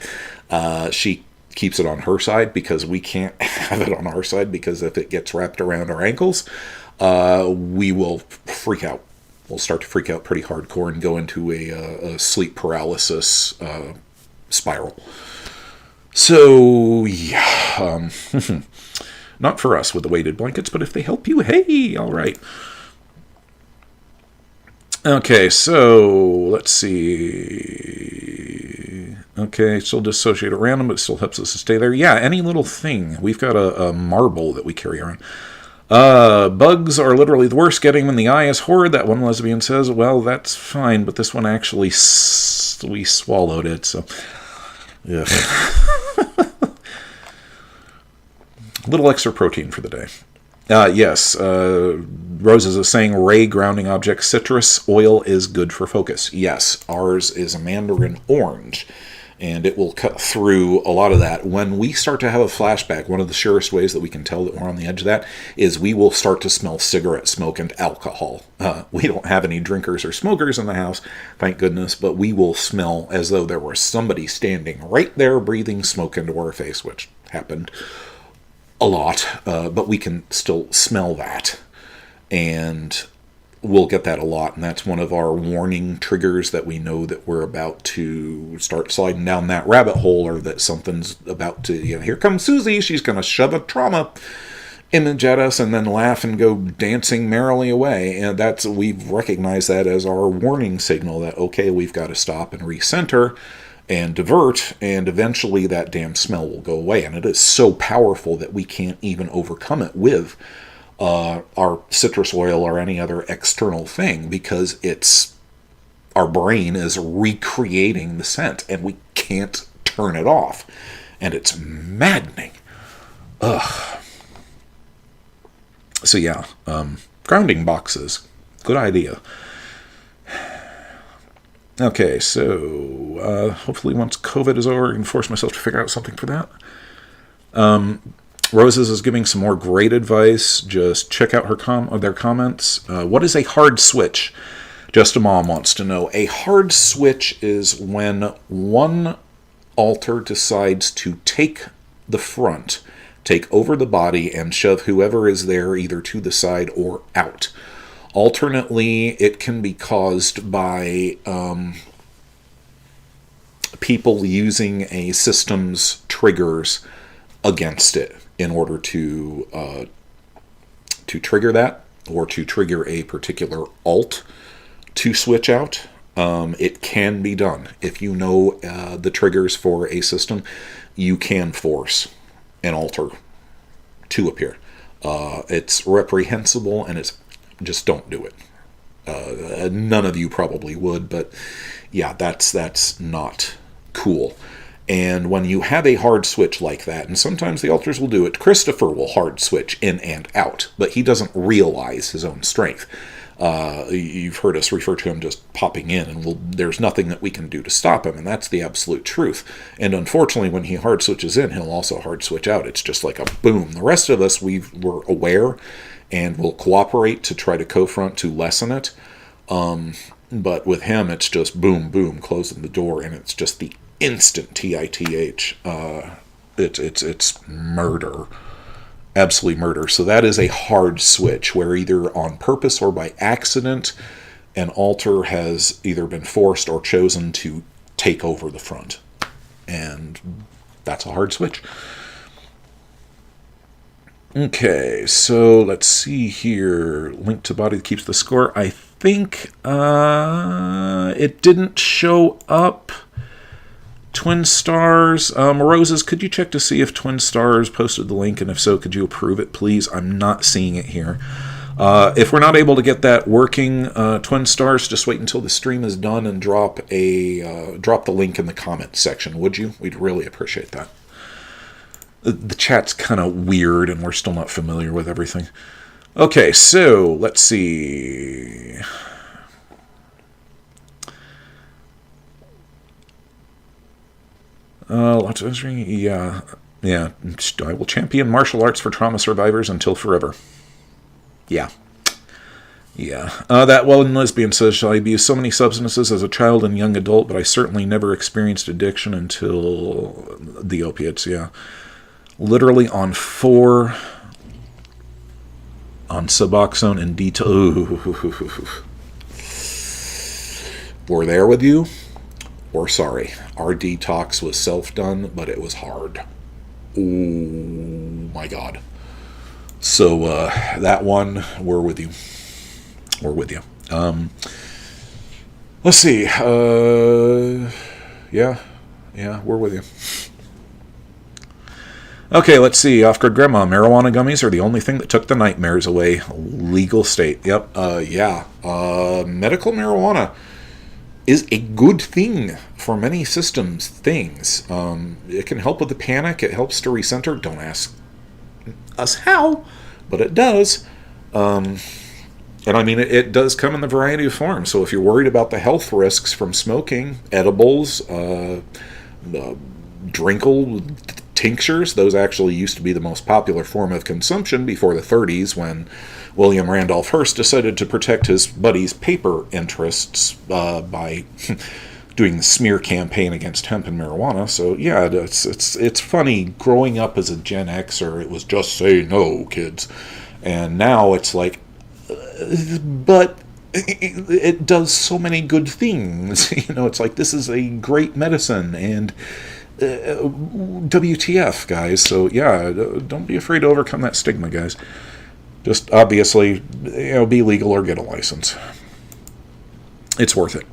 She keeps it on her side because we can't have it on our side, because if it gets wrapped around our ankles, we will freak out. We'll start to freak out pretty hardcore and go into a sleep paralysis spiral. So, yeah. Not for us with the weighted blankets, but if they help you, hey, all right. Okay, so let's see. Okay, still dissociate at random, but it still helps us to stay there. Yeah, any little thing. We've got a marble that we carry around. Bugs are literally the worst. Getting them in the eye is horrid. That one lesbian says, well, that's fine, but this one actually, we swallowed it, so. Ugh. A little extra protein for the day. Yes, Roses is saying ray grounding object citrus oil is good for focus. Yes, ours is a mandarin orange, and it will cut through a lot of that. When we start to have a flashback, one of the surest ways that we can tell that we're on the edge of that is we will start to smell cigarette smoke and alcohol. We don't have any drinkers or smokers in the house, thank goodness, but we will smell as though there was somebody standing right there breathing smoke into our face, which happened a lot, but we can still smell that, and we'll get that a lot, and that's one of our warning triggers that we know that we're about to start sliding down that rabbit hole, or that something's about to, here comes Susie, she's going to shove a trauma image at us and then laugh and go dancing merrily away, and we've recognized that as our warning signal that, okay, we've got to stop and recenter and divert, and eventually that damn smell will go away. And it is so powerful that we can't even overcome it with our citrus oil or any other external thing, because our brain is recreating the scent, and we can't turn it off. And it's maddening. Ugh. So yeah, grounding boxes. Good idea. Okay, so hopefully once COVID is over, I can force myself to figure out something for that. Roses is giving some more great advice. Just check out their comments. What is a hard switch? Just a Mom wants to know. A hard switch is when one alter decides to take the front, take over the body, and shove whoever is there either to the side or out. Alternately, it can be caused by people using a system's triggers against it in order to trigger that, or to trigger a particular alt to switch out. It can be done. If you know the triggers for a system, you can force an alter to appear. It's reprehensible, and it's just don't do it. None of you probably would, but yeah, that's not cool. And when you have a hard switch like that, and sometimes the alters will do it, Christopher will hard switch in and out, but he doesn't realize his own strength. You've heard us refer to him just popping in, and there's nothing that we can do to stop him, and that's the absolute truth. And unfortunately, when he hard switches in, he'll also hard switch out. It's just like a boom. The rest of us, we're aware and will cooperate to try to co-front to lessen it. But with him, it's just boom, boom, closing the door, and it's just the instant TITH. It's murder. Absolute murder. So that is a hard switch, where either on purpose or by accident, an alter has either been forced or chosen to take over the front. And that's a hard switch. Okay, so let's see here. Link to body that keeps the score. I think it didn't show up. Twin Stars. Roses, could you check to see if Twin Stars posted the link, and if so, could you approve it, please? I'm not seeing it here. If we're not able to get that working, Twin Stars, just wait until the stream is done and drop the link in the comments section, would you? We'd really appreciate that. The chat's kind of weird, and we're still not familiar with everything. Okay, so let's see. Lots of yeah. I will champion martial arts for trauma survivors until forever. Yeah. Yeah. That one lesbian says, I abused so many substances as a child and young adult, but I certainly never experienced addiction until the opiates, yeah. Literally on 4 on Suboxone and We're there with you. We're sorry. Our detox was self-done, but it was hard. Oh, my God. So, that one, we're with you. We're with you. Let's see. Yeah, we're with you. Okay, let's see. Off-grid grandma, marijuana gummies are the only thing that took the nightmares away. Legal state. Yep. Medical marijuana is a good thing for many systems things. It can help with the panic. It helps to recenter. Don't ask us how, but it does. And I mean, it does come in the variety of forms. So if you're worried about the health risks from smoking, edibles, drinkable tinctures, those actually used to be the most popular form of consumption before the 30s when William Randolph Hearst decided to protect his buddy's paper interests by doing the smear campaign against hemp and marijuana. So yeah, it's funny growing up as a Gen Xer. It was just say no, kids, and now it's like, but it does so many good things. It's like this is a great medicine and. WTF, guys. So yeah, don't be afraid to overcome that stigma, guys. Just obviously, be legal or get a license. It's worth it.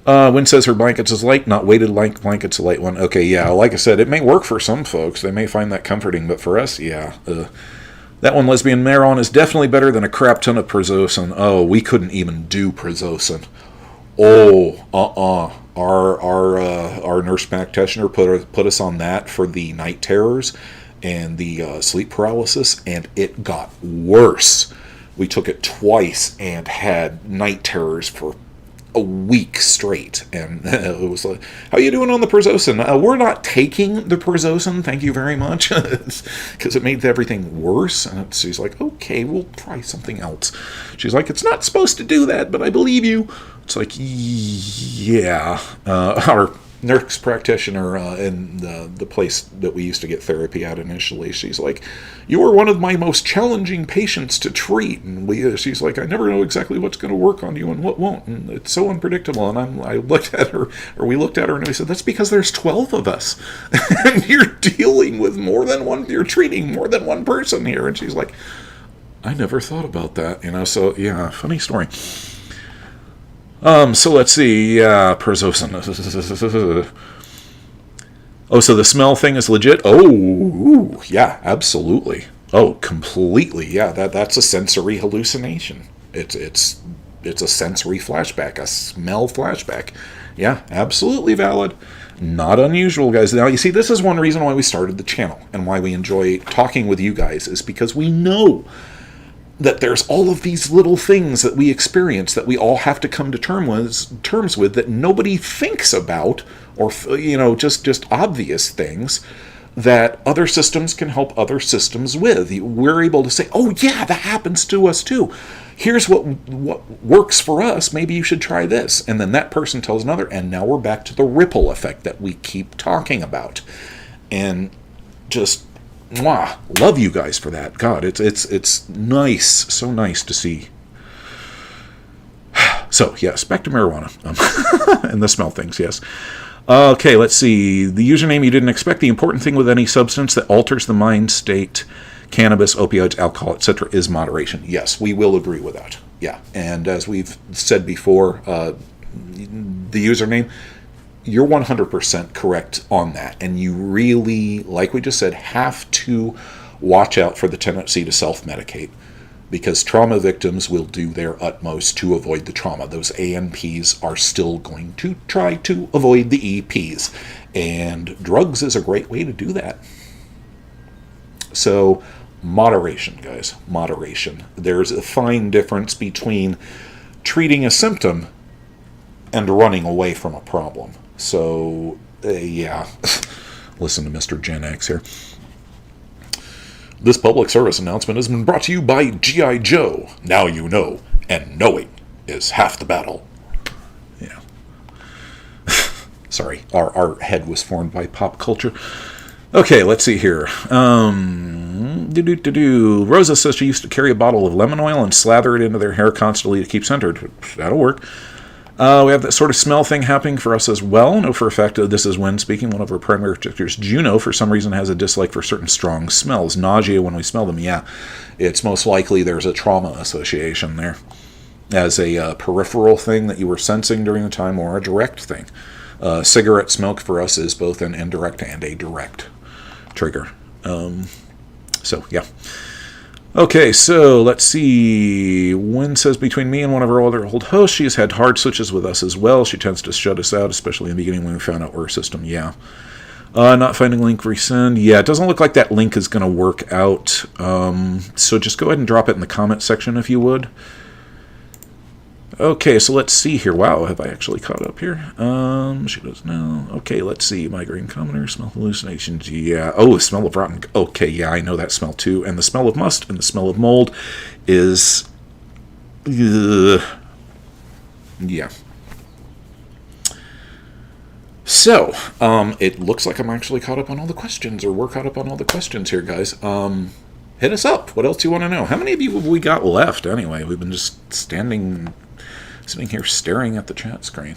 Wynn says her blankets is light, not weighted like blankets, a light one. Okay, yeah, like I said, it may work for some folks. They may find that comforting, but for us, yeah. That one, lesbian marijuana, is definitely better than a crap ton of Prazosin. Oh, we couldn't even do Prazosin. Oh, Our nurse practitioner put us on that for the night terrors and the sleep paralysis, and it got worse. We took it twice and had night terrors for a week straight, and it was like, how you doing on the Prazosin? We're not taking the Prazosin, thank you very much, because it made everything worse. And she's like, okay, we'll try something else. She's like, it's not supposed to do that, but I believe you. It's like, yeah. Our nurse practitioner in the place that we used to get therapy at initially, she's like, you are one of my most challenging patients to treat. And she's like, I never know exactly what's going to work on you and what won't. And it's so unpredictable. And we looked at her and we said, that's because there's 12 of us. And you're dealing with you're treating more than one person here. And she's like, I never thought about that. So yeah, funny story. So let's see, Prazosin. Oh, so the smell thing is legit? Oh, yeah, absolutely. Oh, completely, yeah, that's a sensory hallucination. It's a sensory flashback, a smell flashback. Yeah, absolutely valid. Not unusual, guys. Now, you see, this is one reason why we started the channel and why we enjoy talking with you guys, is because we know that there's all of these little things that we experience that we all have to come to terms with that nobody thinks about, or just obvious things that other systems can help other systems with. We're able to say, oh yeah, that happens to us too. Here's what works for us. Maybe you should try this. And then that person tells another, and now we're back to the ripple effect that we keep talking about. And just love you guys for that. God, it's nice, so nice to see. So yes, back to marijuana and the smell things. Yes. Okay, let's see. The username you didn't expect. The important thing with any substance that alters the mind state, cannabis, opioids, alcohol, etc., is moderation. Yes, we will agree with that. Yeah, and as we've said before, the username, you're 100% correct on that. And you really, like we just said, have to watch out for the tendency to self-medicate, because trauma victims will do their utmost to avoid the trauma. Those ANPs are still going to try to avoid the EPs. And drugs is a great way to do that. So, moderation, guys. Moderation. There's a fine difference between treating a symptom and running away from a problem. So, yeah. Listen to Mr. Gen X here. This public service announcement has been brought to you by G.I. Joe. Now you know. and knowing is half the battle. Yeah. Sorry, our head was formed by pop culture. Okay, let's see here. Rosa says she used to carry a bottle of lemon oil and slather it into their hair constantly to keep centered. That'll work. We have that sort of smell thing happening for us as well. Know for a fact that this is Wen speaking. One of our primary protectors, Juno, for some reason has a dislike for certain strong smells. Nausea when we smell them, yeah. It's most likely there's a trauma association there. As a peripheral thing that you were sensing during the time, or a direct thing. Cigarette smoke for us is both an indirect and a direct trigger. So, yeah. Okay, so let's see. Wen says, between me and one of our other old hosts, she has had hard switches with us as well. She tends to shut us out, especially in the beginning when we found out we're a system. Yeah. Not finding link, resend. Yeah, it doesn't look like that link is going to work out. So just go ahead and drop it in the comment section if you would. Okay, so let's see here. Wow, have I actually caught up here? She does now. Okay, let's see. Migraine commoner, smell hallucinations. Yeah. Oh, the smell of rotten. Okay, yeah, I know that smell too. And the smell of must and the smell of mold is... yeah. So, it looks like I'm actually caught up on all the questions, or we're caught up on all the questions here, guys. Hit us up. What else do you want to know? How many of you have we got left, anyway? We've been just sitting here staring at the chat screen.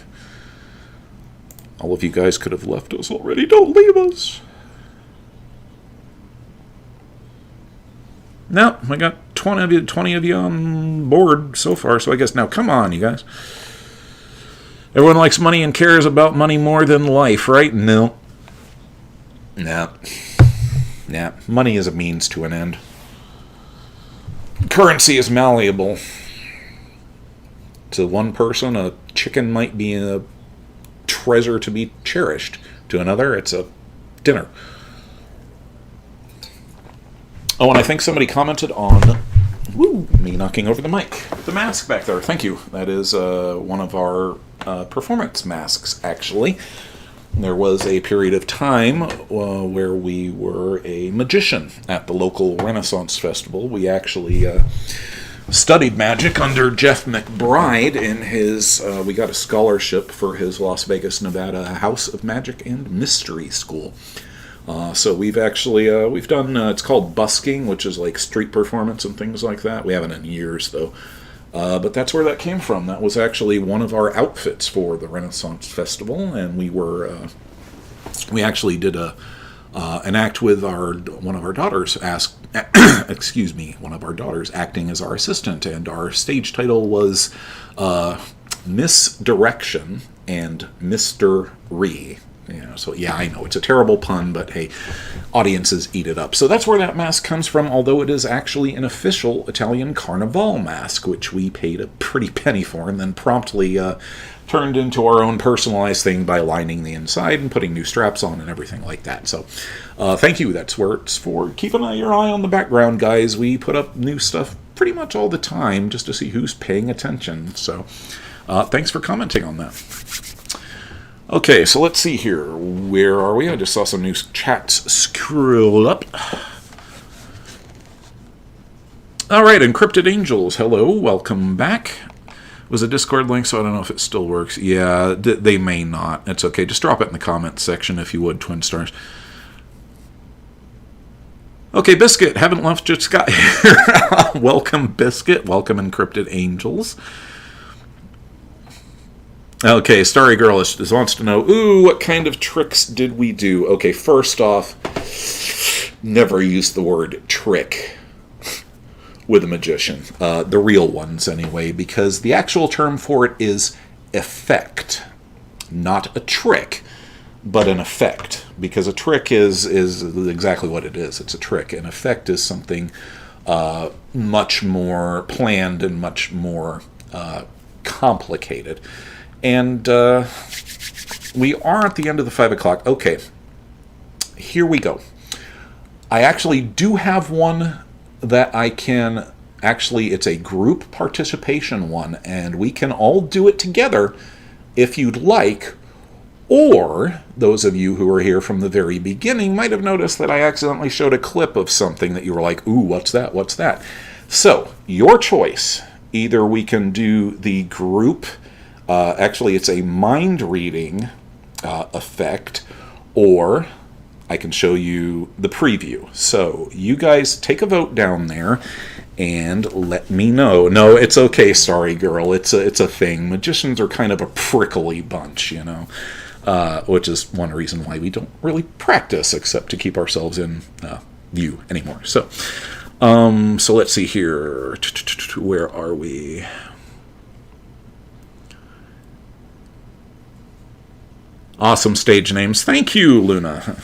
All of you guys could have left us already. Don't leave us. No, I got 20 of you on board so far, so I guess now, come on, you guys. Everyone likes money and cares about money more than life, right? No. Nah. Money is a means to an end. Currency is malleable. To one person, a chicken might be a treasure to be cherished. To another, it's a dinner. Oh, and I think somebody commented on me knocking over the mic. The mask back there. Thank you. That is one of our performance masks, actually. There was a period of time where we were a magician at the local Renaissance Festival. We actually studied magic under Jeff McBride in his, we got a scholarship for his Las Vegas, Nevada House of Magic and Mystery School. So we've actually, we've done, it's called busking, which is like street performance and things like that. We haven't in years, though. But that's where that came from. That was actually one of our outfits for the Renaissance Festival, and we actually did an act with one of our daughters one of our daughters acting as our assistant, and our stage title was Misdirection and Mr. Ree. So yeah, I know it's a terrible pun, but hey, audiences eat it up. So that's where that mask comes from, although it is actually an official Italian Carnival mask, which we paid a pretty penny for, and then promptly turned into our own personalized thing by lining the inside and putting new straps on and everything like that. So thank you. That's where it's for. Keep your eye on the background, guys. We put up new stuff pretty much all the time just to see who's paying attention. So thanks for commenting on that. Okay, so let's see here. Where are we? I just saw some new chats scroll up. All right, Encrypted Angels, hello, welcome back. Was a Discord link, so I don't know if it still works. Yeah, they may not. It's okay. Just drop it in the comments section if you would, Twin Stars. Okay, Biscuit, haven't left, just got here. Welcome, Biscuit. Welcome, Encrypted Angels. Okay, Starry Girl wants to know, what kind of tricks did we do? Okay, first off, never use the word trick with a magician. The real ones, anyway, because the actual term for it is effect. Not a trick, but an effect. Because a trick is exactly what it is. It's a trick. An effect is something much more planned and much more complicated. And we are at the end of the 5 o'clock. Okay, here we go. I actually do have one that I can... Actually, it's a group participation one, and we can all do it together if you'd like. Or, those of you who are here from the very beginning might have noticed that I accidentally showed a clip of something that you were like, ooh, what's that? What's that? So, your choice. either we can do the group, actually it's a mind reading effect, or I can show you the preview. So you guys take a vote down there and let me know. No, it's okay, sorry girl, it's a thing. Magicians are kind of a prickly bunch, you know, which is one reason why we don't really practice except to keep ourselves in view anymore. So let's see here. Where are we? Awesome stage names. Thank you, Luna.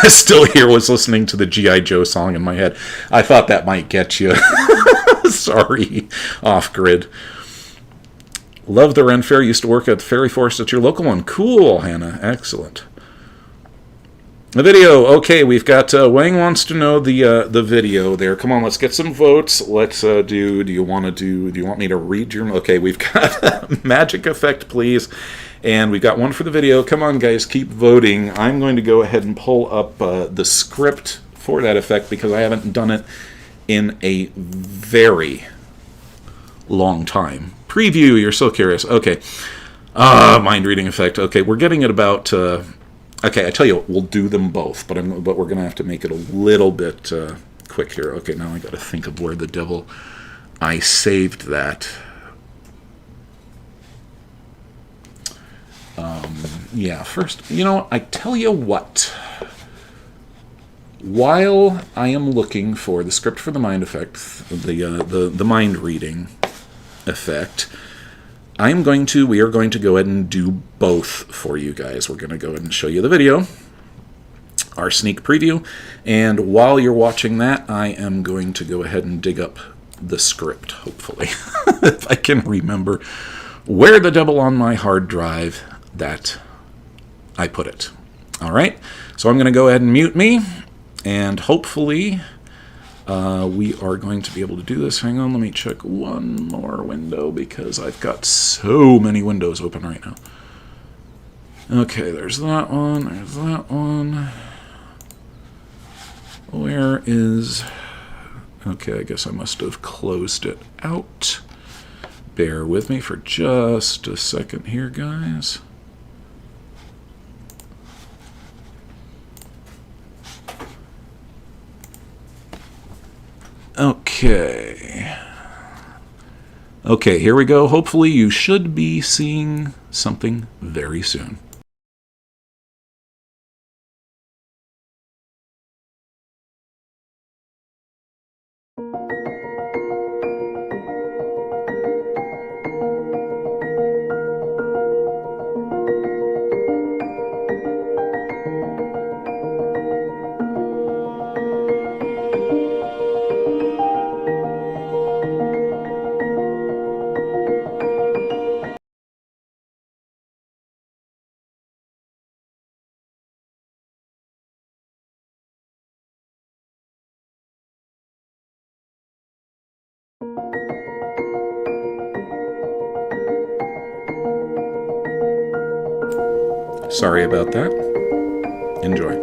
Still here, was listening to the G.I. Joe song in my head. I thought that might get you. Sorry, off grid. Love the Ren Fair. Used to work at the Fairy Forest at your local one. Cool, Hannah. Excellent. The video. Okay, we've got Wang wants to know the video there. Come on, let's get some votes. Let's do you want me to read your... Okay, we've got magic effect, please. And we've got one for the video. Come on, guys, keep voting. I'm going to go ahead and pull up the script for that effect because I haven't done it in a very long time. Preview, you're so curious. Okay. Mind reading effect. Okay, we're getting at about... okay, I tell you what, we'll do them both, but we're going to have to make it a little bit quick here. Okay, now I got to think of where the devil I saved that. Yeah, first, you know, I tell you what. While I am looking for the script for the mind effect, the mind reading effect, we are going to go ahead and do both for you guys. We're going to go ahead and show you the video, our sneak preview, and while you're watching that, I am going to go ahead and dig up the script, hopefully, if I can remember where the devil on my hard drive that I put it. All right, so I'm going to go ahead and mute me, and hopefully we are going to be able to do this. Hang on, let me check one more window because I've got so many windows open right now. Okay, there's that one, there's that one. Where is... Okay, I guess I must have closed it out. Bear with me for just a second here, guys. Okay. Okay, here we go. Hopefully you should be seeing something very soon. Sorry about that. Enjoy.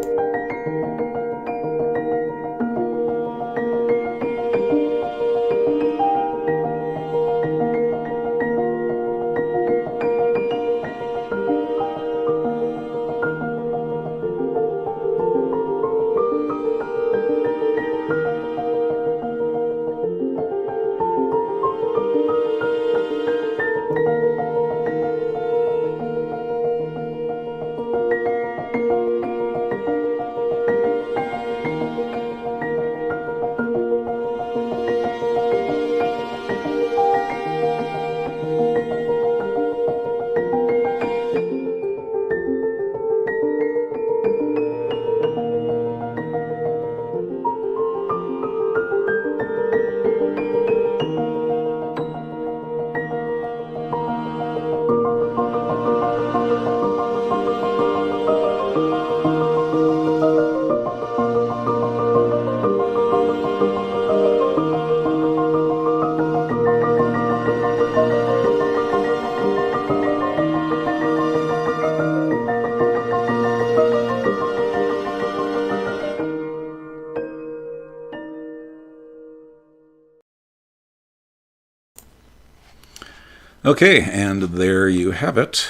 Okay, and there you have it.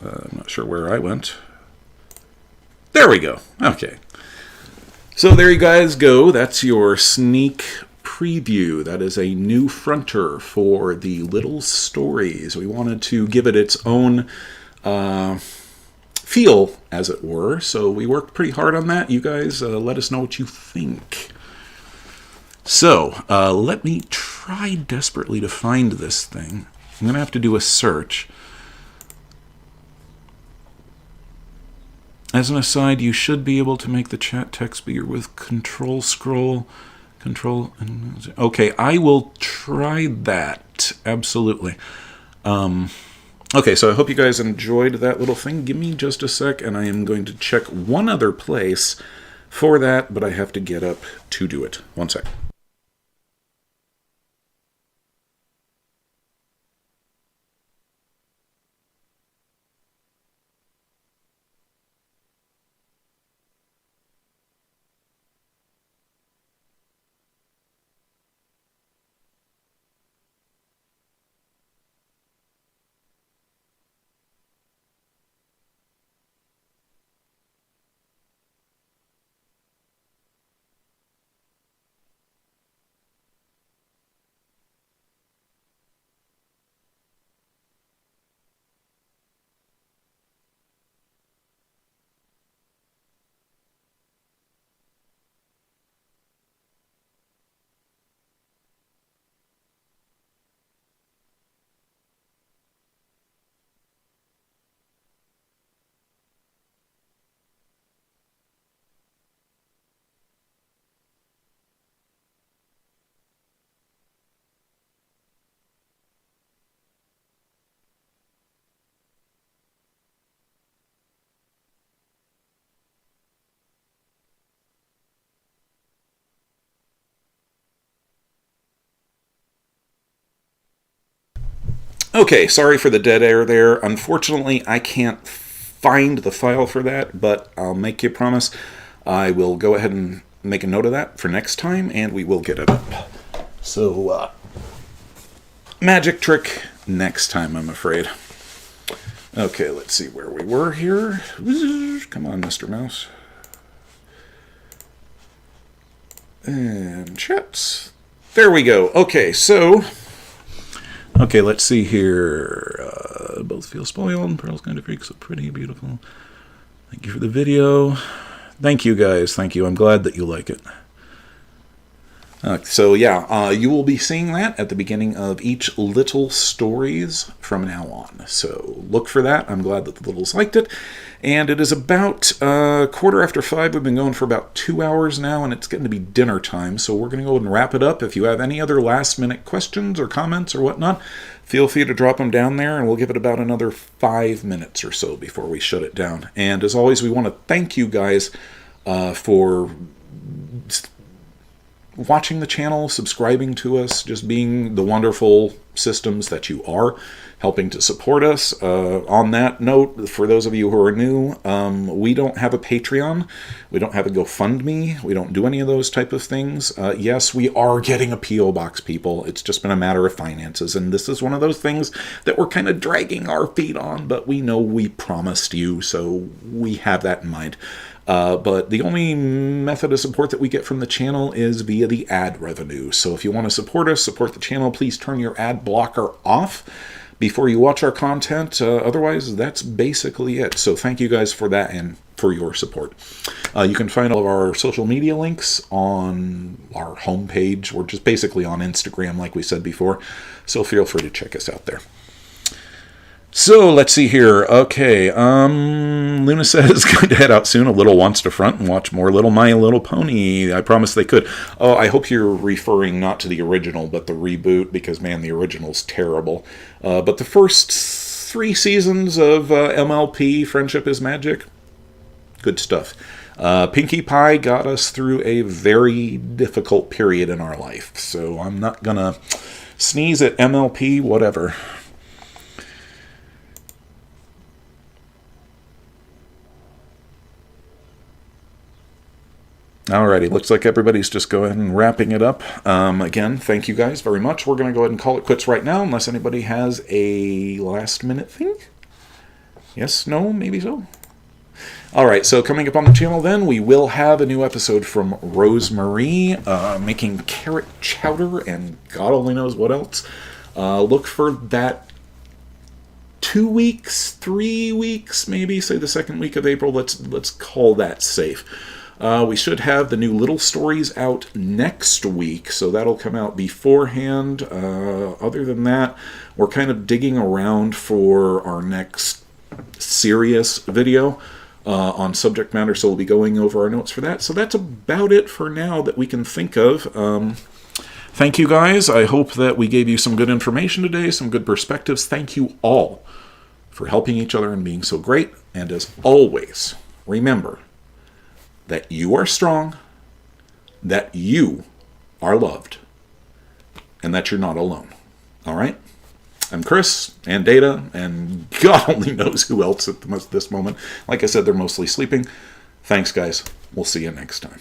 I'm not sure where I went. There we go. Okay. So there you guys go. That's your sneak preview. That is a new fronter for the little stories. We wanted to give it its own feel, as it were. So we worked pretty hard on that. You guys let us know what you think. So let me try desperately to find this thing. I'm going to have to do a search. As an aside, you should be able to make the chat text bigger with control scroll. Control. Okay, I will try that. Absolutely. Okay, so I hope you guys enjoyed that little thing. Give me just a sec, and I am going to check one other place for that, but I have to get up to do it. One sec. Okay, sorry for the dead air there. Unfortunately, I can't find the file for that, but I'll make you a promise. I will go ahead and make a note of that for next time, and we will get it up. So, magic trick next time, I'm afraid. Okay, let's see where we were here. Come on, Mr. Mouse. And chats. There we go. Okay, so... Okay, let's see here. Both feel spoiled. Pearl's kind of freak, so pretty, beautiful. Thank you for the video. Thank you, guys. Thank you. I'm glad that you like it. So, yeah, you will be seeing that at the beginning of each Little Stories from now on. So, look for that. I'm glad that the Littles liked it. And it is about 5:15. We've been going for about 2 hours now, and it's getting to be dinner time. So, we're going to go ahead and wrap it up. If you have any other last-minute questions or comments or whatnot, feel free to drop them down there, and we'll give it about another 5 minutes or so before we shut it down. And as always, we want to thank you guys for watching the channel, subscribing to us, just being the wonderful systems that you are, helping to support us. On that note, for those of you who are new, we don't have a Patreon. We don't have a GoFundMe. We don't do any of those type of things. Yes, we are getting a P.O. box, people. It's just been a matter of finances, and this is one of those things that we're kind of dragging our feet on, but we know we promised you, so we have that in mind. But the only method of support that we get from the channel is via the ad revenue. So if you want to support us, support the channel, please turn your ad blocker off before you watch our content. Otherwise, that's basically it. So thank you guys for that and for your support. You can find all of our social media links on our homepage. We're just basically on Instagram, like we said before. So feel free to check us out there. So, let's see here. Okay, Luna says, going to head out soon. A little wants to front and watch more Little My Little Pony. I promise they could. Oh, I hope you're referring not to the original, but the reboot, because, man, the original's terrible. But the first 3 seasons of MLP, Friendship is Magic, good stuff. Pinkie Pie got us through a very difficult period in our life, so I'm not going to sneeze at MLP, whatever. Alrighty, looks like everybody's just going and wrapping it up. Again, thank you guys very much. We're going to go ahead and call it quits right now, unless anybody has a last minute thing. Yes, no, maybe so. Alright, so coming up on the channel then, we will have a new episode from Rosemary, making carrot chowder and God only knows what else. Look for that 2 weeks, 3 weeks, maybe, say the second week of April. Let's call that safe. We should have the new little stories out next week, so that'll come out beforehand. Other than that, we're kind of digging around for our next serious video on subject matter, so we'll be going over our notes for that. So that's about it for now that we can think of. Thank you guys. I hope that we gave you some good information today, some good perspectives. Thank you all for helping each other and being so great. And as always, remember that you are strong, that you are loved, and that you're not alone. All right? I'm Chris, and Data, and God only knows who else at this moment. Like I said, they're mostly sleeping. Thanks, guys. We'll see you next time.